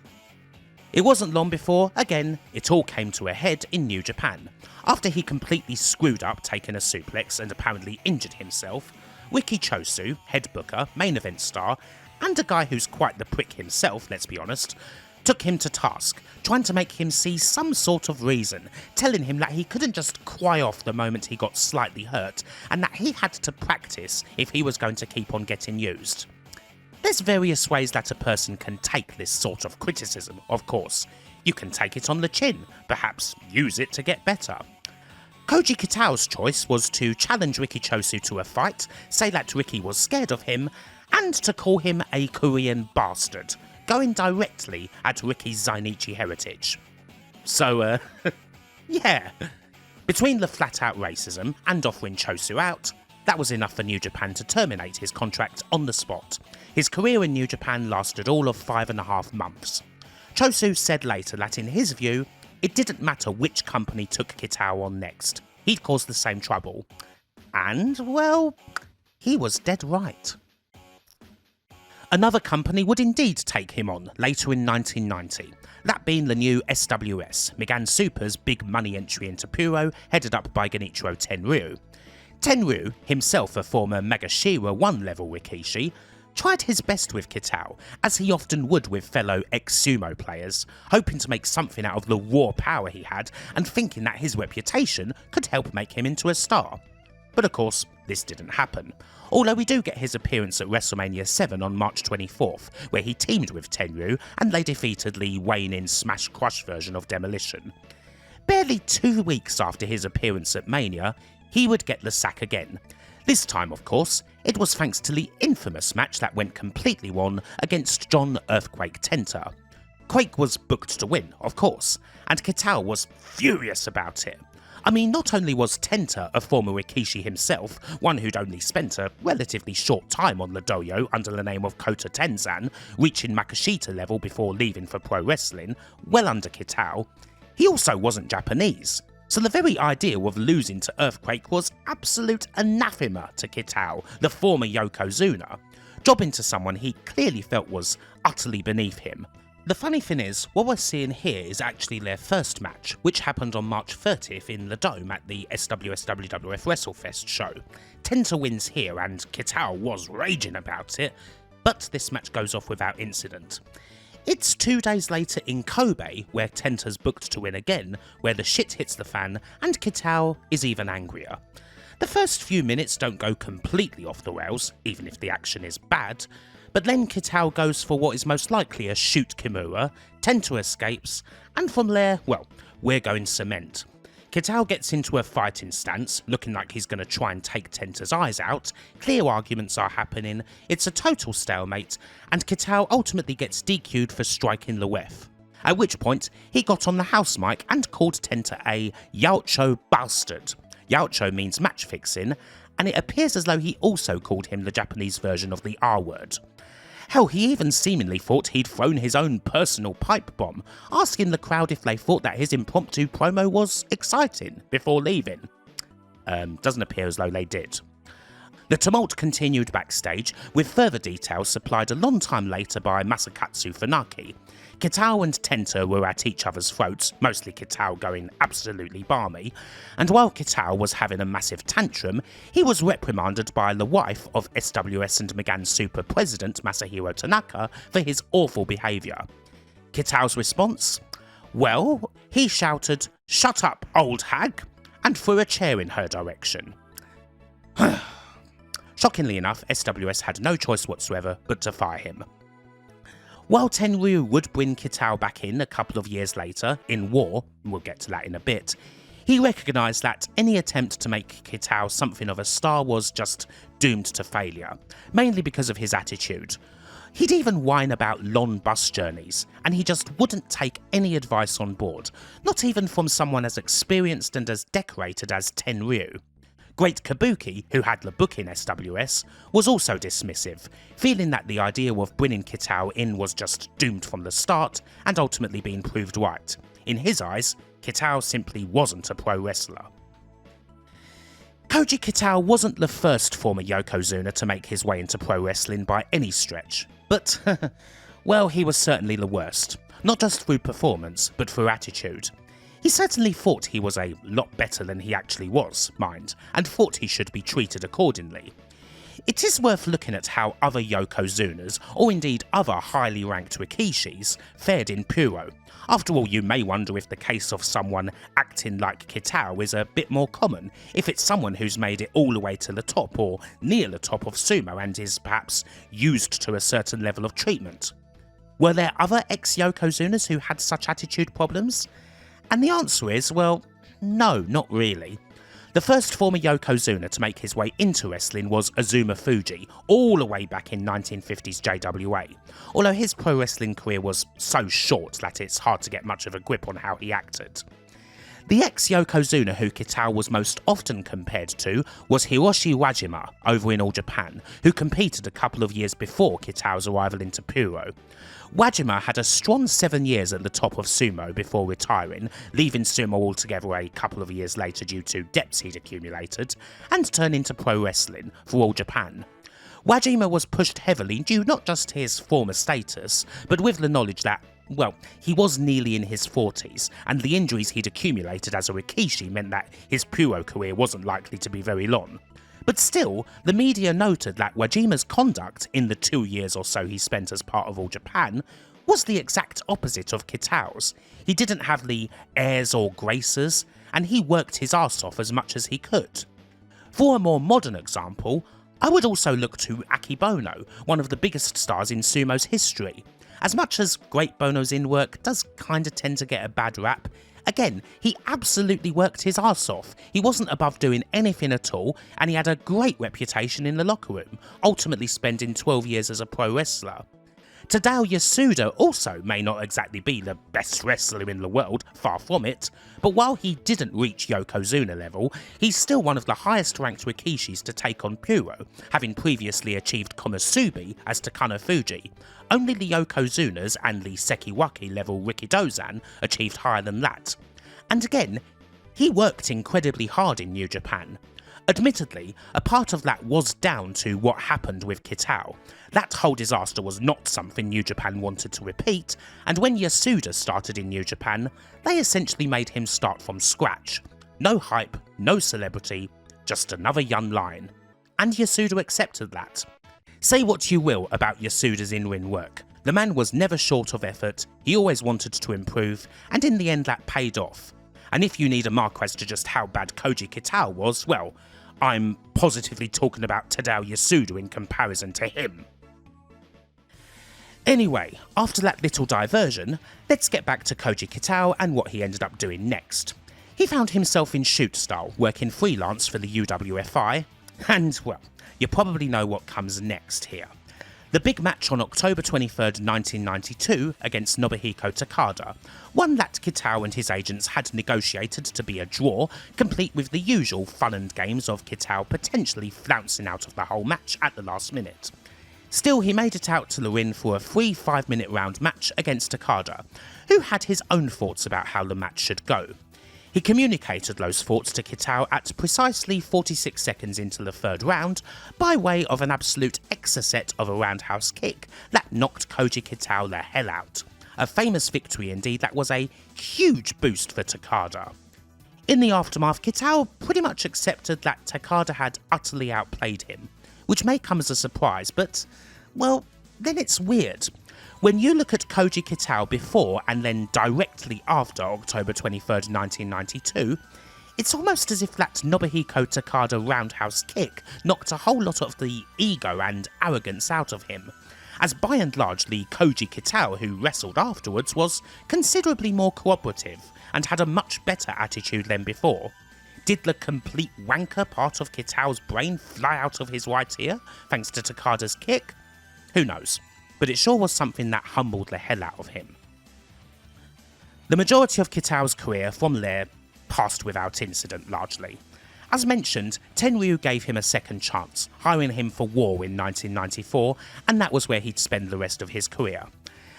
Speaker 1: It wasn't long before, again, it all came to a head in New Japan. After he completely screwed up taking a suplex and apparently injured himself, Wiki Chosu, head booker, main event star, and a guy who's quite the prick himself, let's be honest, took him to task, trying to make him see some sort of reason, telling him that he couldn't just cry off the moment he got slightly hurt, and that he had to practice if he was going to keep on getting used. There's various ways that a person can take this sort of criticism, of course. You can take it on the chin, perhaps use it to get better. Koji Kitao's choice was to challenge Riki Chosu to a fight, say that Riki was scared of him, and to call him a Korean bastard, going directly at Riki's Zainichi heritage. So, yeah. Between the flat-out racism and offering Chosu out, that was enough for New Japan to terminate his contract on the spot. His career in New Japan lasted all of 5.5 months. Chosu said later that in his view, it didn't matter which company took Kitao on next, he'd cause the same trouble. And, well, he was dead right. Another company would indeed take him on later in 1990, that being the new SWS, Migan Super's big money entry into Puro, headed up by Genichiro Tenryu. Tenryu, himself a former Magashira 1 level Rikishi, tried his best with Kitao, as he often would with fellow ex-sumo players, hoping to make something out of the raw power he had and thinking that his reputation could help make him into a star. But of course, this didn't happen, although we do get his appearance at WrestleMania 7 on March 24th, where he teamed with Tenryu and they defeated the weighing-in Smash Crush version of Demolition. Barely 2 weeks after his appearance at Mania, he would get the sack again. This time, of course, it was thanks to the infamous match that went completely wrong against John Earthquake Tenta. Quake was booked to win, of course, and Kitao was furious about it. I mean, not only was Tenta a former Rikishi himself, one who'd only spent a relatively short time on the dojo under the name of Kota Tenzan, reaching Makashita level before leaving for pro wrestling, well under Kitao, he also wasn't Japanese. So the very idea of losing to Earthquake was absolute anathema to Kitao, the former Yokozuna, jobbing to someone he clearly felt was utterly beneath him. The funny thing is, what we're seeing here is actually their first match, which happened on March 30th in the Dome at the SWS WWF WrestleFest show. Tenta wins here and Kitao was raging about it, but this match goes off without incident. It's 2 days later in Kobe, where Tenta's booked to win again, where the shit hits the fan and Kitao is even angrier. The first few minutes don't go completely off the rails, even if the action is bad, but then Kitao goes for what is most likely a shoot Kimura, Tenta escapes, and from there, well, we're going cement. Kitao gets into a fighting stance, looking like he's going to try and take Tenta's eyes out, clear arguments are happening, it's a total stalemate, and Kitao ultimately gets DQ'd for striking the ref. At which point, he got on the house mic and called Tenta a Yaocho bastard. Yaocho means match fixing, and it appears as though he also called him the Japanese version of the R word. Hell, he even seemingly thought he'd thrown his own personal pipe bomb, asking the crowd if they thought that his impromptu promo was exciting before leaving. Doesn't appear as though they did. The tumult continued backstage, with further details supplied a long time later by Masakatsu Funaki. Kitao and Tenta were at each other's throats, mostly Kitao going absolutely balmy, and while Kitao was having a massive tantrum, he was reprimanded by the wife of SWS and Migan Super President Masahiro Tanaka for his awful behaviour. Kitao's response? Well, he shouted, "Shut up, old hag," and threw a chair in her direction. Shockingly enough, SWS had no choice whatsoever but to fire him. While Tenryu would bring Kitao back in a couple of years later, in War, we'll get to that in a bit, he recognised that any attempt to make Kitao something of a star was just doomed to failure, mainly because of his attitude. He'd even whine about long bus journeys, and he just wouldn't take any advice on board, not even from someone as experienced and as decorated as Tenryu. Great Kabuki, who had the book in SWS, was also dismissive, feeling that the idea of bringing Kitao in was just doomed from the start and ultimately being proved right. In his eyes, Kitao simply wasn't a pro wrestler. Koji Kitao wasn't the first former Yokozuna to make his way into pro wrestling by any stretch, but, well, he was certainly the worst, not just through performance, but through attitude. He certainly thought he was a lot better than he actually was, mind, and thought he should be treated accordingly. It is worth looking at how other Yokozunas, or indeed other highly ranked Rikishis, fared in Puro. After all, you may wonder if the case of someone acting like Kitao is a bit more common, if it's someone who's made it all the way to the top or near the top of sumo and is perhaps used to a certain level of treatment. Were there other ex-Yokozunas who had such attitude problems? And the answer is, well, no, not really. The first former Yokozuna to make his way into wrestling was Azuma Fuji, all the way back in 1950s JWA, although his pro wrestling career was so short that it's hard to get much of a grip on how he acted. The ex-Yokozuna who Kitao was most often compared to was Hiroshi Wajima over in All Japan, who competed a couple of years before Kitao's arrival into Puro. Wajima had a strong 7 years at the top of sumo before retiring, leaving sumo altogether a couple of years later due to debts he'd accumulated, and turning to pro wrestling for All Japan. Wajima was pushed heavily due not just to his former status, but with the knowledge that, well, he was nearly in his 40s, and the injuries he'd accumulated as a Rikishi meant that his Puro career wasn't likely to be very long. But still, the media noted that Wajima's conduct in the 2 years or so he spent as part of All Japan was the exact opposite of Kitao's. He didn't have the airs or graces, and he worked his arse off as much as he could. For a more modern example, I would also look to Akebono, one of the biggest stars in sumo's history. As much as Great Bono's in-work does kinda tend to get a bad rap, again, he absolutely worked his arse off. He wasn't above doing anything at all, and he had a great reputation in the locker room, ultimately spending 12 years as a pro wrestler. Tadao Yasuda also may not exactly be the best wrestler in the world, far from it, but while he didn't reach Yokozuna level, he's still one of the highest ranked Rikishis to take on Puro, having previously achieved Konosubi as Takano Fuji. Only the Yokozunas and the Sekiwaki level Rikidozan achieved higher than that. And again, he worked incredibly hard in New Japan. Admittedly, a part of that was down to what happened with Kitao. That whole disaster was not something New Japan wanted to repeat, and when Yasuda started in New Japan, they essentially made him start from scratch. No hype, no celebrity, just another young lion. And Yasuda accepted that. Say what you will about Yasuda's in-ring work, the man was never short of effort, he always wanted to improve, and in the end that paid off. And if you need a mark as to just how bad Koji Kitao was, well, I'm positively talking about Tadao Yasuda in comparison to him. Anyway, after that little diversion, let's get back to Koji Kitao and what he ended up doing next. He found himself in shoot style, working freelance for the UWFI, and well, you probably know what comes next here. The big match on October 23rd, 1992 against Nobuhiko Takada, one that Kitao and his agents had negotiated to be a draw, complete with the usual fun and games of Kitao potentially flouncing out of the whole match at the last minute. Still, he made it out to the ring for a free 5-minute round match against Takada, who had his own thoughts about how the match should go. He communicated those thoughts to Kitao at precisely 46 seconds into the third round by way of an absolute exocet of a roundhouse kick that knocked Koji Kitao the hell out. A famous victory indeed that was a huge boost for Takada. In the aftermath, Kitao pretty much accepted that Takada had utterly outplayed him, which may come as a surprise, but, well, then it's weird. When you look at Koji Kitao before and then directly after October 23rd, 1992, it's almost as if that Nobuhiko Takada roundhouse kick knocked a whole lot of the ego and arrogance out of him, as by and large the Koji Kitao who wrestled afterwards was considerably more cooperative and had a much better attitude than before. Did the complete wanker part of Kitao's brain fly out of his right ear thanks to Takada's kick? Who knows? But it sure was something that humbled the hell out of him. The majority of Kitao's career from there passed without incident largely. As mentioned, Tenryu gave him a second chance, hiring him for War in 1994, and that was where he'd spend the rest of his career.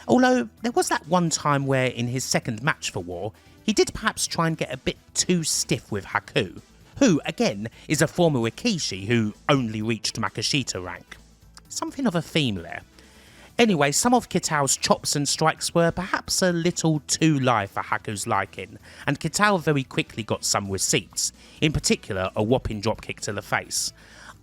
Speaker 1: Although there was that one time where in his second match for War, he did perhaps try and get a bit too stiff with Haku, who, again, is a former Rikishi who only reached Makashita rank. Something of a theme there. Anyway, some of Kitao's chops and strikes were perhaps a little too live for Haku's liking, and Kitao very quickly got some receipts, in particular a whopping dropkick to the face.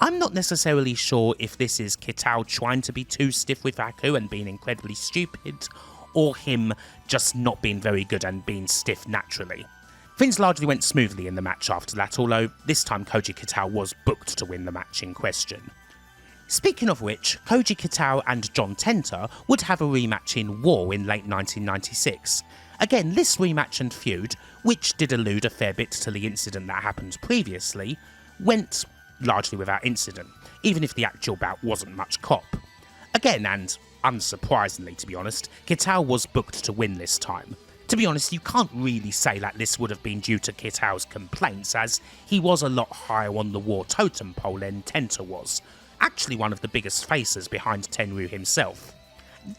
Speaker 1: I'm not necessarily sure if this is Kitao trying to be too stiff with Haku and being incredibly stupid, or him just not being very good and being stiff naturally. Things largely went smoothly in the match after that, although this time Koji Kitao was booked to win the match in question. Speaking of which, Koji Kitao and John Tenta would have a rematch in War in late 1996. Again, this rematch and feud, which did allude a fair bit to the incident that happened previously, went largely without incident, even if the actual bout wasn't much cop. Again, and unsurprisingly to be honest, Kitao was booked to win this time. To be honest, you can't really say that this would have been due to Kitao's complaints, as he was a lot higher on the War totem pole than Tenta was, actually one of the biggest faces behind Tenryu himself.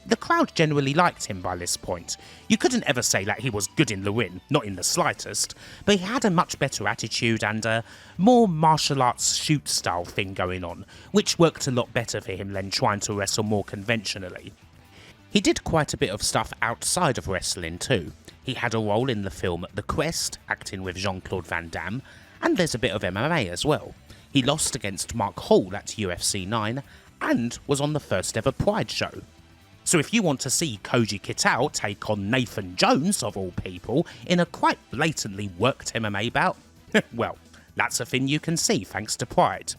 Speaker 1: The crowd generally liked him by this point. You couldn't ever say that he was good in the ring, not in the slightest, but he had a much better attitude and a more martial arts shoot style thing going on, which worked a lot better for him than trying to wrestle more conventionally. He did quite a bit of stuff outside of wrestling too. He had a role in the film The Quest, acting with Jean-Claude Van Damme, and there's a bit of MMA as well. He lost against Mark Hall at UFC 9, and was on the first ever Pride show. So if you want to see Koji Kitao take on Nathan Jones, of all people, in a quite blatantly worked MMA bout, well, that's a thing you can see thanks to Pride.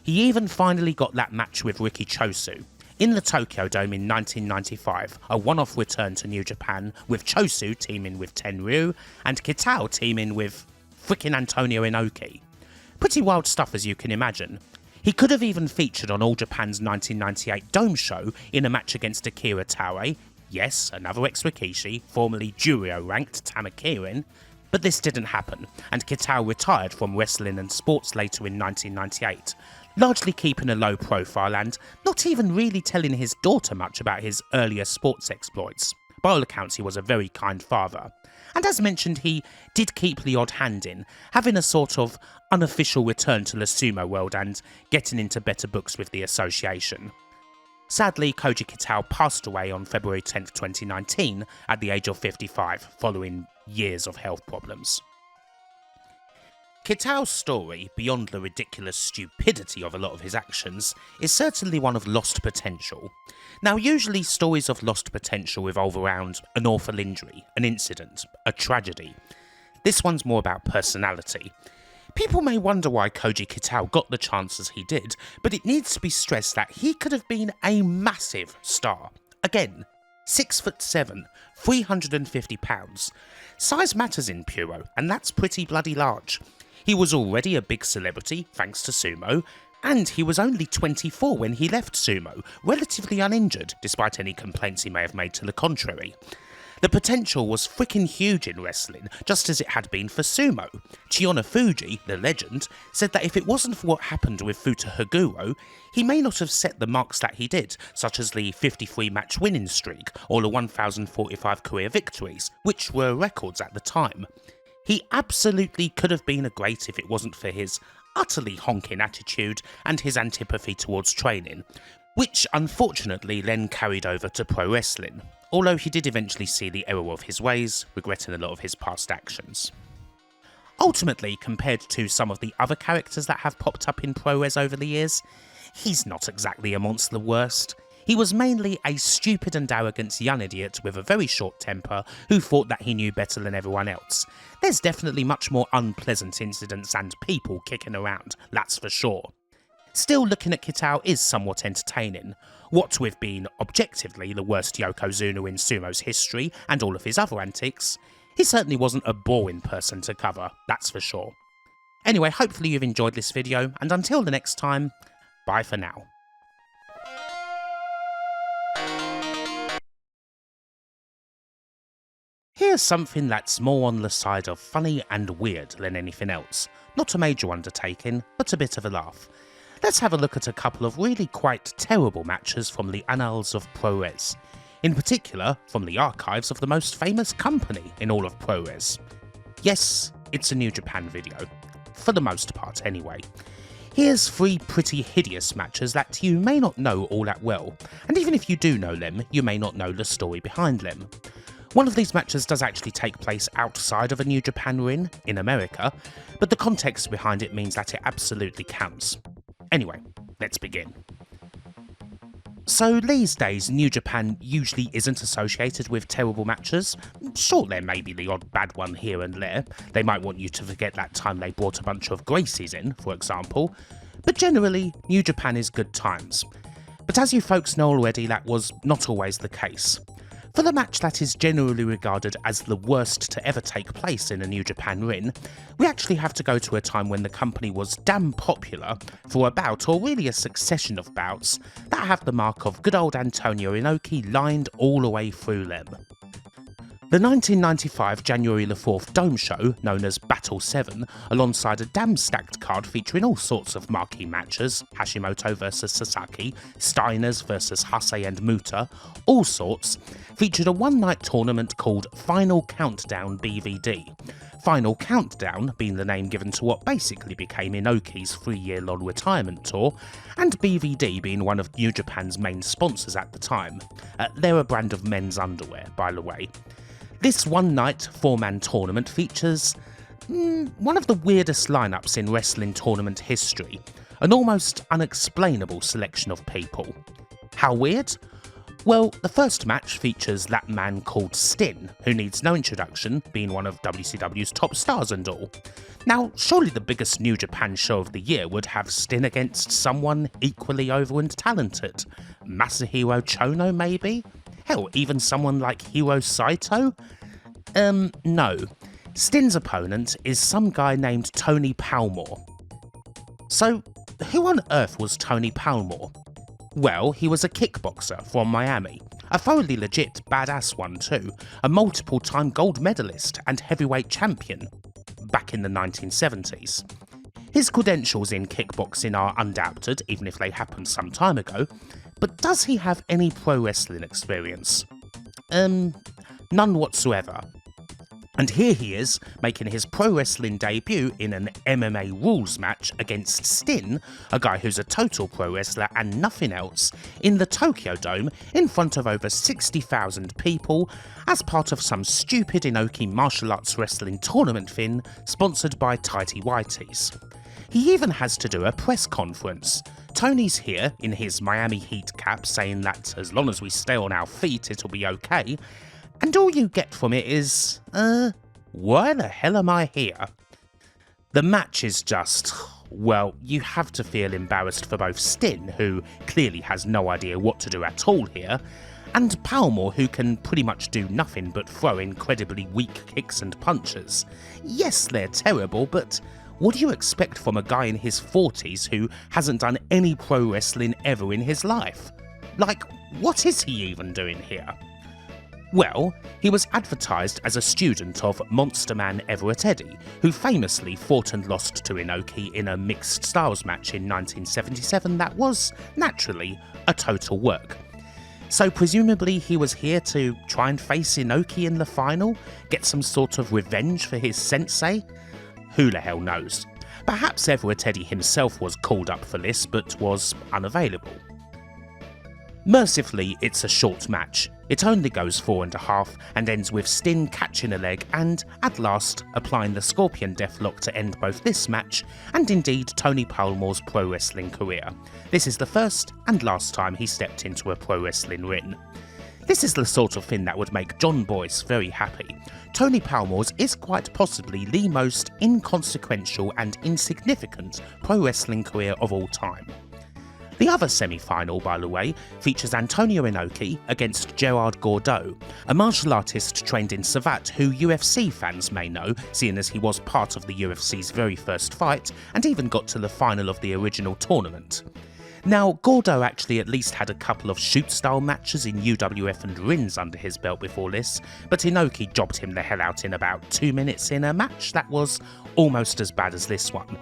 Speaker 1: He even finally got that match with Riki Chosu. In the Tokyo Dome in 1995, a one-off return to New Japan with Chosu teaming with Tenryu, and Kitao teaming with frickin' Antonio Inoki. Pretty wild stuff as you can imagine. He could have even featured on All Japan's 1998 Dome show in a match against Akira Taue, yes, another ex-Rikishi, formerly Juryo ranked Tamakirin, but this didn't happen, and Kitao retired from wrestling and sports later in 1998, largely keeping a low profile and not even really telling his daughter much about his earlier sports exploits. By all accounts, he was a very kind father. And as mentioned, he did keep the odd hand in, having a sort of unofficial return to the sumo world and getting into better books with the association. Sadly, Koji Kitao passed away on February 10, 2019, at the age of 55, following years of health problems. Kitao's story, beyond the ridiculous stupidity of a lot of his actions, is certainly one of lost potential. Now, usually stories of lost potential revolve around an awful injury, an incident, a tragedy. This one's more about personality. People may wonder why Koji Kitao got the chances he did, but it needs to be stressed that he could have been a massive star. Again, 6'7", 350 pounds. Size matters in Puro, and that's pretty bloody large. He was already a big celebrity, thanks to sumo, and he was only 24 when he left sumo, relatively uninjured, despite any complaints he may have made to the contrary. The potential was freaking huge in wrestling, just as it had been for sumo. Chiona Fuji, the legend, said that if it wasn't for what happened with Futa Haguro, he may not have set the marks that he did, such as the 53-match winning streak, or the 1,045 career victories, which were records at the time. He absolutely could have been a great if it wasn't for his utterly honking attitude and his antipathy towards training, which unfortunately then carried over to pro wrestling, although he did eventually see the error of his ways, regretting a lot of his past actions. Ultimately, compared to some of the other characters that have popped up in ProRes over the years, he's not exactly amongst the worst. He was mainly a stupid and arrogant young idiot with a very short temper who thought that he knew better than everyone else. There's definitely much more unpleasant incidents and people kicking around, that's for sure. Still, looking at Kitao is somewhat entertaining. What with being objectively the worst Yokozuna in sumo's history and all of his other antics, he certainly wasn't a boring person to cover, that's for sure. Anyway, hopefully you've enjoyed this video, and until the next time, bye for now. Here's something that's more on the side of funny and weird than anything else. Not a major undertaking, but a bit of a laugh. Let's have a look at a couple of really quite terrible matches from the annals of ProRes. In particular, from the archives of the most famous company in all of ProRes. Yes, it's a New Japan video. For the most part, anyway. Here's 3 pretty hideous matches that you may not know all that well, and even if you do know them, you may not know the story behind them. One of these matches does actually take place outside of a New Japan ring, in America, but the context behind it means that it absolutely counts. Anyway, let's begin. So these days, New Japan usually isn't associated with terrible matches. Sure, there may be the odd bad one here and there. They might want you to forget that time they brought a bunch of Gracies in, for example. But generally, New Japan is good times. But as you folks know already, that was not always the case. For the match that is generally regarded as the worst to ever take place in a New Japan ring, we actually have to go to a time when the company was damn popular for a bout, or really a succession of bouts, that have the mark of good old Antonio Inoki lined all the way through them. The 1995 January the 4th Dome show, known as Battle 7, alongside a damn stacked card featuring all sorts of marquee matches, Hashimoto vs Sasaki, Steiners vs Hase and Muta, all sorts, featured a one-night tournament called Final Countdown BVD. Final Countdown being the name given to what basically became Inoki's 3-year-long retirement tour, and BVD being one of New Japan's main sponsors at the time. They're a brand of men's underwear, by the way. This one-night, 4-man tournament features one of the weirdest lineups in wrestling tournament history, an almost unexplainable selection of people. How weird? Well, the first match features that man called Stin, who needs no introduction, being one of WCW's top stars and all. Now, surely the biggest New Japan show of the year would have Stin against someone equally over and talented. Masahiro Chono, maybe? Hell, even someone like Hiro Saito? No. Stin's opponent is some guy named Tony Palmore. So, who on earth was Tony Palmore? Well, he was a kickboxer from Miami, a thoroughly legit badass one too, a multiple-time gold medalist and heavyweight champion, back in the 1970s. His credentials in kickboxing are undoubted, even if they happened some time ago, but does he have any pro wrestling experience? None whatsoever. And here he is, making his pro wrestling debut in an MMA rules match against Stin, a guy who's a total pro wrestler and nothing else, in the Tokyo Dome in front of over 60,000 people as part of some stupid Inoki martial arts wrestling tournament thing sponsored by Tighty Whities. He even has to do a press conference. Tony's here in his Miami Heat cap saying that as long as we stay on our feet it'll be okay, and all you get from it is, why the hell am I here? The match is just, well, you have to feel embarrassed for both Stin, who clearly has no idea what to do at all here, and Palmore, who can pretty much do nothing but throw incredibly weak kicks and punches. Yes, they're terrible, but what do you expect from a guy in his 40s who hasn't done any pro wrestling ever in his life? Like, what is he even doing here? Well, he was advertised as a student of Monster Man Everett Eddy, who famously fought and lost to Inoki in a mixed styles match in 1977 that was, naturally, a total work. So presumably he was here to try and face Inoki in the final, get some sort of revenge for his sensei? Who the hell knows? Perhaps Everett Eddy himself was called up for this but was unavailable. Mercifully, it's a short match. It only goes 4.5 and ends with Stin catching a leg and, at last, applying the Scorpion Deathlock to end both this match and indeed Tony Palmore's pro wrestling career. This is the first and last time he stepped into a pro wrestling ring. This is the sort of thing that would make John Boyce very happy. Tony Palmore's is quite possibly the most inconsequential and insignificant pro wrestling career of all time. The other semi-final, by the way, features Antonio Inoki against Gerard Gordeau, a martial artist trained in Savat who UFC fans may know, seeing as he was part of the UFC's very first fight and even got to the final of the original tournament. Now, Gordeau actually at least had a couple of shoot-style matches in UWF and rings under his belt before this, but Inoki jobbed him the hell out in about 2 minutes in a match that was almost as bad as this one.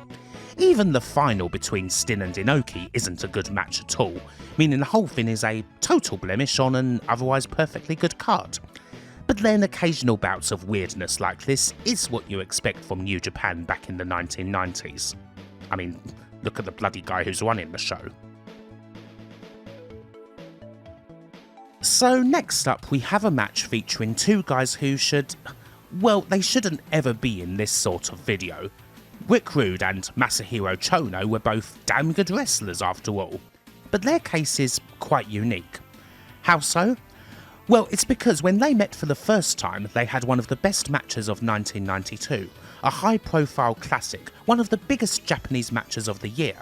Speaker 1: Even the final between Stin and Inoki isn't a good match at all, meaning the whole thing is a total blemish on an otherwise perfectly good card. But then occasional bouts of weirdness like this is what you expect from New Japan back in the 1990s. I mean, look at the bloody guy who's running the show. So next up we have a match featuring two guys who should, well, they shouldn't ever be in this sort of video. Rick Rude and Masahiro Chono were both damn good wrestlers after all, but their case is quite unique. How so? Well, it's because when they met for the first time, they had one of the best matches of 1992, a high-profile classic, one of the biggest Japanese matches of the year.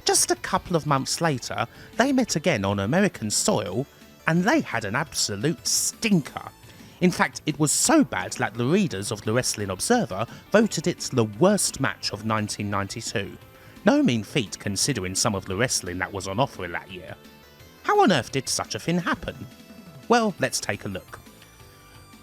Speaker 1: Just a couple of months later, they met again on American soil, and they had an absolute stinker. In fact, it was so bad that the readers of the Wrestling Observer voted it the worst match of 1992. No mean feat considering some of the wrestling that was on offer that year. How on earth did such a thing happen? Well, let's take a look.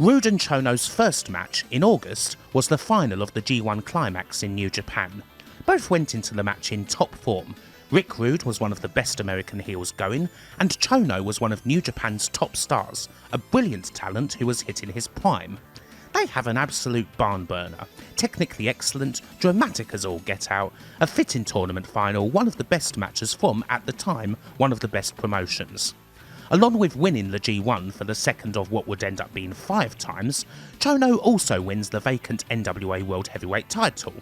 Speaker 1: Rude and Chono's first match, in August, was the final of the G1 Climax in New Japan. Both went into the match in top form. Rick Rude was one of the best American heels going, and Chono was one of New Japan's top stars, a brilliant talent who was hitting his prime. They have an absolute barn burner, technically excellent, dramatic as all get out, a fitting tournament final, one of the best matches from, at the time, one of the best promotions. Along with winning the G1 for the second of what would end up being 5 times, Chono also wins the vacant NWA World Heavyweight title,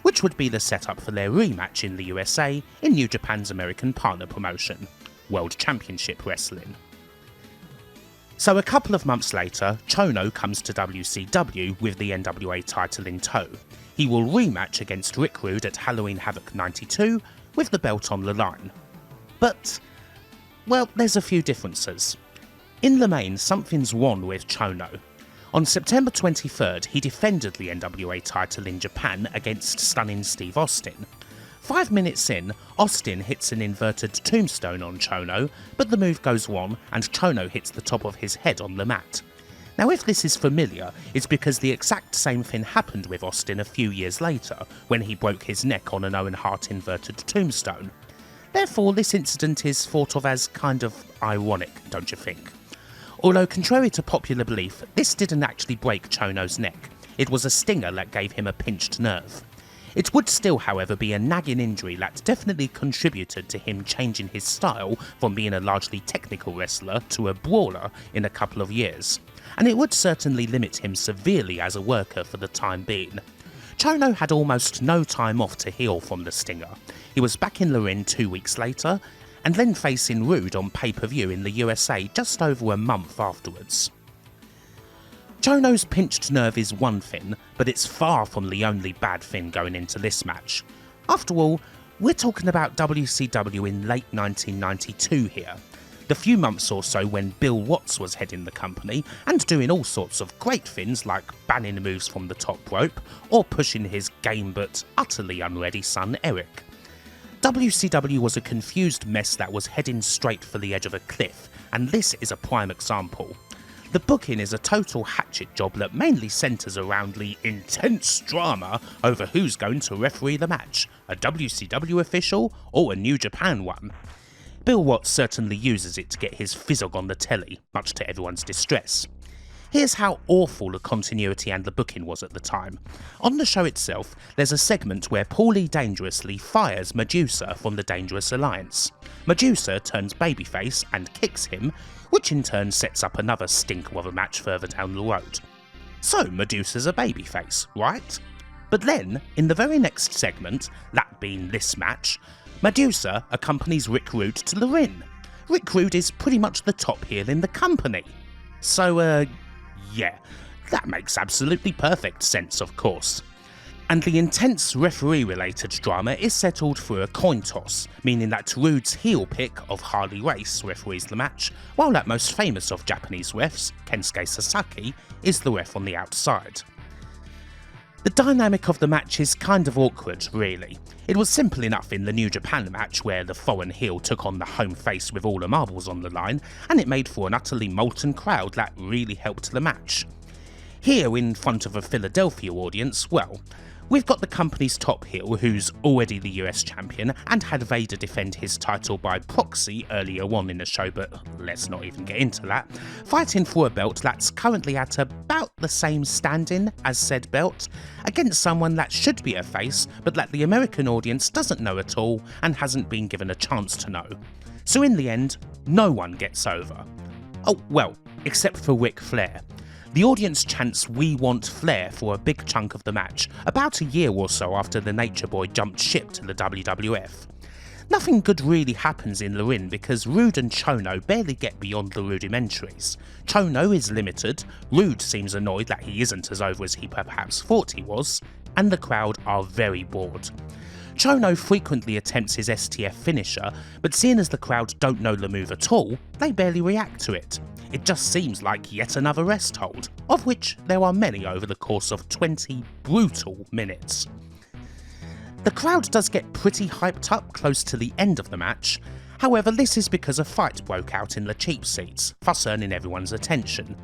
Speaker 1: which would be the setup for their rematch in the USA in New Japan's American partner promotion, World Championship Wrestling. So a couple of months later, Chono comes to WCW with the NWA title in tow. He will rematch against Rick Rude at Halloween Havoc 92 with the belt on the line. But, well, there's a few differences. In the main, something's wrong with Chono. On September 23rd, he defended the NWA title in Japan against stunning Steve Austin. 5 minutes in, Austin hits an inverted tombstone on Chono, but the move goes wrong and Chono hits the top of his head on the mat. Now if this is familiar, it's because the exact same thing happened with Austin a few years later, when he broke his neck on an Owen Hart inverted tombstone. Therefore, this incident is thought of as kind of ironic, don't you think? Although contrary to popular belief, this didn't actually break Chono's neck. It was a stinger that gave him a pinched nerve. It would still, however, be a nagging injury that definitely contributed to him changing his style from being a largely technical wrestler to a brawler in a couple of years, and it would certainly limit him severely as a worker for the time being. Chono had almost no time off to heal from the stinger. He was back in the ring 2 weeks later, and then facing Rude on pay-per-view in the USA just over a month afterwards. Chono's pinched nerve is one thing, but it's far from the only bad thing going into this match. After all, we're talking about WCW in late 1992 here, the few months or so when Bill Watts was heading the company and doing all sorts of great things like banning moves from the top rope or pushing his game but utterly unready son Erik. WCW was a confused mess that was heading straight for the edge of a cliff, and this is a prime example. The booking is a total hatchet job that mainly centres around the intense drama over who's going to referee the match, a WCW official or a New Japan one. Bill Watts certainly uses it to get his fizzog on the telly, much to everyone's distress. Here's how awful the continuity and the booking was at the time. On the show itself, there's a segment where Paulie dangerously fires Medusa from the Dangerous Alliance. Medusa turns babyface and kicks him, which in turn sets up another stinker of a match further down the road. So Medusa's a babyface, right? But then, in the very next segment, that being this match, Medusa accompanies Rick Rude to the ring. Rick Rude is pretty much the top heel in the company. So, yeah, that makes absolutely perfect sense, of course. And the intense referee-related drama is settled through a coin toss, meaning that Rude's heel pick of Harley Race referees the match, while that most famous of Japanese refs, Kensuke Sasaki, is the ref on the outside. The dynamic of the match is kind of awkward, really. It was simple enough in the New Japan match where the foreign heel took on the home face with all the marbles on the line, and it made for an utterly molten crowd that really helped the match. Here, in front of a Philadelphia audience, well, we've got the company's top heel, who's already the US champion and had Vader defend his title by proxy earlier on in the show, but let's not even get into that, fighting for a belt that's currently at about the same standing as said belt, against someone that should be a face, but that the American audience doesn't know at all and hasn't been given a chance to know. So in the end, no one gets over. Oh, well, except for Ric Flair. The audience chants "We want Flair" for a big chunk of the match, about a year or so after the Nature Boy jumped ship to the WWF. Nothing good really happens in the ring because Rude and Chono barely get beyond the rudimentaries. Chono is limited, Rude seems annoyed that he isn't as over as he perhaps thought he was, and the crowd are very bored. Chono frequently attempts his STF finisher, but seeing as the crowd don't know the move at all, they barely react to it. It just seems like yet another rest hold, of which there are many over the course of 20 brutal minutes. The crowd does get pretty hyped up close to the end of the match, however this is because a fight broke out in the cheap seats, thus earning everyone's attention.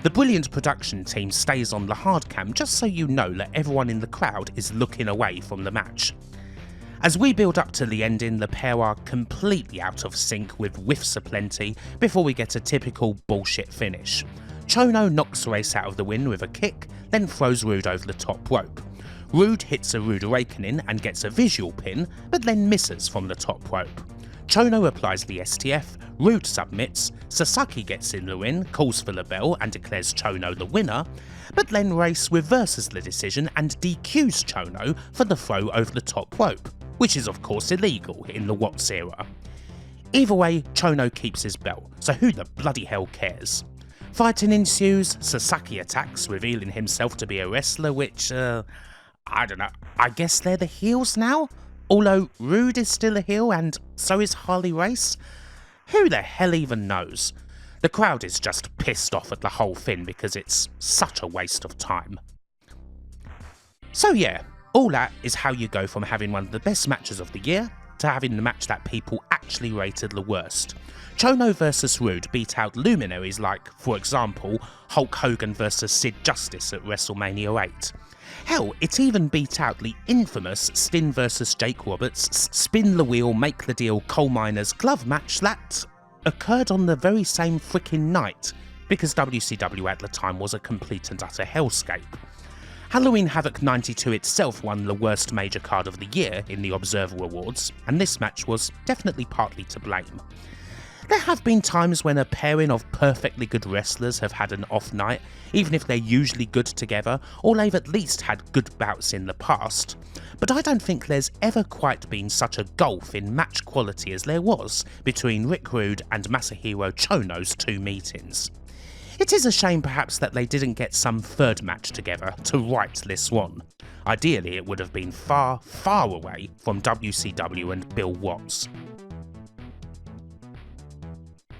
Speaker 1: The brilliant production team stays on the hard cam just so you know that everyone in the crowd is looking away from the match. As we build up to the ending, the pair are completely out of sync with whiffs aplenty before we get a typical bullshit finish. Chono knocks Race out of the win with a kick, then throws Rude over the top rope. Rude hits a Rude Awakening and gets a visual pin, but then misses from the top rope. Chono applies the STF, Rude submits, Sasaki gets in the ring, calls for the bell and declares Chono the winner, but then Race reverses the decision and DQs Chono for the throw over the top rope, which is of course illegal in the Watts era. Either way, Chono keeps his belt, so who the bloody hell cares? Fighting ensues, Sasaki attacks, revealing himself to be a wrestler which, I don't know, I guess they're the heels now? Although Rude is still a heel and so is Harley Race? Who the hell even knows? The crowd is just pissed off at the whole thing because it's such a waste of time. So yeah, all that is how you go from having one of the best matches of the year to having the match that people actually rated the worst. Chono vs Rude beat out luminaries like, for example, Hulk Hogan vs Sid Justice at WrestleMania 8. Hell, it even beat out the infamous Sting vs Jake Roberts spin the wheel make the deal coal miners glove match that occurred on the very same frickin' night, because WCW at the time was a complete and utter hellscape. Halloween Havoc 92 itself won the worst major card of the year in the Observer Awards, and this match was definitely partly to blame. There have been times when a pairing of perfectly good wrestlers have had an off night, even if they're usually good together, or they've at least had good bouts in the past, but I don't think there's ever quite been such a gulf in match quality as there was between Rick Rude and Masahiro Chono's two meetings. It is a shame perhaps that they didn't get some third match together to right this one. Ideally it would have been far, far away from WCW and Bill Watts.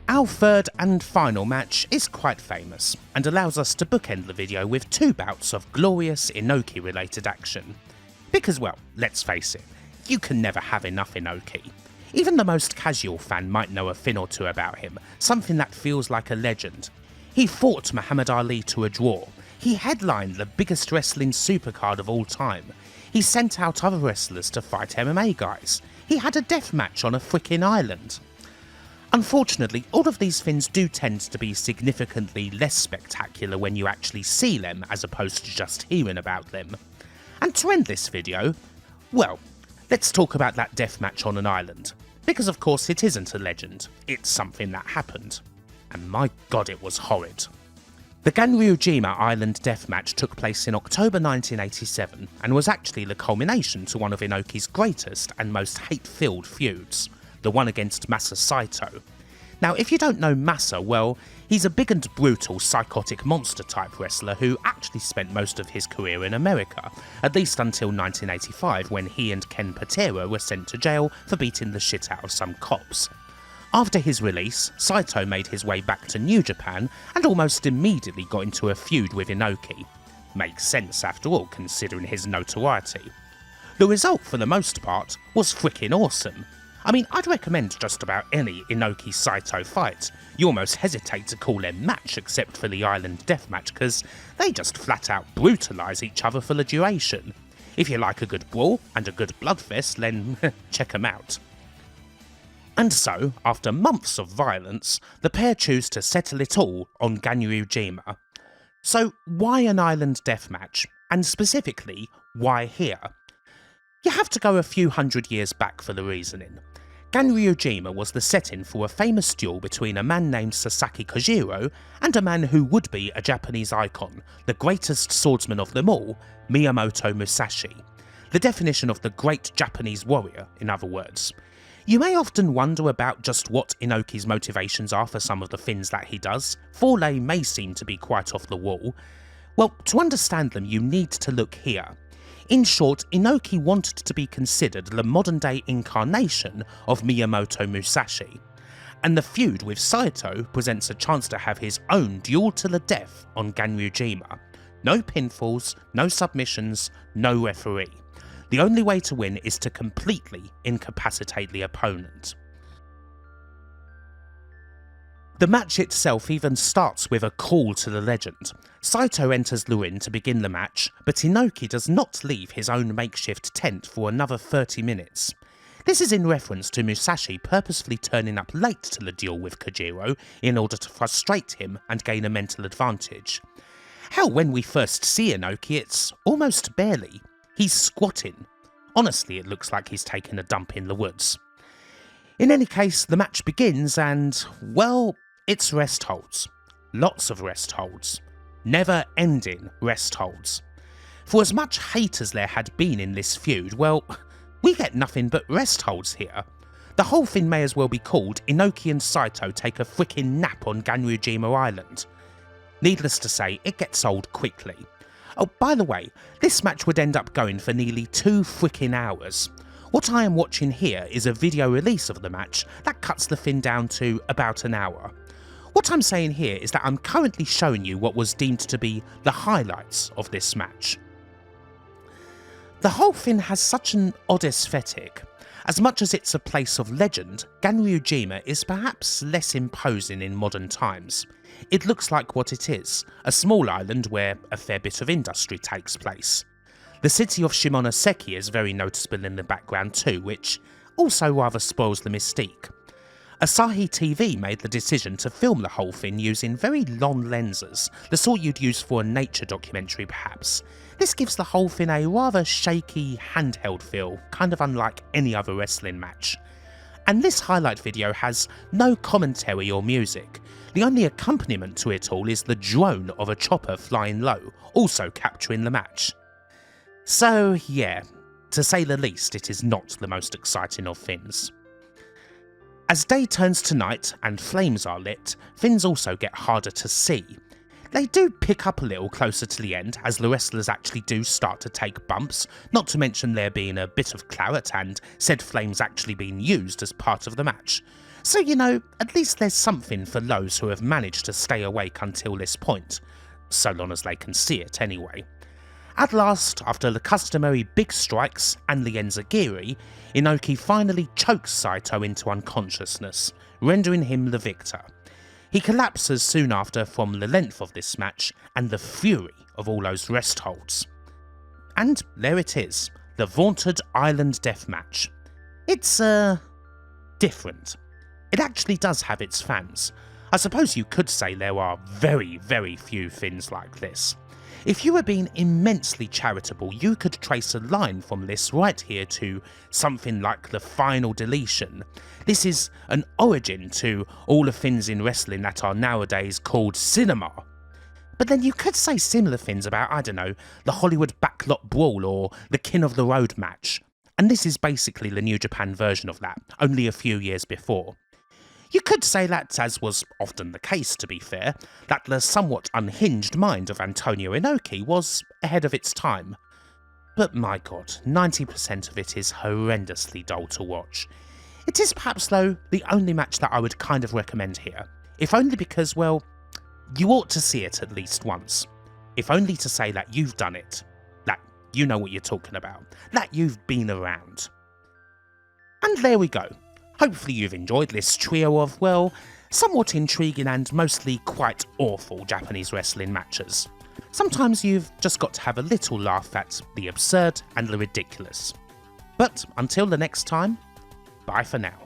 Speaker 1: Our third and final match is quite famous, and allows us to bookend the video with two bouts of glorious Inoki related action. Because well, let's face it, you can never have enough Inoki. Even the most casual fan might know a thing or two about him, something that feels like a legend. He fought Muhammad Ali to a draw, he headlined the biggest wrestling supercard of all time, he sent out other wrestlers to fight MMA guys, he had a death match on a frickin' island. Unfortunately, all of these things do tend to be significantly less spectacular when you actually see them as opposed to just hearing about them. And to end this video, well, let's talk about that death match on an island. Because of course it isn't a legend, it's something that happened. And my god it was horrid. The Ganryujima Island deathmatch took place in October 1987 and was actually the culmination to one of Inoki's greatest and most hate-filled feuds, the one against Masa Saito. Now if you don't know Masa, well, he's a big and brutal psychotic monster type wrestler who actually spent most of his career in America, at least until 1985 when he and Ken Patera were sent to jail for beating the shit out of some cops. After his release, Saito made his way back to New Japan and almost immediately got into a feud with Inoki. Makes sense after all, considering his notoriety. The result, for the most part, was frickin' awesome. I mean, I'd recommend just about any Inoki-Saito fight. You almost hesitate to call them match except for the Island Deathmatch, because they just flat out brutalise each other for the duration. If you like a good brawl and a good bloodfest, then check them out. And so, after months of violence, the pair choose to settle it all on Ganryujima. So why an island deathmatch? And specifically, why here? You have to go a few hundred years back for the reasoning. Ganryujima was the setting for a famous duel between a man named Sasaki Kojiro and a man who would be a Japanese icon, the greatest swordsman of them all, Miyamoto Musashi. The definition of the great Japanese warrior, in other words. You may often wonder about just what Inoki's motivations are for some of the things that he does. Fourlay may seem to be quite off the wall. Well, to understand them you need to look here. In short, Inoki wanted to be considered the modern-day incarnation of Miyamoto Musashi, and the feud with Saito presents a chance to have his own duel to the death on Ganryujima. No pinfalls, no submissions, no referee. The only way to win is to completely incapacitate the opponent. The match itself even starts with a call to the legend. Saito enters the ring to begin the match, but Inoki does not leave his own makeshift tent for another 30 minutes. This is in reference to Musashi purposefully turning up late to the duel with Kojiro in order to frustrate him and gain a mental advantage. Hell, when we first see Inoki, it's almost barely. He's squatting. Honestly, it looks like he's taken a dump in the woods. In any case, the match begins and, well, it's rest holds. Lots of rest holds. Never-ending rest holds. For as much hate as there had been in this feud, well, we get nothing but rest holds here. The whole thing may as well be called Inoki and Saito take a frickin' nap on Ganryujima Island. Needless to say, it gets old quickly. Oh, by the way, this match would end up going for nearly 2 frickin' hours. What I am watching here is a video release of the match that cuts the thing down to about an hour. What I'm saying here is that I'm currently showing you what was deemed to be the highlights of this match. The whole thing has such an odd aesthetic. As much as it's a place of legend, Ganryujima is perhaps less imposing in modern times. It looks like what it is, a small island where a fair bit of industry takes place. The city of Shimonoseki is very noticeable in the background too, which also rather spoils the mystique. Asahi TV made the decision to film the whole thing using very long lenses, the sort you'd use for a nature documentary perhaps. This gives the whole thing a rather shaky, handheld feel, kind of unlike any other wrestling match. And this highlight video has no commentary or music. The only accompaniment to it all is the drone of a chopper flying low, also capturing the match. So yeah, to say the least, it is not the most exciting of things. As day turns to night and flames are lit, things also get harder to see. They do pick up a little closer to the end as the wrestlers actually do start to take bumps, not to mention there being a bit of claret and said flames actually being used as part of the match. So you know, at least there's something for those who have managed to stay awake until this point, so long as they can see it anyway. At last, after the customary big strikes and the enzigiri, Inoki finally chokes Saito into unconsciousness, rendering him the victor. He collapses soon after from the length of this match and the fury of all those rest holds. And there it is, the vaunted Island Death Match. It's, different. It actually does have its fans. I suppose you could say there are very, very few things like this. If you were being immensely charitable, you could trace a line from this right here to something like the final deletion. This is an origin to all the things in wrestling that are nowadays called cinema. But then you could say similar things about, I don't know, the Hollywood Backlot Brawl or the King of the Road match. And this is basically the New Japan version of that, only a few years before. You could say that, as was often the case to be fair, that the somewhat unhinged mind of Antonio Inoki was ahead of its time. But my god, 90% of it is horrendously dull to watch. It is perhaps though the only match that I would kind of recommend here, if only because, well, you ought to see it at least once. If only to say that you've done it, that you know what you're talking about, that you've been around. And there we go. Hopefully you've enjoyed this trio of, well, somewhat intriguing and mostly quite awful Japanese wrestling matches. Sometimes you've just got to have a little laugh at the absurd and the ridiculous. But until the next time, bye for now.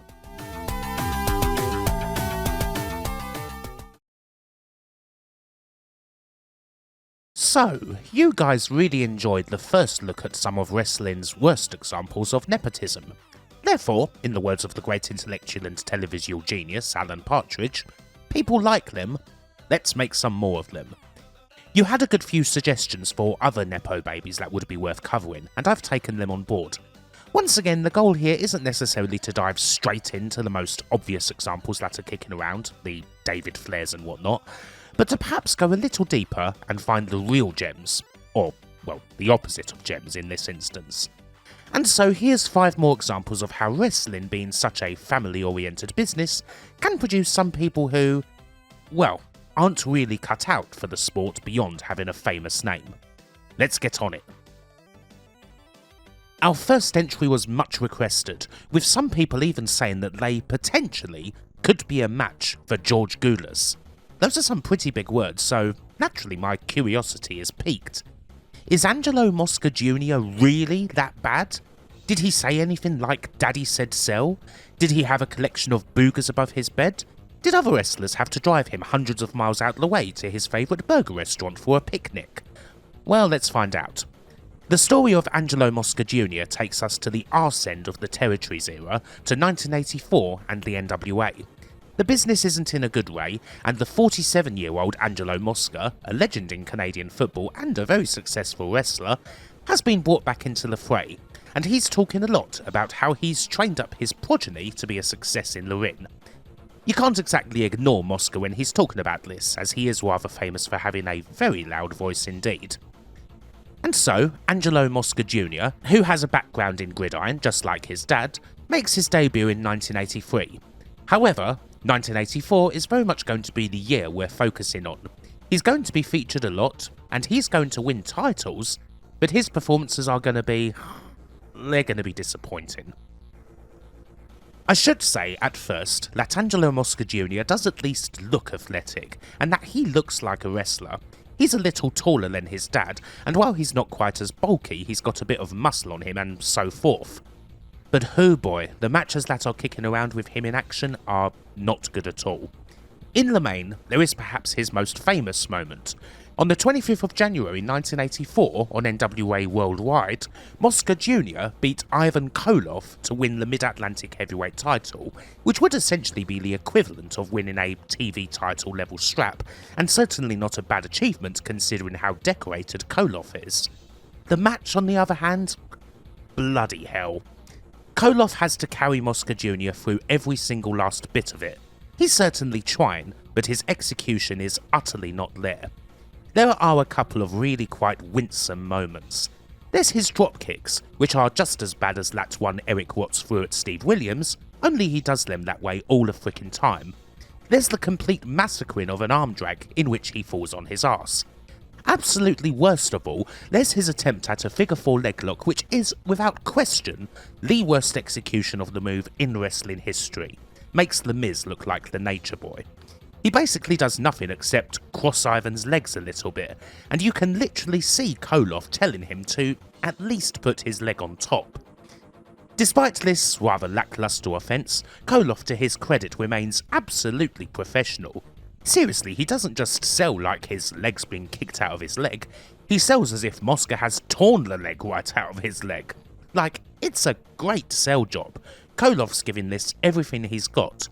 Speaker 1: So, you guys really enjoyed the first look at some of wrestling's worst examples of nepotism. Therefore, in the words of the great intellectual and televisual genius Alan Partridge, people like them, let's make some more of them. You had a good few suggestions for other Nepo babies that would be worth covering, and I've taken them on board. Once again, the goal here isn't necessarily to dive straight into the most obvious examples that are kicking around, the David Flairs and whatnot, but to perhaps go a little deeper and find the real gems, or, well, the opposite of gems in this instance. And so here's 5 more examples of how wrestling, being such a family-oriented business, can produce some people who, well, aren't really cut out for the sport beyond having a famous name. Let's get on it. Our first entry was much requested, with some people even saying that they potentially could be a match for George Gulas. Those are some pretty big words, so naturally my curiosity is piqued. Is Angelo Mosca Jr. really that bad? Did he say anything like Daddy said sell? Did he have a collection of boogers above his bed? Did other wrestlers have to drive him hundreds of miles out of the way to his favourite burger restaurant for a picnic? Well, let's find out. The story of Angelo Mosca Jr. takes us to the arse end of the Territories era, to 1984 and the NWA. The business isn't in a good way, and the 47-year-old Angelo Mosca, a legend in Canadian football and a very successful wrestler, has been brought back into the fray, and he's talking a lot about how he's trained up his progeny to be a success in the ring. You can't exactly ignore Mosca when he's talking about this, as he is rather famous for having a very loud voice indeed. And so, Angelo Mosca Jr., who has a background in gridiron just like his dad, makes his debut in 1983. However, 1984 is very much going to be the year we're focusing on. He's going to be featured a lot, and he's going to win titles, but his performances are going to be... they're going to be disappointing. I should say, at first, that Angelo Mosca Jr. does at least look athletic, and that he looks like a wrestler. He's a little taller than his dad, and while he's not quite as bulky, he's got a bit of muscle on him and so forth. But hoo boy, the matches that are kicking around with him in action are not good at all. In the main, there is perhaps his most famous moment. On the 25th of January 1984 on NWA Worldwide, Mosca Jr. beat Ivan Koloff to win the Mid-Atlantic Heavyweight title, which would essentially be the equivalent of winning a TV title level strap, and certainly not a bad achievement considering how decorated Koloff is. The match, on the other hand, bloody hell. Koloff has to carry Mosca Jr. through every single last bit of it. He's certainly trying, but his execution is utterly not there. There are a couple of really quite winsome moments. There's his drop kicks, which are just as bad as that one Erik Watts threw at Steve Williams, only he does them that way all the frickin' time. There's the complete massacring of an arm drag in which he falls on his arse. Absolutely worst of all, there's his attempt at a figure 4 leg lock, which is, without question, the worst execution of the move in wrestling history. Makes The Miz look like the Nature Boy. He basically does nothing except cross Ivan's legs a little bit, and you can literally see Koloff telling him to at least put his leg on top. Despite this rather lacklustre offence, Koloff, to his credit, remains absolutely professional. Seriously, he doesn't just sell like his leg's been kicked out of his leg, he sells as if Mosca has torn the leg right out of his leg. Like, it's a great sell job. Koloff's giving this everything he's got.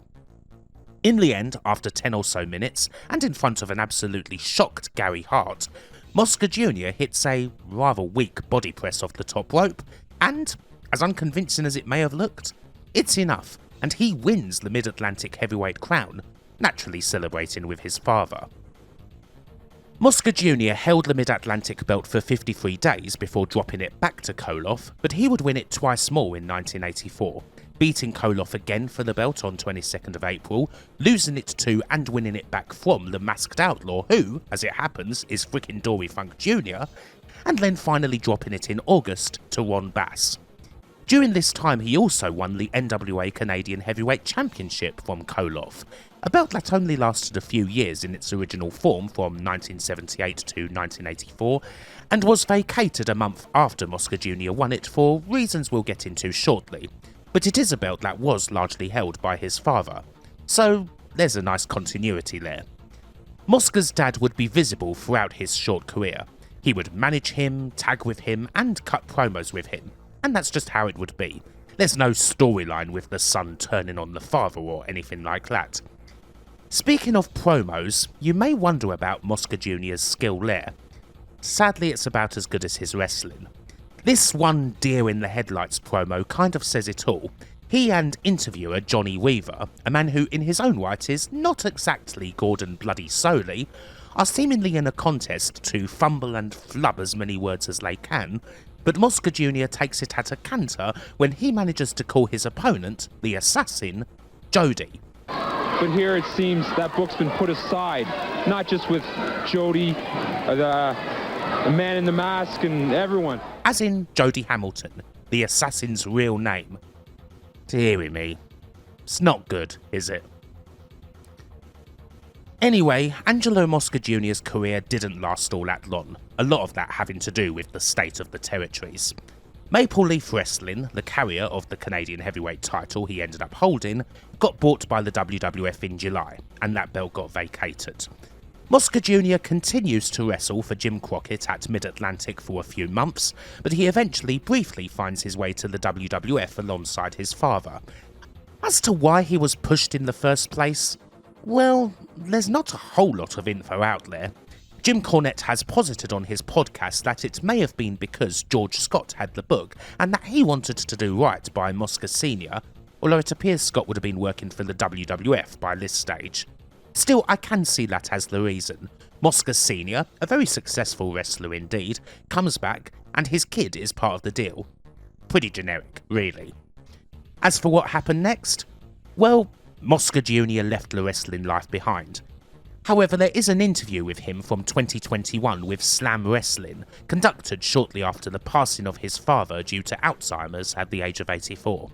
Speaker 1: In the end, after 10 or so minutes, and in front of an absolutely shocked Gary Hart, Mosca Jr. hits a rather weak body press off the top rope, and, as unconvincing as it may have looked, it's enough, and he wins the Mid-Atlantic Heavyweight crown, naturally celebrating with his father. Mosca Jr. held the Mid-Atlantic belt for 53 days before dropping it back to Koloff, but he would win it twice more in 1984. Beating Koloff again for the belt on 22nd of April, losing it to and winning it back from the Masked Outlaw who, as it happens, is frickin' Dory Funk Jr., and then finally dropping it in August to Ron Bass. During this time he also won the NWA Canadian Heavyweight Championship from Koloff, a belt that only lasted a few years in its original form from 1978 to 1984, and was vacated a month after Mosca Jr. won it for reasons we'll get into shortly. But it is a belt that was largely held by his father, so there's a nice continuity there. Mosca's dad would be visible throughout his short career. He would manage him, tag with him, and cut promos with him, and that's just how it would be. There's no storyline with the son turning on the father or anything like that. Speaking of promos, you may wonder about Mosca Jr.'s skill there. Sadly, it's about as good as his wrestling. This one deer in the headlights promo kind of says it all. He and interviewer Johnny Weaver, a man who in his own right is not exactly Gordon Bloody Soley, are seemingly in a contest to fumble and flub as many words as they can, but Mosca Jr. takes it at a canter when he manages to call his opponent, the assassin, Jody.
Speaker 4: But here it seems that book's been put aside, not just with Jody, the man in the mask and everyone.
Speaker 1: As in Jody Hamilton, the assassin's real name. Deary me. It's not good, is it? Anyway, Angelo Mosca Jr.'s career didn't last all that long, a lot of that having to do with the state of the territories. Maple Leaf Wrestling, the carrier of the Canadian heavyweight title he ended up holding, got bought by the WWF in July, and that belt got vacated. Mosca Jr. continues to wrestle for Jim Crockett at Mid-Atlantic for a few months, but he eventually briefly finds his way to the WWF alongside his father. As to why he was pushed in the first place, well, there's not a whole lot of info out there. Jim Cornette has posited on his podcast that it may have been because George Scott had the book and that he wanted to do right by Mosca Sr., although it appears Scott would have been working for the WWF by this stage. Still, I can see that as the reason. Mosca Sr., a very successful wrestler indeed, comes back and his kid is part of the deal. Pretty generic, really. As for what happened next, well, Mosca Jr. left the wrestling life behind. However, there is an interview with him from 2021 with Slam Wrestling, conducted shortly after the passing of his father due to Alzheimer's at the age of 84.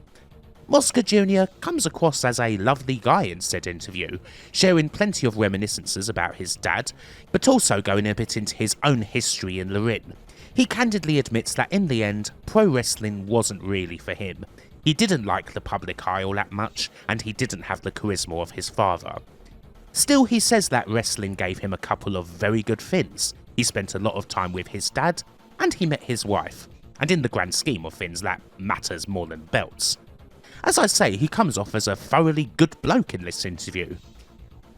Speaker 1: Mosca Jr. comes across as a lovely guy in said interview, sharing plenty of reminiscences about his dad, but also going a bit into his own history in the ring. He candidly admits that in the end, pro wrestling wasn't really for him. He didn't like the public eye all that much, and he didn't have the charisma of his father. Still, he says that wrestling gave him a couple of very good things. He spent a lot of time with his dad, and he met his wife. And in the grand scheme of things, that matters more than belts. As I say, he comes off as a thoroughly good bloke in this interview.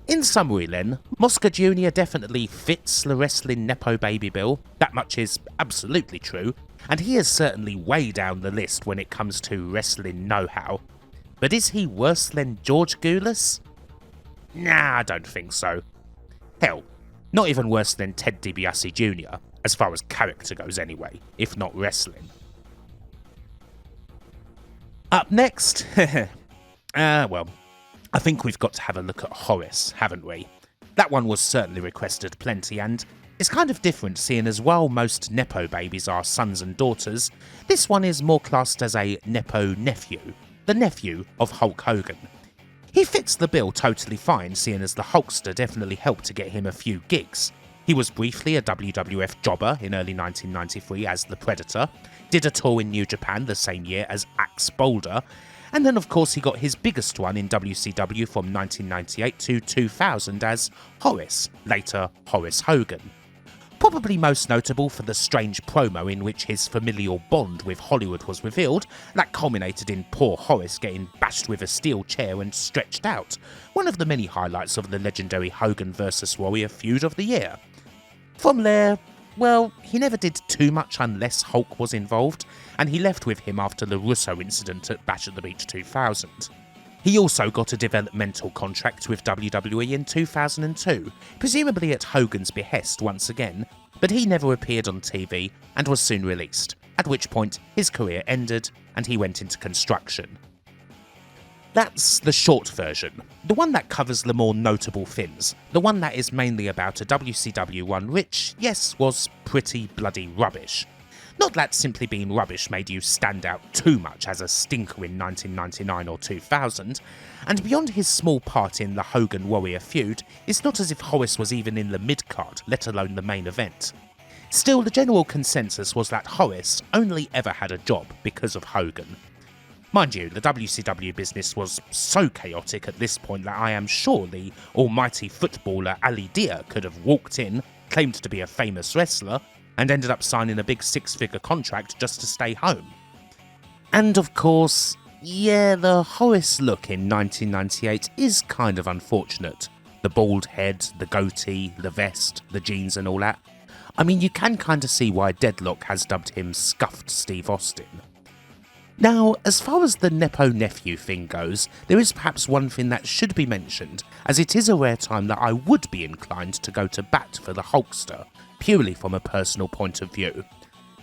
Speaker 1: In summary then, Mosca Jr. definitely fits the wrestling Nepo baby bill, that much is absolutely true, and he is certainly way down the list when it comes to wrestling know-how. But is he worse than George Gulas? Nah, I don't think so. Hell, not even worse than Ted DiBiase Jr., as far as character goes anyway, if not wrestling. Up next, well, I think we've got to have a look at Horace, haven't we? That one was certainly requested plenty, and it's kind of different seeing as while most Nepo babies are sons and daughters, this one is more classed as a Nepo nephew, the nephew of Hulk Hogan. He fits the bill totally fine, seeing as the Hulkster definitely helped to get him a few gigs. He was briefly a WWF jobber in early 1993 as the Predator, did a tour in New Japan the same year as Axe Boulder, and then of course he got his biggest one in WCW from 1998 to 2000 as Horace, later Horace Hogan. Probably most notable for the strange promo in which his familial bond with Hollywood was revealed, that culminated in poor Horace getting bashed with a steel chair and stretched out, one of the many highlights of the legendary Hogan vs Warrior feud of the year. From there, well, he never did too much unless Hulk was involved, and he left with him after the Russo incident at Bash at the Beach 2000. He also got a developmental contract with WWE in 2002, presumably at Hogan's behest once again, but he never appeared on TV and was soon released, at which point his career ended and he went into construction. That's the short version, the one that covers the more notable things, the one that is mainly about a WCW run which, yes, was pretty bloody rubbish. Not that simply being rubbish made you stand out too much as a stinker in 1999 or 2000, and beyond his small part in the Hogan-Warrior feud, it's not as if Horace was even in the mid-card, let alone the main event. Still, the general consensus was that Horace only ever had a job because of Hogan. Mind you, the WCW business was so chaotic at this point that I am sure the almighty footballer Ali Dia could have walked in, claimed to be a famous wrestler, and ended up signing a big six-figure contract just to stay home. And of course, yeah, the Horace look in 1998 is kind of unfortunate. The bald head, the goatee, the vest, the jeans and all that. I mean, you can kind of see why Deadlock has dubbed him Scuffed Steve Austin. Now, as far as the Nepo-nephew thing goes, there is perhaps one thing that should be mentioned, as it is a rare time that I would be inclined to go to bat for the Hulkster, purely from a personal point of view.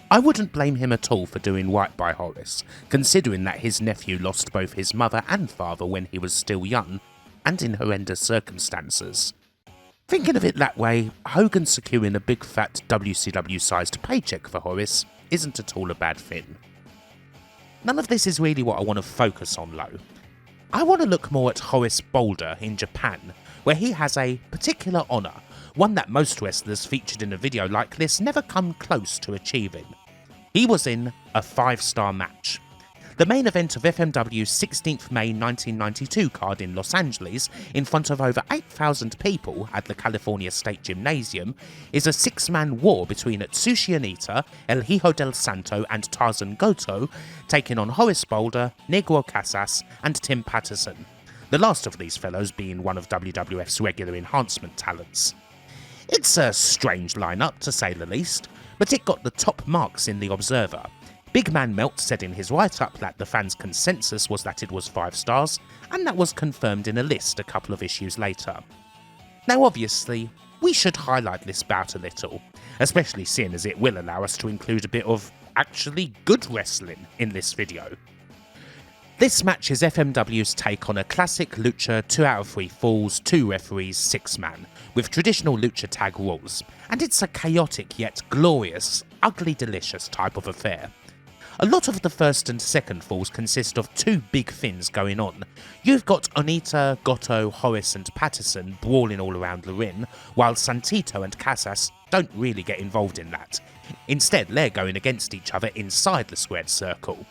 Speaker 1: I wouldn't blame him at all for doing right by Horace, considering that his nephew lost both his mother and father when he was still young, and in horrendous circumstances. Thinking of it that way, Hogan securing a big fat WCW-sized paycheck for Horace isn't at all a bad thing. None of this is really what I want to focus on though. I want to look more at Horace Boulder in Japan, where he has a particular honour, one that most wrestlers featured in a video like this never come close to achieving. He was in a 5-star match. The main event of FMW's 16th May 1992 card in Los Angeles, in front of over 8,000 people at the California State Gymnasium, is a 6-man war between Atsushi Onita, El Hijo del Santo and Tarzan Goto, taking on Horace Boulder, Negro Casas and Tim Patterson, the last of these fellows being one of WWF's regular enhancement talents. It's a strange lineup to say the least, but it got the top marks in The Observer. Big Man Melt said in his write-up that the fans' consensus was that it was 5 stars, and that was confirmed in a list a couple of issues later. Now obviously, we should highlight this bout a little, especially seeing as it will allow us to include a bit of actually good wrestling in this video. This match is FMW's take on a classic lucha 2 out of 3 falls, 2 referees, 6-man, with traditional lucha tag rules, and it's a chaotic yet glorious, ugly delicious type of affair. A lot of the first and second falls consist of 2 big things going on. You've got Onita, Goto, Horace and Patterson brawling all around the ring, while Santito and Casas don't really get involved in that. Instead, they're going against each other inside the squared circle.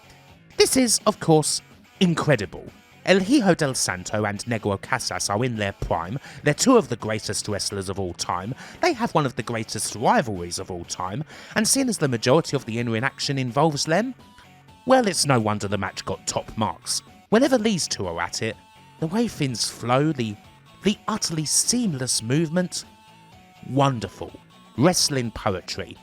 Speaker 1: This is, of course, incredible. El Hijo del Santo and Negro Casas are in their prime, they're 2 of the greatest wrestlers of all time, they have one of the greatest rivalries of all time, and seeing as the majority of the in-ring action involves them, well, it's no wonder the match got top marks. Whenever these 2 are at it, the way things flow, the utterly seamless movement, wonderful. Wrestling poetry.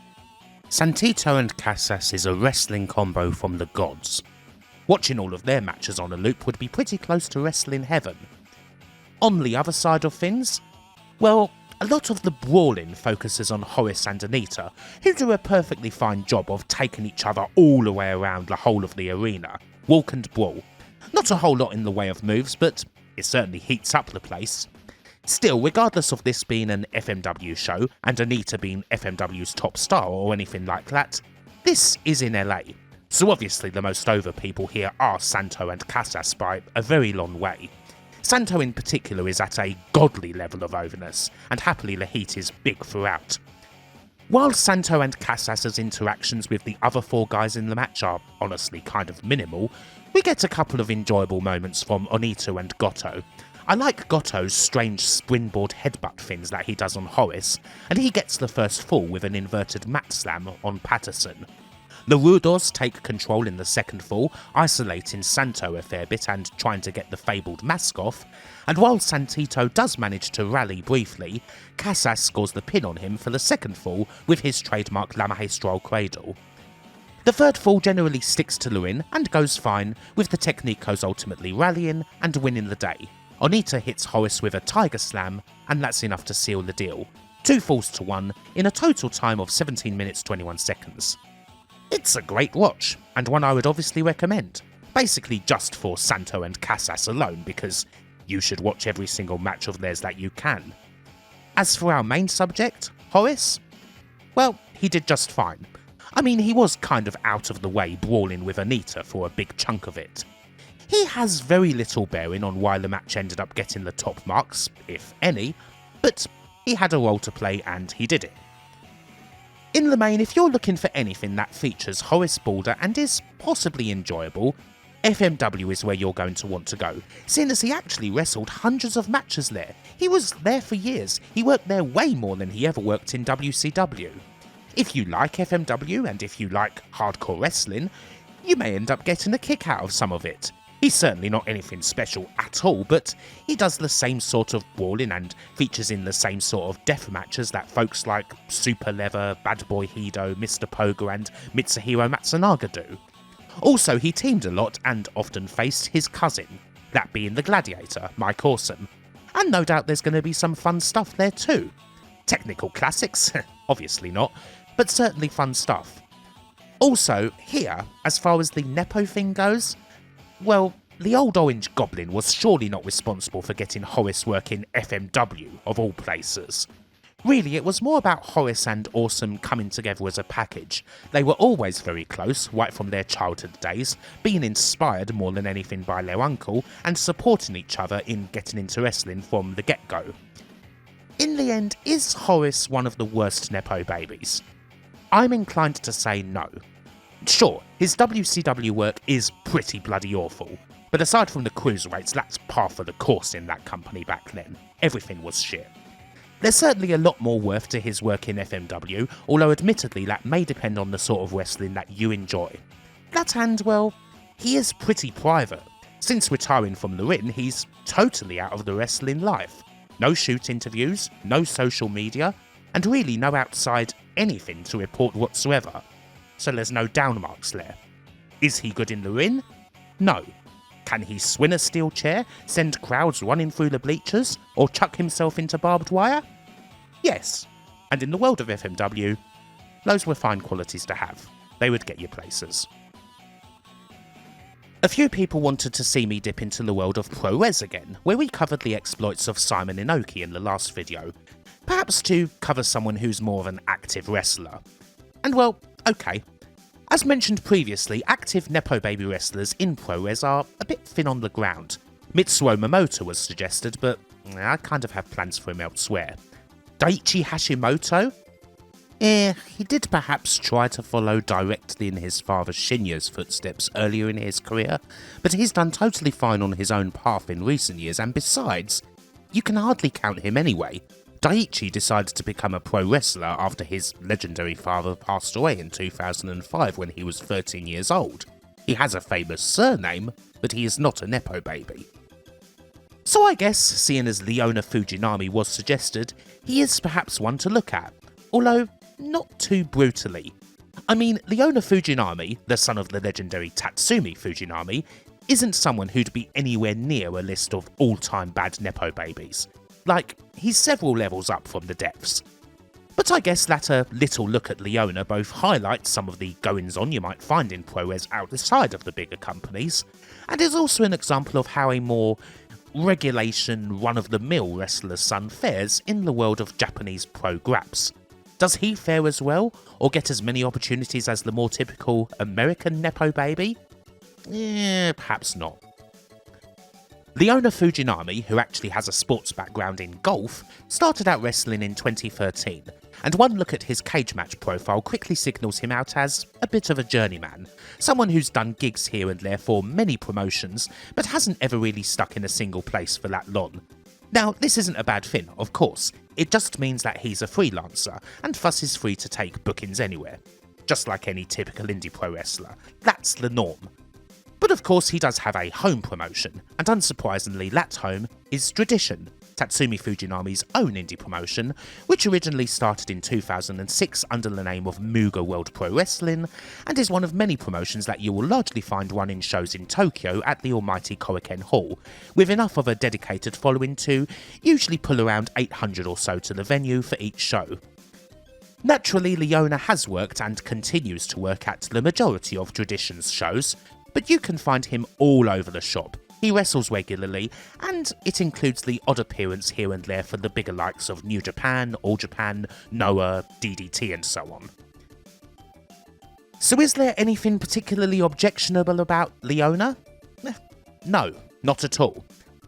Speaker 1: Santito and Casas is a wrestling combo from the gods. Watching all of their matches on a loop would be pretty close to wrestling heaven. On the other side of things, well, a lot of the brawling focuses on Horace and Onita, who do a perfectly fine job of taking each other all the way around the whole of the arena, walk and brawl. Not a whole lot in the way of moves, but it certainly heats up the place. Still, regardless of this being an FMW show, and Onita being FMW's top star or anything like that, this is in LA. So obviously the most over people here are Santo and Casas by a very long way. Santo in particular is at a godly level of overness, and happily the heat is big throughout. While Santo and Casas' interactions with the other 4 guys in the match are honestly kind of minimal, we get a couple of enjoyable moments from Onita and Goto. I like Goto's strange springboard headbutt things that he does on Horace, and he gets the first fall with an inverted mat slam on Patterson. The Rudos take control in the second fall, isolating Santo a fair bit and trying to get the fabled mask off, and while Santito does manage to rally briefly, Casas scores the pin on him for the second fall with his trademark La Magistral Cradle. The third fall generally sticks to Lewin and goes fine, with the Technicos ultimately rallying and winning the day. Onita hits Horace with a Tiger Slam, and that's enough to seal the deal. 2 falls to 1 in a total time of 17 minutes 21 seconds. It's a great watch, and one I would obviously recommend, basically just for Santo and Casas alone, because you should watch every single match of theirs that you can. As for our main subject, Horace, well, he did just fine. I mean, he was kind of out of the way brawling with Onita for a big chunk of it. He has very little bearing on why the match ended up getting the top marks, if any, but he had a role to play and he did it. In the main, if you're looking for anything that features Horace Boulder and is possibly enjoyable, FMW is where you're going to want to go, seeing as he actually wrestled hundreds of matches there. He was there for years, he worked there way more than he ever worked in WCW. If you like FMW and if you like hardcore wrestling, You may end up getting a kick out of some of it. He's certainly not anything special at all, but he does the same sort of brawling and features in the same sort of death matches that folks like Super Leather, Bad Boy Hido, Mr. Poga and Mitsuhiro Matsunaga do. Also, he teamed a lot and often faced his cousin, that being the Gladiator, Mike Awesome. And no doubt there's going to be some fun stuff there too. Technical classics? Obviously not, but certainly fun stuff. Also, here, as far as the Nepo thing goes, well, the old Orange Goblin was surely not responsible for getting Horace working FMW, of all places. Really, it was more about Horace and Awesome coming together as a package. They were always very close, right from their childhood days, being inspired more than anything by their uncle, and supporting each other in getting into wrestling from the get-go. In the end, is Horace one of the worst Nepo babies? I'm inclined to say no. Sure, his WCW work is pretty bloody awful, but aside from the cruiserweights, that's par for the course in that company back then. Everything was shit. There's certainly a lot more worth to his work in FMW, although admittedly that may depend on the sort of wrestling that you enjoy. That and, well, he is pretty private. Since retiring from the ring, he's totally out of the wrestling life. No shoot interviews, no social media, and really no outside anything to report whatsoever. So there's no down marks there. Is he good in the ring? No. Can he swing a steel chair, send crowds running through the bleachers, or chuck himself into barbed wire? Yes. And in the world of FMW, those were fine qualities to have. They would get you places. A few people wanted to see me dip into the world of Puroresu again, where we covered the exploits of Simon Inoki in the last video. Perhaps to cover someone who's more of an active wrestler. And well, okay. As mentioned previously, active Nepo baby wrestlers in Puroresu are a bit thin on the ground. Mitsuo Momota was suggested, but I kind of have plans for him elsewhere. Daichi Hashimoto? He did perhaps try to follow directly in his father Shinya's footsteps earlier in his career, but he's done totally fine on his own path in recent years, and besides, you can hardly count him anyway. Daichi decided to become a pro wrestler after his legendary father passed away in 2005 when he was 13 years old. He has a famous surname, but he is not a Nepo baby. So I guess, seeing as LEONA Fujinami was suggested, he is perhaps one to look at, although not too brutally. I mean, LEONA Fujinami, the son of the legendary Tatsumi Fujinami, isn't someone who'd be anywhere near a list of all-time bad Nepo babies. Like, he's several levels up from the depths. But I guess that a little look at LEONA both highlights some of the goings-on you might find in Puroresu outside of the bigger companies, and is also an example of how a more regulation, run-of-the-mill wrestler's son fares in the world of Japanese pro-graps. Does he fare as well, or get as many opportunities as the more typical American Nepo baby? Perhaps not. LEONA Fujinami, who actually has a sports background in golf, started out wrestling in 2013, and one look at his cage match profile quickly signals him out as a bit of a journeyman, someone who's done gigs here and there for many promotions, but hasn't ever really stuck in a single place for that long. Now, this isn't a bad thing, of course, it just means that he's a freelancer, and thus is free to take bookings anywhere. Just like any typical indie pro wrestler, that's the norm. But of course he does have a home promotion, and unsurprisingly that home is Tradition, Tatsumi Fujinami's own indie promotion, which originally started in 2006 under the name of Muga World Pro Wrestling, and is one of many promotions that you will largely find running shows in Tokyo at the almighty Korakuen Hall, with enough of a dedicated following to usually pull around 800 or so to the venue for each show. Naturally, LEONA has worked and continues to work at the majority of Tradition's shows, but you can find him all over the shop. He wrestles regularly, and it includes the odd appearance here and there for the bigger likes of New Japan, All Japan, Noah, DDT and so on. So is there anything particularly objectionable about LEONA? No, not at all.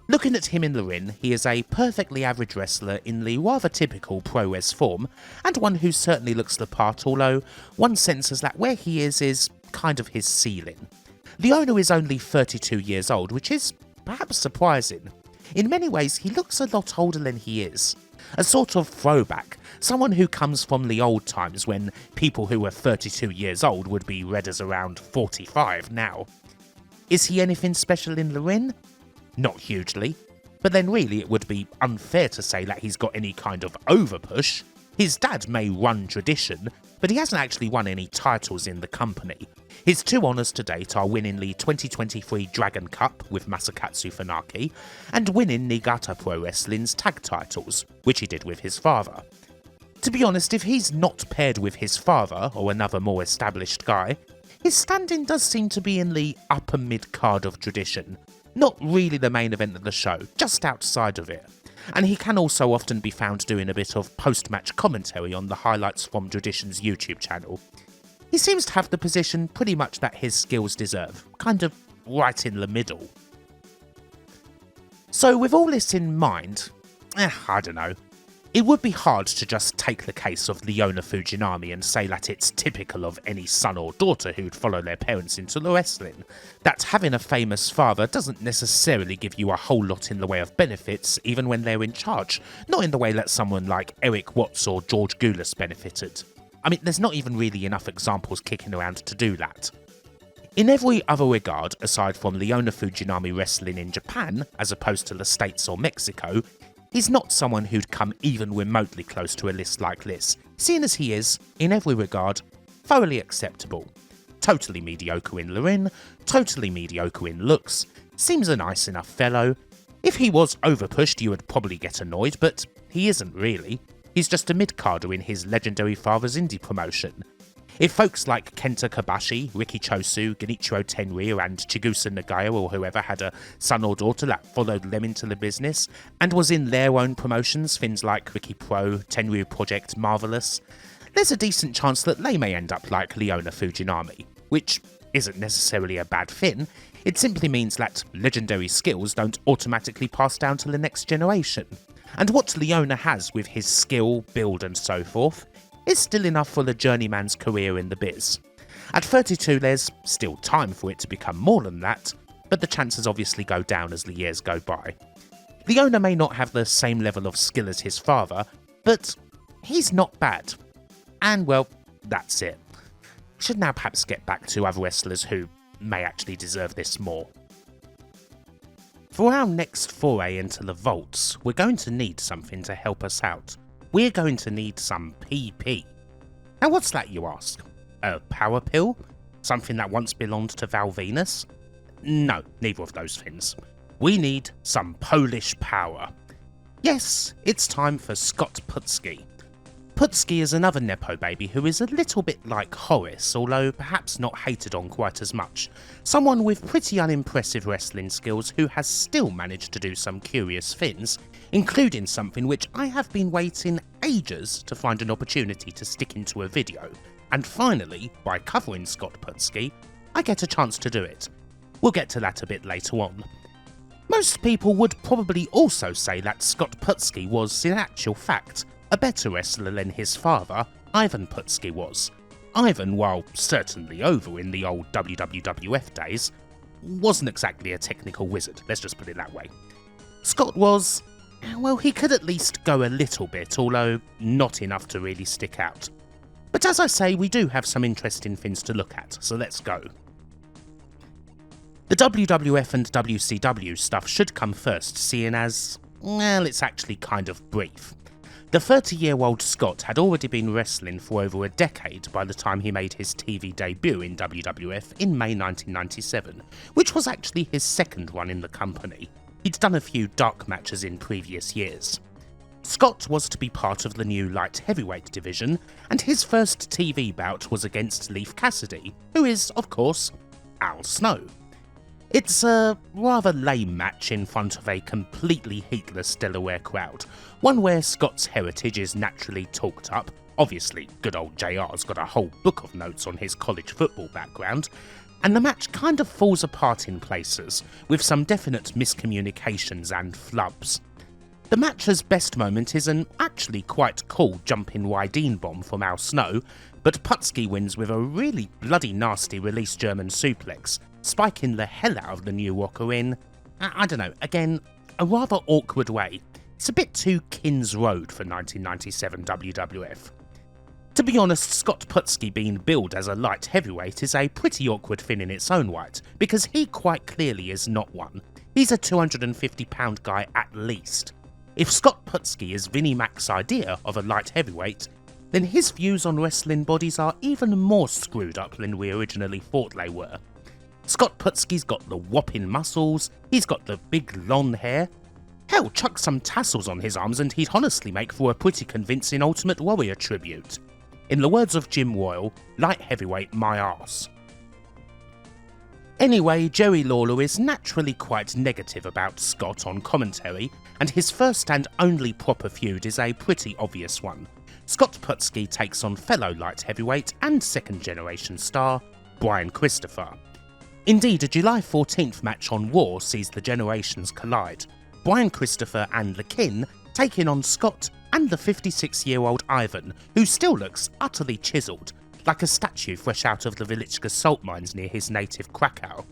Speaker 1: Looking at him in the ring, he is a perfectly average wrestler in the rather typical Puroresu form, and one who certainly looks the part, although one senses that where he is kind of his ceiling. LEONA is only 32 years old, which is perhaps surprising. In many ways, he looks a lot older than he is. a sort of throwback, someone who comes from the old times when people who were 32 years old would be read as around 45 now. Is he anything special in the ring? Not hugely, but then really it would be unfair to say that he's got any kind of overpush. His dad may run tradition, but he hasn't actually won any titles in the company. His two honours to date are winning the 2023 Dragon Cup with Masakatsu Funaki, and winning Niigata Pro Wrestling's tag titles, which he did with his father. To be honest, if he's not paired with his father or another more established guy, his standing does seem to be in the upper mid-card of tradition. Not really the main event of the show, just outside of it. And he can also often be found doing a bit of post-match commentary on the highlights from Tradition's YouTube channel. He seems to have the position pretty much that his skills deserve, kind of right in the middle. So with all this in mind, I don't know. It would be hard to just take the case of LEONA Fujinami and say that it's typical of any son or daughter who'd follow their parents into the wrestling. That having a famous father doesn't necessarily give you a whole lot in the way of benefits even when they're in charge, not in the way that someone like Erik Watts or George Gulas benefited. I mean, there's not even really enough examples kicking around to do that. In every other regard, aside from LEONA Fujinami wrestling in Japan, as opposed to the States or Mexico, he's not someone who'd come even remotely close to a list like this, seeing as he is, in every regard, thoroughly acceptable. Totally mediocre in the ring, totally mediocre in looks, seems a nice enough fellow. If he was overpushed you would probably get annoyed, but he isn't really. He's just a mid-carder in his legendary father's indie promotion. If folks like Kenta Kobashi, Riki Chosu, Genichiro Tenryu and Chigusa Nagaya or whoever had a son or daughter that followed them into the business, and was in their own promotions, things like Riki Pro, Tenryu Project, Marvelous, there's a decent chance that they may end up like LEONA Fujinami, which isn't necessarily a bad thing. It simply means that legendary skills don't automatically pass down to the next generation. And what LEONA has with his skill, build and so forth is still enough for the journeyman's career in the biz. At 32 there's still time for it to become more than that, but the chances obviously go down as the years go by. LEONA may not have the same level of skill as his father, but he's not bad. And well, that's it. We should now perhaps get back to other wrestlers who may actually deserve this more. For our next foray into the vaults, we're going to need something to help us out. We're going to need some PP. Now what's that, you ask? A power pill? Something that once belonged to Val Venus? No, neither of those things. We need some Polish power. Yes, it's time for Scott Putski. Putski is another Nepo baby who is a little bit like Horace, although perhaps not hated on quite as much. Someone with pretty unimpressive wrestling skills who has still managed to do some curious things, including something which I have been waiting ages to find an opportunity to stick into a video, and finally, by covering Scott Putski, I get a chance to do it. We'll get to that a bit later on. Most people would probably also say that Scott Putski was, in actual fact, a better wrestler than his father, Ivan Putski was. Ivan, while certainly over in the old WWF days, wasn't exactly a technical wizard, let's just put it that way. Scott was, well, he could at least go a little bit, although not enough to really stick out. But as I say, we do have some interesting things to look at, so let's go. The WWF and WCW stuff should come first, seeing as, well, it's actually kind of brief. The 30-year-old Scott had already been wrestling for over a decade by the time he made his TV debut in WWF in May 1997, which was actually his second one in the company. He'd done a few dark matches in previous years. Scott was to be part of the new light heavyweight division, and his first TV bout was against Leif Cassidy, who is, of course, Al Snow. It's a rather lame match in front of a completely heatless Delaware crowd, one where Scott's heritage is naturally talked up. Obviously, good old JR's got a whole book of notes on his college football background, and the match kind of falls apart in places, with some definite miscommunications and flubs. The match's best moment is an actually quite cool jumping Wydeen bomb from Al Snow, but Putski wins with a really bloody nasty release German suplex, spiking the hell out of the New Rocker in, I don't know, again, a rather awkward way. It's a bit too Kins Road for 1997 WWF. To be honest, Scott Putski being billed as a light heavyweight is a pretty awkward thing in its own right, because he quite clearly is not one. He's a 250-pound guy at least. If Scott Putski is Vinnie Mac's idea of a light heavyweight, then his views on wrestling bodies are even more screwed up than we originally thought they were. Scott Putski's got the whopping muscles, he's got the big long hair. Hell, chuck some tassels on his arms and he'd honestly make for a pretty convincing Ultimate Warrior tribute. In the words of Jim Royal, light heavyweight my arse. Anyway, Jerry Lawler is naturally quite negative about Scott on commentary, and his first and only proper feud is a pretty obvious one. Scott Putski takes on fellow light heavyweight and second generation star, Brian Christopher. Indeed, a July 14th match on Raw sees the generations collide. Brian Christopher and the Kin taking on Scott and the 56-year-old Ivan, who still looks utterly chiselled, like a statue fresh out of the Velichka salt mines near his native Krakow.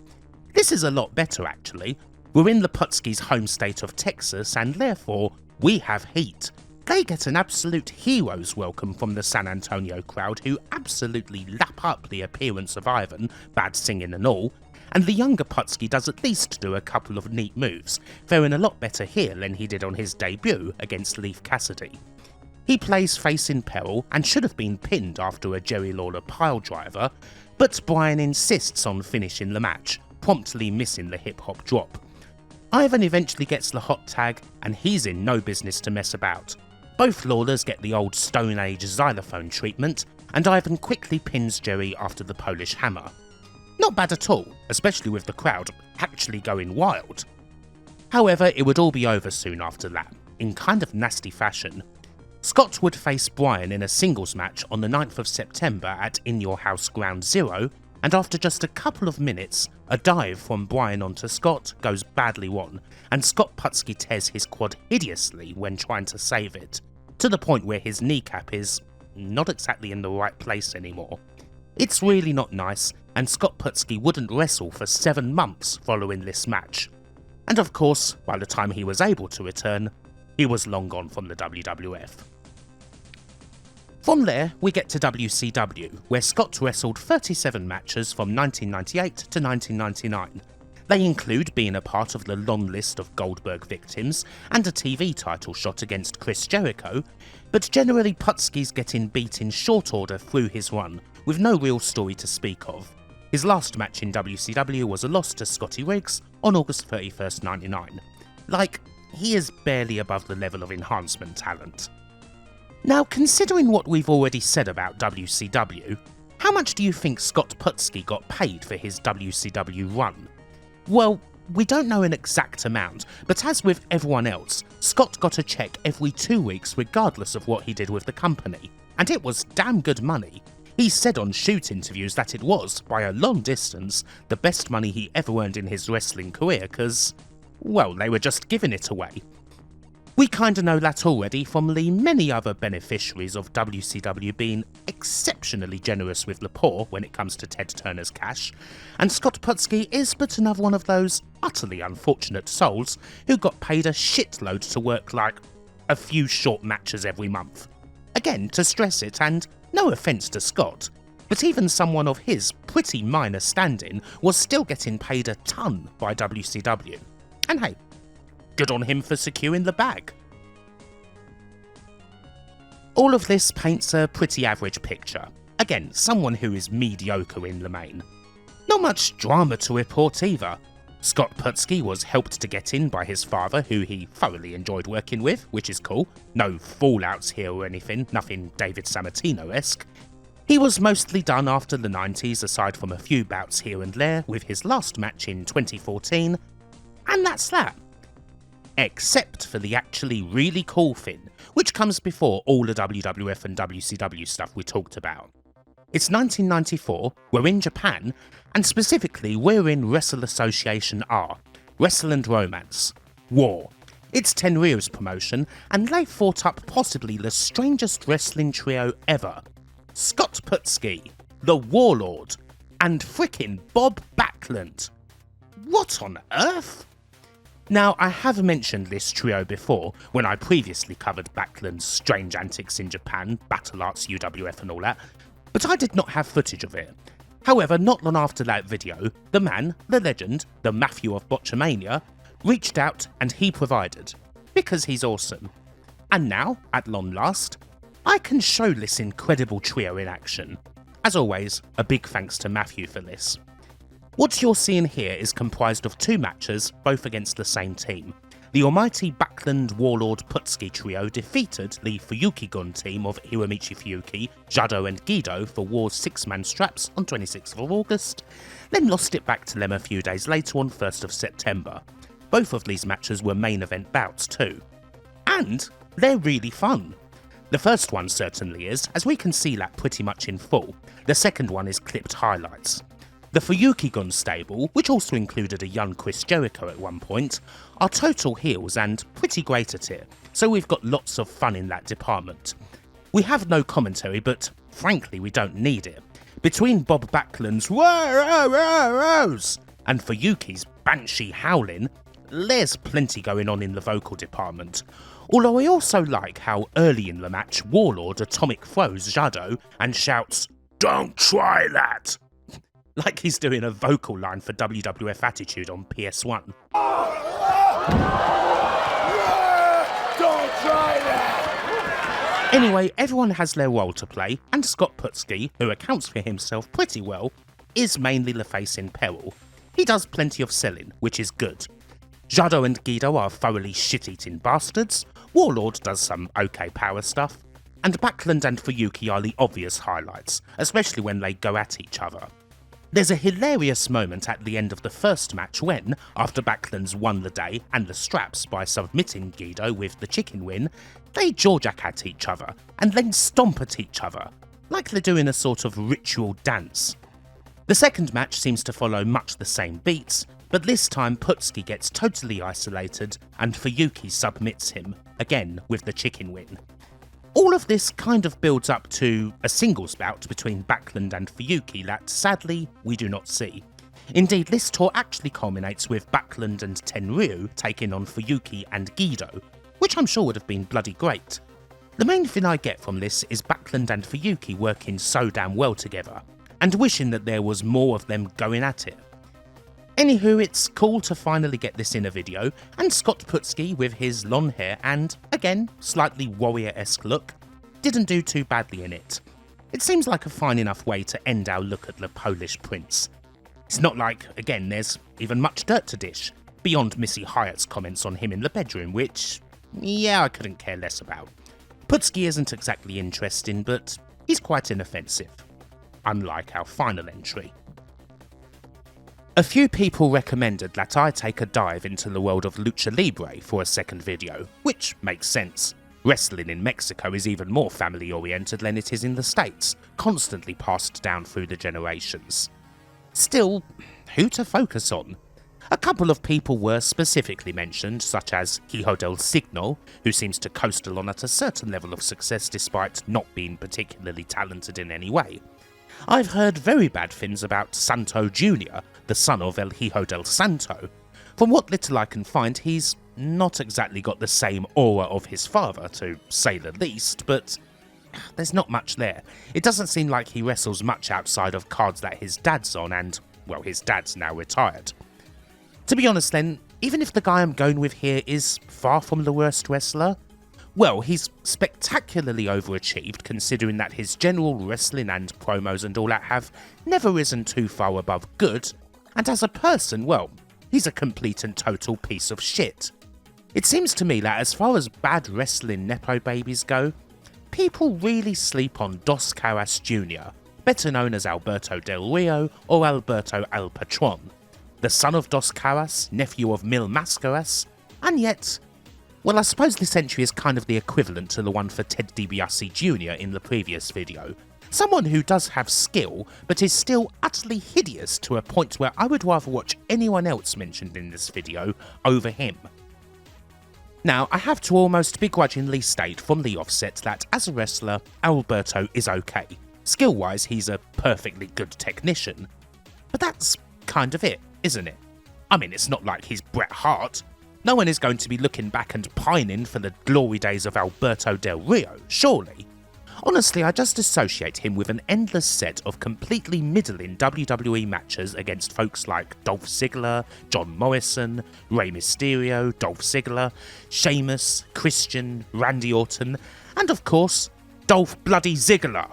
Speaker 1: This is a lot better actually. We're in the Putskis' home state of Texas and therefore we have heat. They get an absolute hero's welcome from the San Antonio crowd, who absolutely lap up the appearance of Ivan, bad singing and all, and the younger Putski does at least do a couple of neat moves, faring a lot better here than he did on his debut against Leif Cassidy. He plays face in peril and should have been pinned after a Jerry Lawler piledriver, but Brian insists on finishing the match, promptly missing the hip-hop drop. Ivan eventually gets the hot tag and he's in no business to mess about. Both Lawlers get the old Stone Age xylophone treatment, and Ivan quickly pins Jerry after the Polish hammer. Not bad at all, especially with the crowd actually going wild. However, it would all be over soon after that, in kind of nasty fashion. Scott would face Brian in a singles match on the 9th of September at In Your House Ground Zero, and after just a couple of minutes, a dive from Brian onto Scott goes badly wrong, and Scott Putski tears his quad hideously when trying to save it, to the point where his kneecap is not exactly in the right place anymore. It's really not nice, and Scott Putski wouldn't wrestle for 7 months following this match. And of course, by the time he was able to return, he was long gone from the WWF. From there, we get to WCW, where Scott wrestled 37 matches from 1998 to 1999. They include being a part of the long list of Goldberg victims and a TV title shot against Chris Jericho, but generally Putski's getting beat in short order through his run, with no real story to speak of. His last match in WCW was a loss to Scotty Riggs on August 31st, 1999. Like, he is barely above the level of enhancement talent. Now, considering what we've already said about WCW, how much do you think Scott Putski got paid for his WCW run? Well, we don't know an exact amount, but as with everyone else, Scott got a check every 2 weeks regardless of what he did with the company, and it was damn good money. He said on shoot interviews that it was, by a long distance, the best money he ever earned in his wrestling career because, well, they were just giving it away. We kinda know that already from the many other beneficiaries of WCW being exceptionally generous with the poor when it comes to Ted Turner's cash, and Scott Putski is but another one of those utterly unfortunate souls who got paid a shitload to work like a few short matches every month. Again, to stress it, and no offence to Scott, but even someone of his pretty minor standing was still getting paid a ton by WCW. And hey, good on him for securing the bag. All of this paints a pretty average picture. Again, someone who is mediocre in the main. Not much drama to report either. Scott Putski was helped to get in by his father, who he thoroughly enjoyed working with, which is cool. No fallouts here or anything, nothing David Sammartino-esque. He was mostly done after the 90s, aside from a few bouts here and there, with his last match in 2014, and that's that. Except for the actually really cool thing, which comes before all the WWF and WCW stuff we talked about. It's 1994, we're in Japan, and specifically we're in Wrestle Association R, Wrestle and Romance, War. It's Tenryu's promotion, and they fought up possibly the strangest wrestling trio ever. Scott Putski, the Warlord, and frickin' Bob Backlund. What on earth? Now, I have mentioned this trio before when I previously covered Backlund's strange antics in Japan, Battle Arts, UWF and all that, but I did not have footage of it. However, not long after that video, the man, the legend, the Matthew of Botchamania, reached out and he provided, because he's awesome. And now, at long last, I can show this incredible trio in action. As always, a big thanks to Matthew for this. What you're seeing here is comprised of 2 matches, both against the same team. The almighty Backlund Warlord Putski trio defeated the Fuyuki-gun team of Hiromichi Fuyuki, Jado and Guido for War's 6-man straps on 26th of August, then lost it back to them a few days later on 1st of September. Both of these matches were main event bouts too. And they're really fun. The first one certainly is, as we can see that pretty much in full. The second one is clipped highlights. The Fuyuki Gun stable, which also included a young Chris Jericho at one point, are total heels and pretty great at it, so we've got lots of fun in that department. We have no commentary, but frankly we don't need it. Between Bob Backlund's "Whoa-row-row-rows" and Fuyuki's banshee howling, there's plenty going on in the vocal department. Although I also like how early in the match Warlord atomic throws Jado and shouts, "Don't try that!" like he's doing a vocal line for WWF Attitude on PS1.
Speaker 5: Don't try that!
Speaker 1: Anyway, everyone has their role to play, and Scott Putski, who accounts for himself pretty well, is mainly the face in peril. He does plenty of selling, which is good. Jado and Guido are thoroughly shit-eating bastards, Warlord does some okay power stuff, and Backlund and Fuyuki are the obvious highlights, especially when they go at each other. There's a hilarious moment at the end of the first match when, after Backlund's won the day and the straps by submitting Guido with the chicken win, they jawjack at each other and then stomp at each other, like they're doing a sort of ritual dance. The second match seems to follow much the same beats, but this time Putski gets totally isolated and Fuyuki submits him, again with the chicken win. All of this kind of builds up to a singles bout between Backlund and Fuyuki that, sadly, we do not see. Indeed, this tour actually culminates with Backlund and Tenryu taking on Fuyuki and Guido, which I'm sure would have been bloody great. The main thing I get from this is Backlund and Fuyuki working so damn well together, and wishing that there was more of them going at it. Anywho, it's cool to finally get this in a video, and Scott Putski with his long hair and, again, slightly warrior-esque look, didn't do too badly in it. It seems like a fine enough way to end our look at the Polish prince. It's not like, again, there's even much dirt to dish, beyond Missy Hyatt's comments on him in the bedroom, which, yeah, I couldn't care less about. Putski isn't exactly interesting, but he's quite inoffensive, unlike our final entry. A few people recommended that I take a dive into the world of Lucha Libre for a second video, which makes sense. Wrestling in Mexico is even more family oriented than it is in the States, constantly passed down through the generations. Still, who to focus on? A couple of people were specifically mentioned, such as Hijo del Signo, who seems to coast along at a certain level of success despite not being particularly talented in any way. I've heard very bad things about Santo Jr., the son of El Hijo del Santo. From what little I can find, he's not exactly got the same aura of his father, to say the least, but there's not much there. It doesn't seem like he wrestles much outside of cards that his dad's on, and, well, his dad's now retired. To be honest then, even if the guy I'm going with here is far from the worst wrestler, well, he's spectacularly overachieved considering that his general wrestling and promos and all that have never risen too far above good, and as a person, well, he's a complete and total piece of shit. It seems to me that as far as bad wrestling Nepobabies go, people really sleep on Dos Caras Jr., better known as Alberto Del Rio or Alberto El Patron, the son of Dos Caras, nephew of Mil Mascaras, and yet, well, I suppose this entry is kind of the equivalent to the one for Ted DiBiase Jr. in the previous video. Someone who does have skill, but is still utterly hideous to a point where I would rather watch anyone else mentioned in this video over him. Now, I have to almost begrudgingly state from the offset that as a wrestler, Alberto is okay. Skill-wise, he's a perfectly good technician. But that's kind of it, isn't it? I mean, it's not like he's Bret Hart. No one is going to be looking back and pining for the glory days of Alberto Del Rio, surely. Honestly, I just associate him with an endless set of completely middling WWE matches against folks like Dolph Ziggler, John Morrison, Rey Mysterio, Dolph Ziggler, Sheamus, Christian, Randy Orton, and of course, Dolph Bloody Ziggler.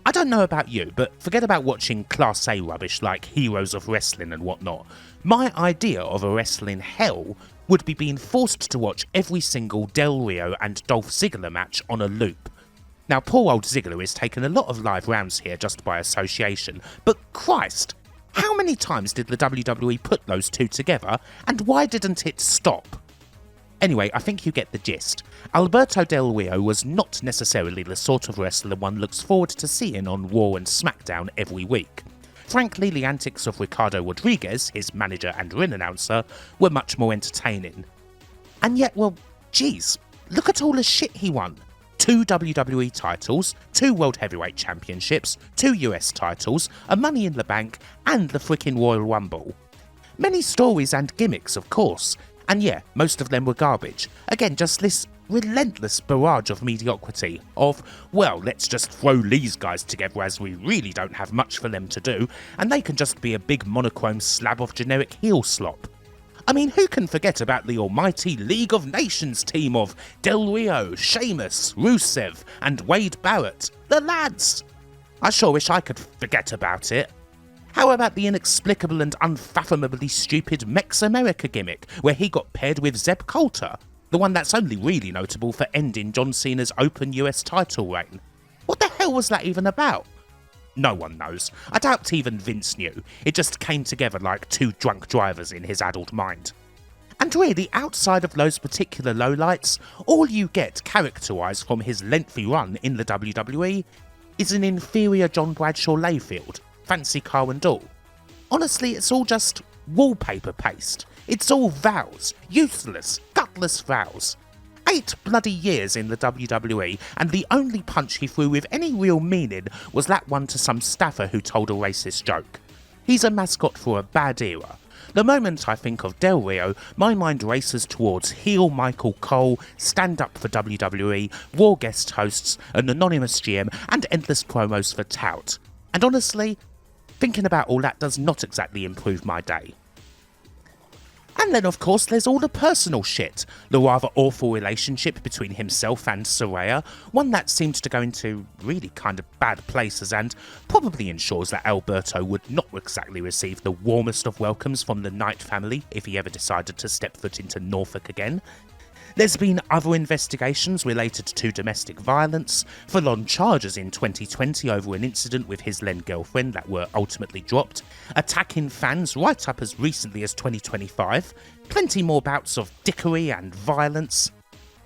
Speaker 1: I don't know about you, but forget about watching Class A rubbish like Heroes of Wrestling and whatnot. My idea of a wrestling hell would be being forced to watch every single Del Rio and Dolph Ziggler match on a loop. Now, poor old Ziggler is taking a lot of live rounds here just by association, but Christ, how many times did the WWE put those two together, and why didn't it stop? Anyway, I think you get the gist. Alberto Del Rio was not necessarily the sort of wrestler one looks forward to seeing on Raw and SmackDown every week. Frankly, the antics of Ricardo Rodriguez, his manager and ring announcer, were much more entertaining. And yet, well, geez, look at all the shit he won. 2 WWE titles, 2 World Heavyweight Championships, 2 US titles, a Money in the Bank, and the frickin' Royal Rumble. Many stories and gimmicks, of course, and yeah, most of them were garbage. Again, just this relentless barrage of mediocrity, of, well, let's just throw these guys together as we really don't have much for them to do, and they can just be a big monochrome slab of generic heel slop. I mean, who can forget about the almighty League of Nations team of Del Rio, Sheamus, Rusev, and Wade Barrett? The lads! I sure wish I could forget about it. How about the inexplicable and unfathomably stupid Mex America gimmick, where he got paired with Zeb Coulter, the one that's only really notable for ending John Cena's open US title reign? What the hell was that even about? No one knows. I doubt even Vince knew. It just came together like 2 drunk drivers in his addled mind. And really, outside of those particular lowlights, all you get character-wise from his lengthy run in the WWE is an inferior John Bradshaw Layfield, fancy car and all. Honestly, it's all just wallpaper paste. It's all vows. Useless, gutless vows. 8 bloody years in the WWE, and the only punch he threw with any real meaning was that one to some staffer who told a racist joke. He's a mascot for a bad era. The moment I think of Del Rio, my mind races towards heel Michael Cole, stand up for WWE, Raw guest hosts, an anonymous GM, and endless promos for Tout. And honestly, thinking about all that does not exactly improve my day. And then of course there's all the personal shit, the rather awful relationship between himself and Saraya, one that seemed to go into really kind of bad places and probably ensures that Alberto would not exactly receive the warmest of welcomes from the Knight family if he ever decided to step foot into Norfolk again. There's been other investigations related to domestic violence, full-on charges in 2020 over an incident with his then girlfriend that were ultimately dropped, attacking fans right up as recently as 2025, plenty more bouts of dickery and violence.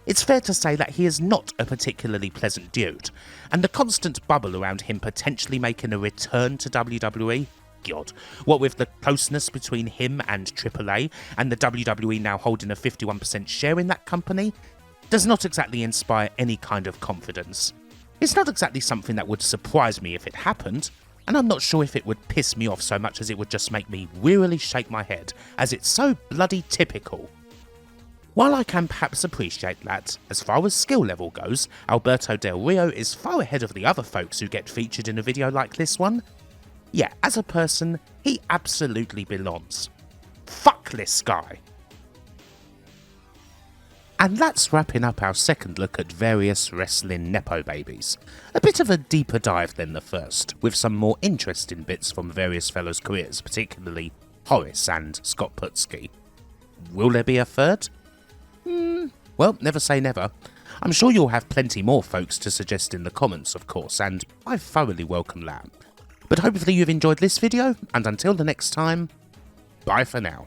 Speaker 1: It's fair to say that he is not a particularly pleasant dude, and the constant bubble around him potentially making a return to WWE, God, what with the closeness between him and AAA, and the WWE now holding a 51% share in that company, does not exactly inspire any kind of confidence. It's not exactly something that would surprise me if it happened, and I'm not sure if it would piss me off so much as it would just make me wearily shake my head, as it's so bloody typical. While I can perhaps appreciate that, as far as skill level goes, Alberto Del Rio is far ahead of the other folks who get featured in a video like this one, yeah, as a person, he absolutely belongs. Fuck this guy. And that's wrapping up our second look at various wrestling Nepobabies. A bit of a deeper dive than the first, with some more interesting bits from various fellows' careers, particularly Horace and Scott Putski. Will there be a third? Well, never say never. I'm sure you'll have plenty more folks to suggest in the comments, of course, and I thoroughly welcome that. But hopefully you've enjoyed this video, and until the next time, bye for now.